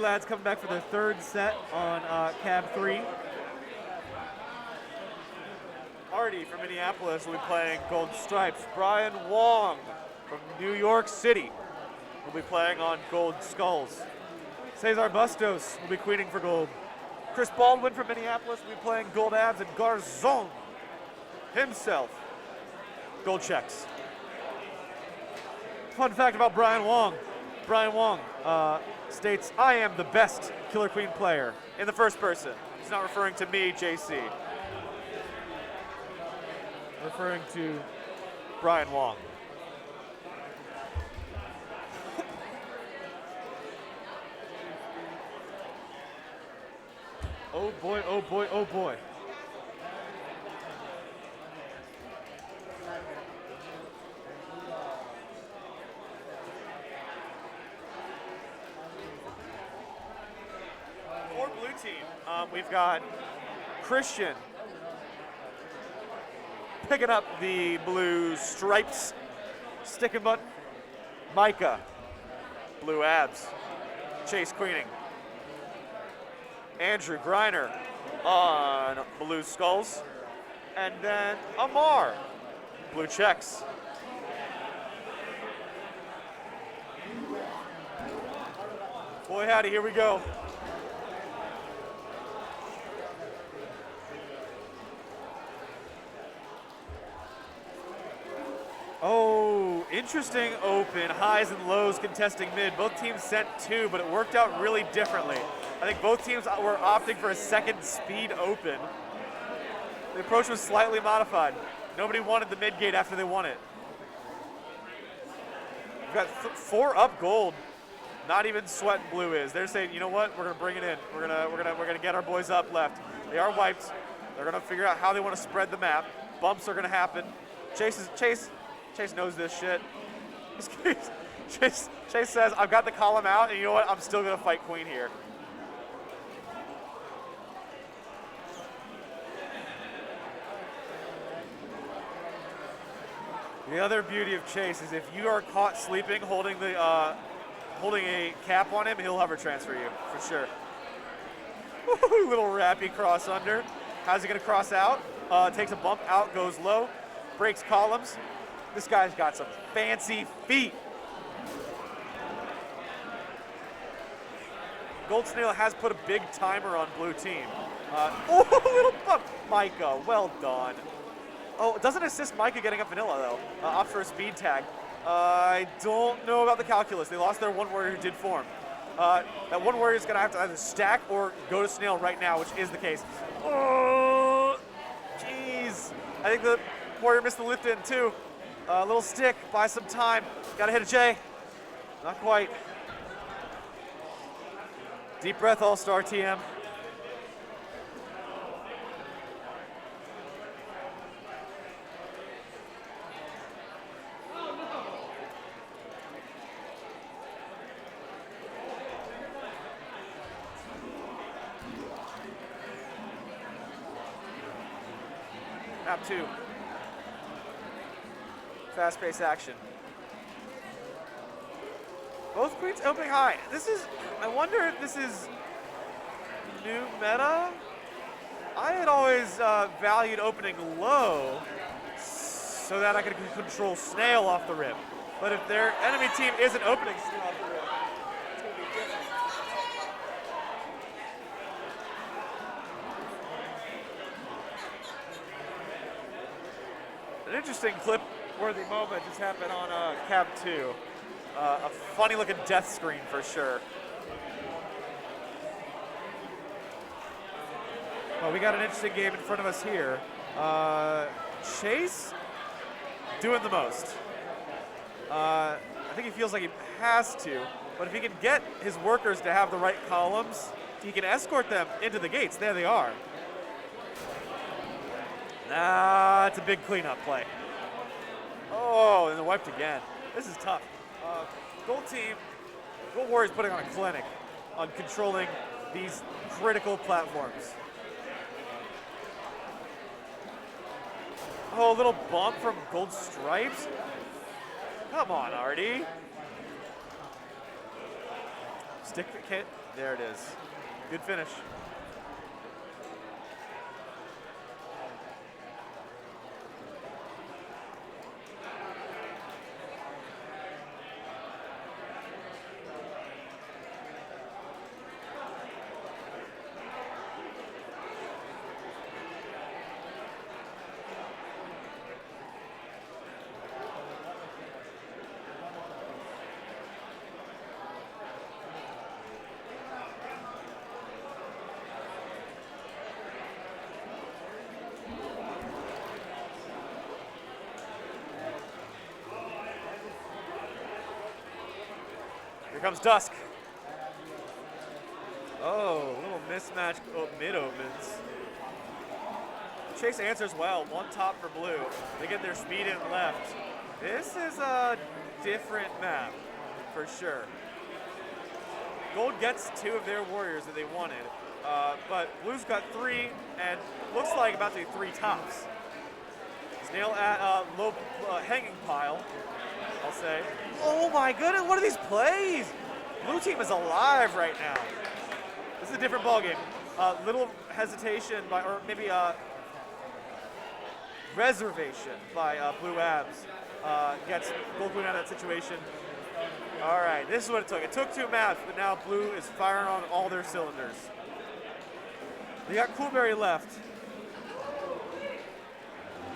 lads coming back for their third set on Cab 3. Artie from Minneapolis will be playing Gold Stripes. Brian Wong from New York City will be playing on Gold Skulls. Cesar Bustos will be queening for gold. Chris Baldwin from Minneapolis will be playing gold abs, and Garzon himself, gold checks. Fun fact about Brian Wong. Brian Wong states, I am the best Killer Queen player in the first person. He's not referring to me, JC. Referring to Brian Wong. Oh boy, oh boy, oh boy. For blue team, we've got Christian picking up the blue stripes, stick and button. Micah, blue abs, Chase queening. Andrew Griner on blue skulls. And then Amar, blue checks. Boy howdy, here we go. Oh, interesting open. Highs and lows contesting mid. Both teams sent 2, but it worked out really differently. I think both teams were opting for a second speed open. The approach was slightly modified. Nobody wanted the mid gate after they won it. We've got 4 up gold. Not even sweating blue is. They're saying, you know what? We're gonna bring it in. We're gonna get our boys up left. They are wiped. They're gonna figure out how they want to spread the map. Bumps are gonna happen. Chase knows this shit. Chase says, I've got the column out, and you know what? I'm still gonna fight queen here. The other beauty of Chase is if you are caught sleeping holding a cap on him, he'll hover transfer you, for sure. Little rappy cross under. How's he gonna cross out? Takes a bump out, goes low, breaks columns. This guy's got some fancy feet. Gold Snail has put a big timer on blue team. Oh, little bump. Micah, well done. Oh, it doesn't assist Micah getting up vanilla, though. Opts for a speed tag. I don't know about the calculus. They lost their one warrior who did form. That one warrior is going to have to either stack or go to Snail right now, which is the case. Oh, jeez. I think the warrior missed the lift in, too. A little stick, buy some time. Got to hit a J. Not quite. Deep breath, all-star TM. Map 2. Fast-paced action. Both queens opening high. I wonder if this is new meta? I had always valued opening low so that I could control Snail off the rip. But if their enemy team isn't opening Snail off the rip, it's going to be different. An interesting clip-worthy moment just happened on Cab 2. A funny-looking death screen for sure. Well, we got an interesting game in front of us here. Chase doing the most. I think he feels like he has to, but if he can get his workers to have the right columns, he can escort them into the gates. There they are. It's a big cleanup play. Oh, and they're wiped again. This is tough. Gold team, Gold Warriors putting on a clinic on controlling these critical platforms. Oh, a little bump from Gold Stripes. Come on, Artie. Stick There it is. Good finish. Here comes Dusk. Oh, little mismatch mid opens. Chase answers well. One top for blue. They get their speed in left. This is a different map, for sure. Gold gets 2 of their warriors that they wanted, but blue's got 3 and looks like about to be 3 tops. Snail at low hanging pile, I'll say. Oh my goodness, what are these plays? Blue team is alive right now. This is a different ballgame. Little hesitation by, or maybe reservation by Blue Abs gets Gold Blue out of that situation. All right, this is what it took. It took 2 maps, but now Blue is firing on all their cylinders. They got Coolberry left.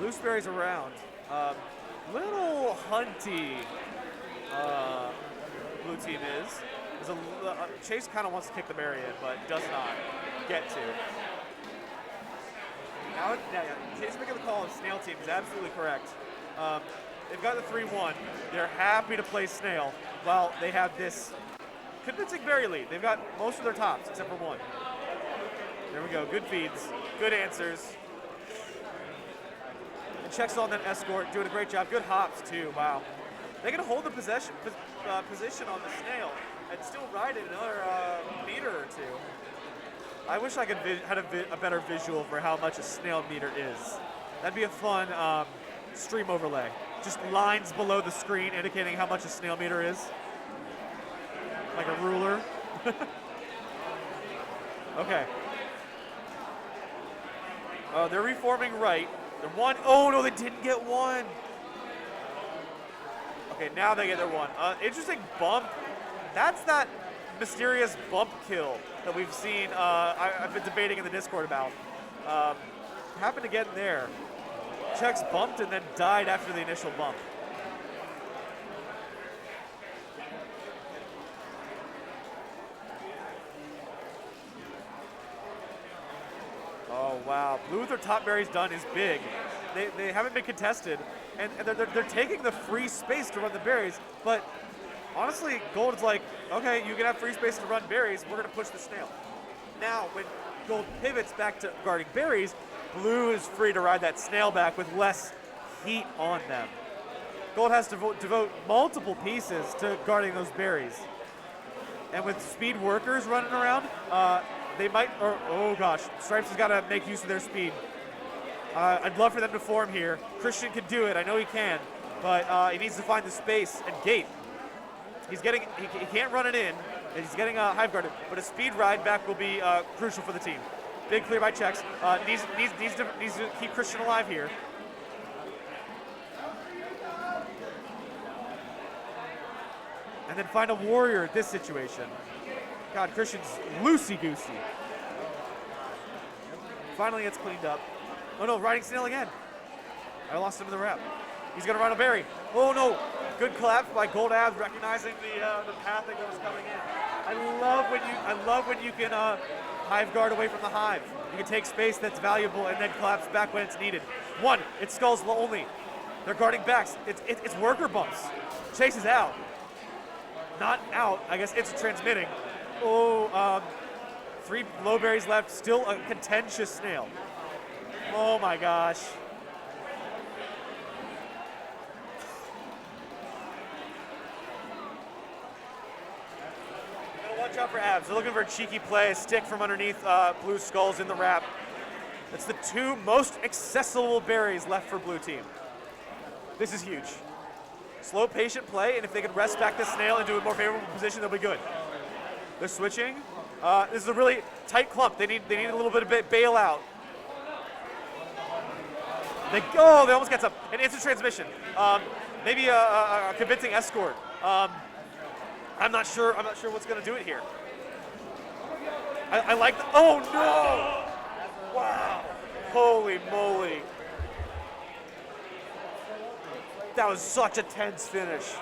Looseberry's around. Little hunty blue team is. Chase kind of wants to kick the berry in, but does not get to. Now, Chase making the call on Snail team is absolutely correct. They've got the 3-1. They're happy to play Snail while they have this convincing berry lead. They've got most of their tops except for 1. There we go. Good feeds. Good answers. And checks on that escort, doing a great job. Good hops too. Wow. They can hold the position on the Snail and still ride it another meter or 2. I wish I could had a better visual for how much a Snail meter is. That'd be a fun stream overlay. Just lines below the screen indicating how much a Snail meter is. Like a ruler. Okay. They're reforming right. They're 1. Oh no, they didn't get 1. Okay, now they get their 1. Interesting bump. That's that mysterious bump kill that we've seen. I've been debating in the Discord about. Happened to get in there. Checks bumped and then died after the initial bump. Oh wow, blue with their top berries done is big. They haven't been contested, and they're taking the free space to run the berries, but honestly, Gold is like, okay, you can have free space to run berries, we're gonna push the Snail. Now, when Gold pivots back to guarding berries, blue is free to ride that Snail back with less heat on them. Gold has to devote multiple pieces to guarding those berries. And with speed workers running around, they might, oh gosh, Stripes has got to make use of their speed. I'd love for them to form here. Christian can do it, I know he can, but he needs to find the space and gate. He's getting, he can't run it in, and he's getting hive guarded, but a speed ride back will be crucial for the team. Big clear by checks. Needs to keep Christian alive here. And then find a warrior at this situation. God, Christian's loosey-goosey. Finally gets cleaned up. Oh no, riding Snail again. I lost him in the wrap. He's gonna run a berry. Oh no, good collapse by Gold Abs, recognizing the path that goes coming in. I love when you can hive guard away from the hive. You can take space that's valuable and then collapse back when it's needed. 1, it's skulls only. They're guarding backs. It's worker bumps. Chase is out. Not out, I guess it's transmitting. Oh, 3 low berries left, still a contentious Snail. Oh my gosh. Watch out for Abs. They're looking for a cheeky play, a stick from underneath blue skulls in the wrap. That's the 2 most accessible berries left for blue team. This is huge. Slow, patient play, and if they can rest back the Snail into a more favorable position, they'll be good. They're switching. This is a really tight clump. They need a little bit of bailout. They almost get an instant transmission. Maybe a convincing escort. I'm not sure what's going to do it here. I like the, oh no! Wow. Holy moly. That was such a tense finish.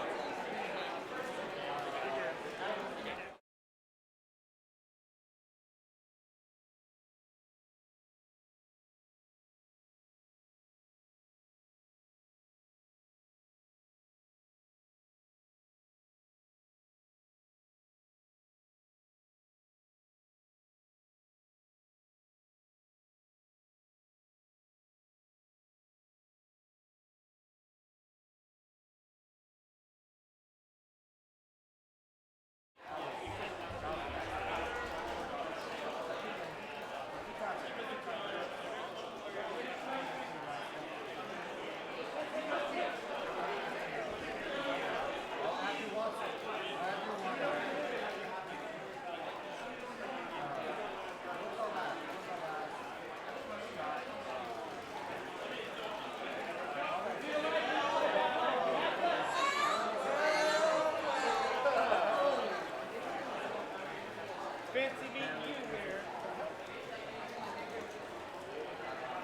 Fancy meeting you here.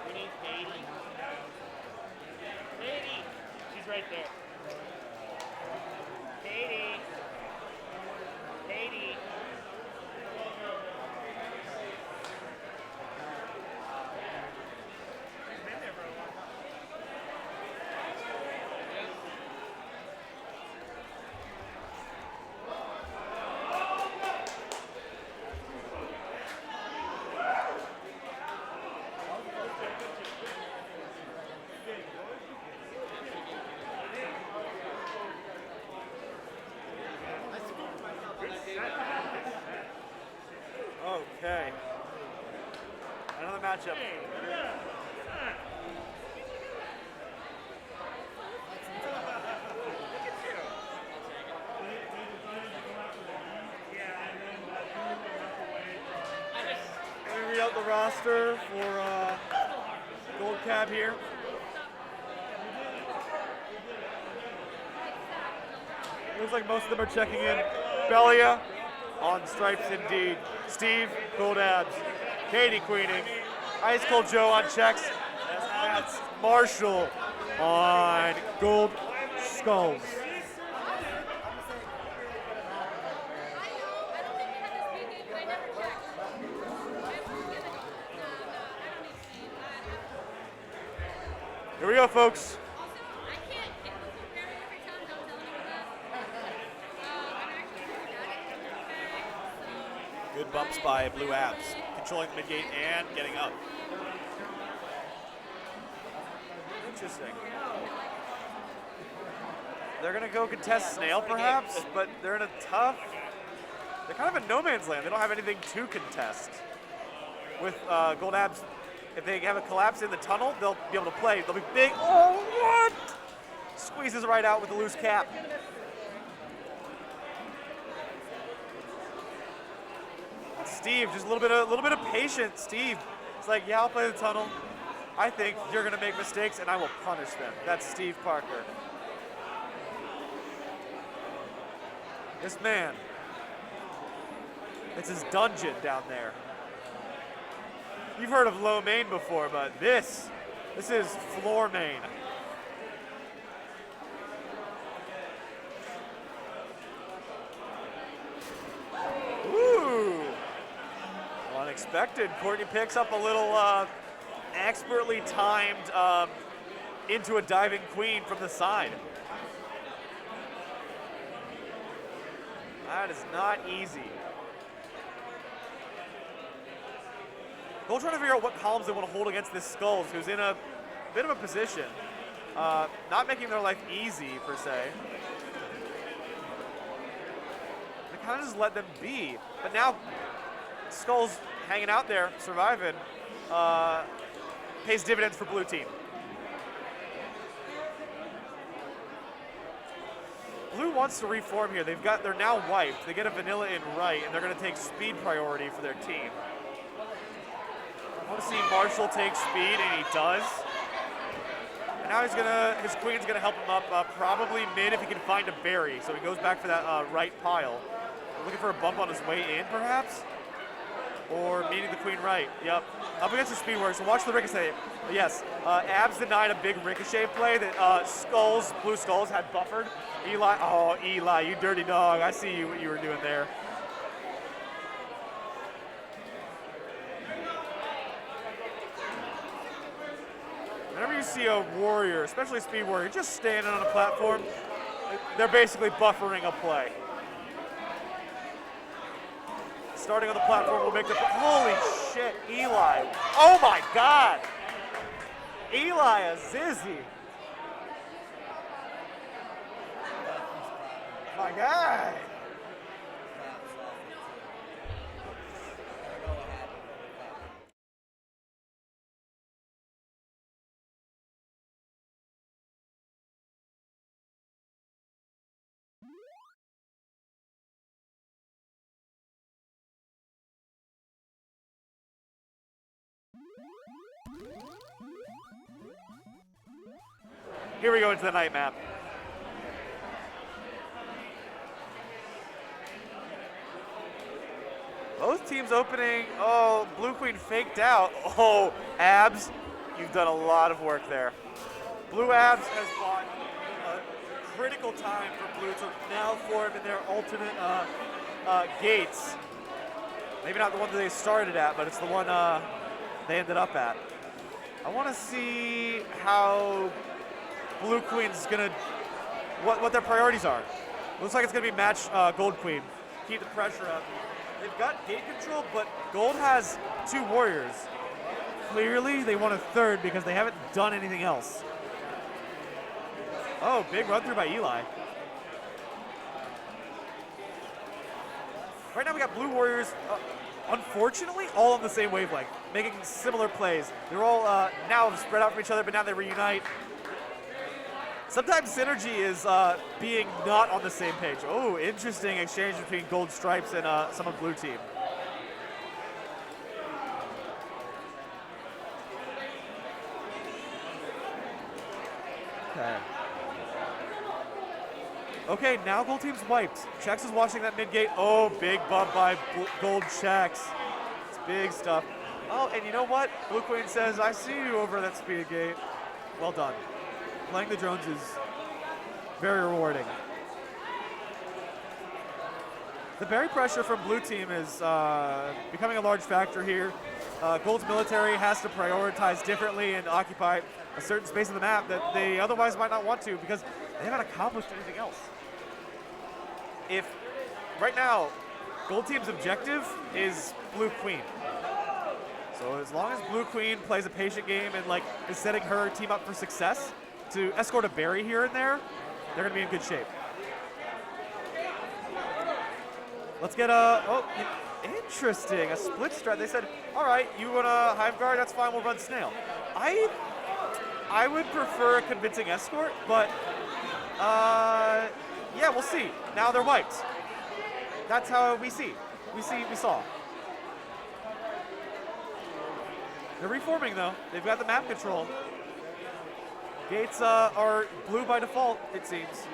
We need Katie. Katie! She's right there. Katie! Katie! She's been there for a while. Okay. Another matchup. Let me read out the roster for Gold Cab here. Looks like most of them are checking in. Belia on stripes indeed. Steve, gold abs. Katie queening. Ice Cold Joe on checks. That's Marshall on gold skulls. Here we go, folks. Good bumps by Blue Abs, controlling the mid-gate and getting up. Interesting. They're going to go contest Snail, perhaps, but they're in a tough... They're kind of in no man's land. They don't have anything to contest. With Gold Abs, if they have a collapse in the tunnel, they'll be able to play. They'll be big. Oh, what? Squeezes right out with the loose cap. Steve, just a little bit of patience. Steve, it's like, yeah, I'll play the tunnel. I think you're gonna make mistakes, and I will punish them. That's Steve Parker. This man, it's his dungeon down there. You've heard of low main before, but this is floor main. Ooh. Unexpected. Courtney picks up a little expertly timed into a diving queen from the side. That is not easy. Gold trying to figure out what columns they want to hold against this Skulls, who's in a bit of a position. Not making their life easy, per se. They kind of just let them be. But now, Skulls hanging out there, surviving, pays dividends for blue team. Blue wants to reform here. They're now wiped. They get a vanilla in right, and they're going to take speed priority for their team. I want to see Marshall take speed, and he does. And now his queen's gonna help him up, probably mid if he can find a berry. So he goes back for that right pile. Looking for a bump on his way in, perhaps? Or meeting the queen right. Yep. Up against the speed work, so watch the ricochet. Yes, Abs denied a big ricochet play that Blue Skulls had buffered. Eli, oh, Eli, you dirty dog. I see you, what you were doing there. Whenever you see a warrior, especially a speed warrior, just standing on a platform, they're basically buffering a play. Starting on the platform will make the, holy shit, Eli. Oh my God. Eli Azizi. My God. Here we go into the night map. Both teams opening. Oh, Blue Queen faked out. Oh, Abs, you've done a lot of work there. Blue Abs has bought a critical time for Blue to now form in their alternate gates. Maybe not the one that they started at, but it's the one they ended up at. I want to see how Blue Queen's gonna, what their priorities are. Looks like it's gonna be match Gold Queen. Keep the pressure up. They've got gate control, but Gold has 2 warriors. Clearly, they want a third because they haven't done anything else. Oh, big run through by Eli. Right now we got Blue Warriors, unfortunately, all on the same wavelength, making similar plays. They're all now spread out from each other, but now they reunite. Sometimes synergy is being not on the same page. Oh, interesting exchange between Gold Stripes and some of Blue Team. Okay. Okay, now Gold Team's wiped. Chex is watching that mid gate. Oh, big bump by Gold Chex. It's big stuff. Oh, and you know what? Blue Queen says, I see you over that speed gate. Well done. Playing the drones is very rewarding. The berry pressure from Blue Team is becoming a large factor here. Gold's military has to prioritize differently and occupy a certain space of the map that they otherwise might not want to because they haven't accomplished anything else. If right now, Gold Team's objective is Blue Queen. So as long as Blue Queen plays a patient game and like is setting her team up for success to escort a berry here and there, they're gonna be in good shape. Let's get interesting, a split strat. They said, all right, you want a Hive Guard, that's fine, we'll run Snail. I would prefer a convincing escort, but yeah, we'll see. Now they're wiped. That's how we saw. They're reforming though. They've got the map control. Gates are blue by default, it seems.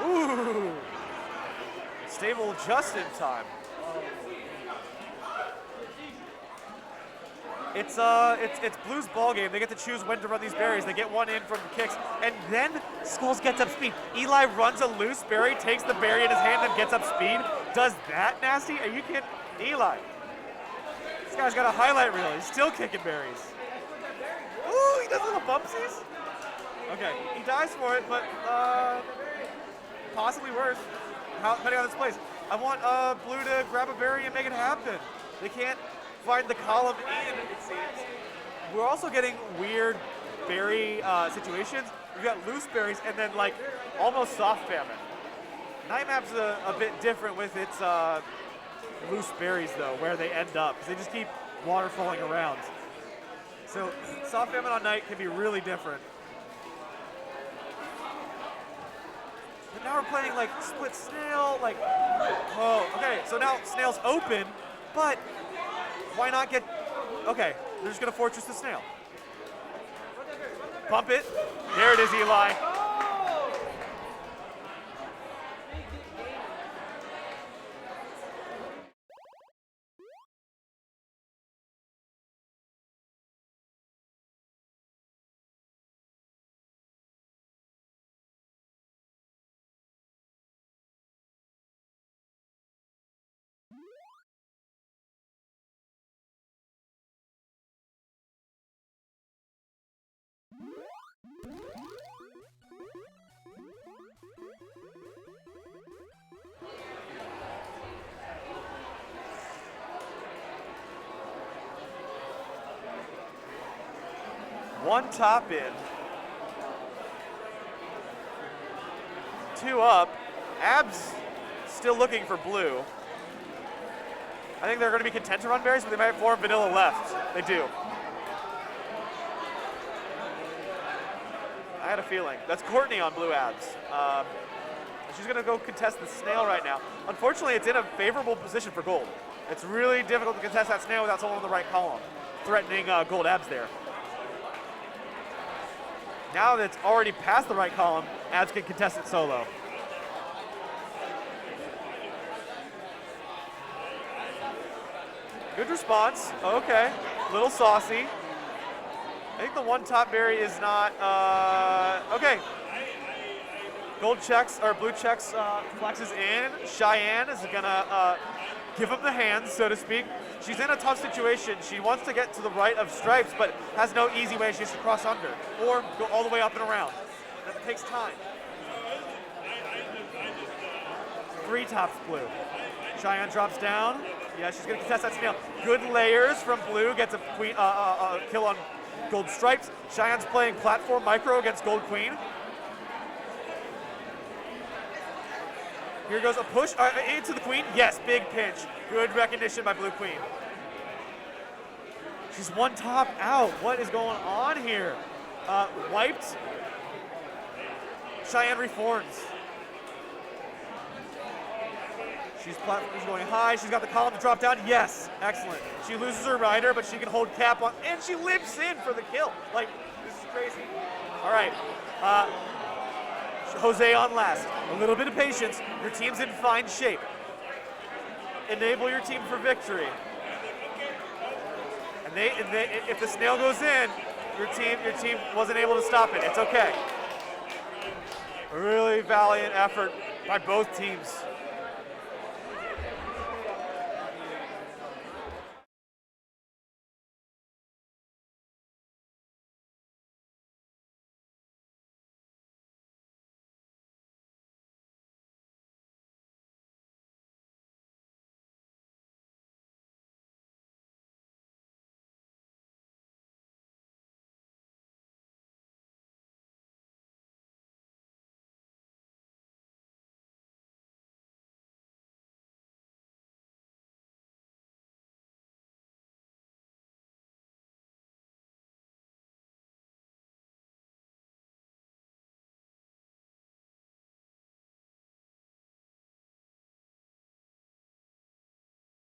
Ooh! Stable just in time. It's Blue's ball game. They get to choose when to run these berries. They get one in from the kicks, and then Skulls gets up speed. Eli runs a loose berry, takes the berry in his hand, and gets up speed. Does that nasty? Are you kidding? Eli. This guy's got a highlight reel. He's still kicking berries. Ooh, he does little bumpsies. Okay, he dies for it, but possibly worse. Depending on this plays. I want Blue to grab a berry and make it happen. They can't find the column in, it seems. We're also getting weird berry situations. We've got loose berries and then like almost soft famine. Night map's a bit different with its loose berries though, where they end up, because they just keep waterfalling around. So soft famine on night can be really different. But now we're playing like split snail, like, oh, okay, so now snail's open, but why not get, okay, they're just gonna fortress the snail. Bump it, there it is, Eli. One top in, 2 up. Abs still looking for blue. I think they're going to be content to run berries, but they might have 4 vanilla left. They do. I had a feeling. That's Courtney on blue abs. She's going to go contest the snail right now. Unfortunately, it's in a favorable position for gold. It's really difficult to contest that snail without someone on the right column, threatening gold abs there. Now that it's already past the right column, abs can contest it solo. Good response. Okay. Little saucy. I think the one top berry is not, okay. Gold checks, or blue checks, flexes in. Cheyenne is gonna give him the hands, so to speak. She's in a tough situation. She wants to get to the right of stripes, but has no easy way. She has to cross under, or go all the way up and around. That takes time. 3 tops blue. Cheyenne drops down. Yeah, she's gonna contest that snail. Good layers from blue, gets a queen, kill on gold stripes. Cheyenne's playing platform micro against gold queen. Here goes a push into the queen. Yes, big pinch. Good recognition by blue queen. She's 1 top out. What is going on here? Wiped. Cheyenne reforms. She's going high. She's got the column to drop down. Yes, excellent. She loses her rider, but she can hold cap on, and she limps in for the kill. Like, this is crazy. All right. Jose on last. A little bit of patience. Your team's in fine shape. Enable your team for victory. And if the snail goes in, your team wasn't able to stop it. It's okay. A really valiant effort by both teams.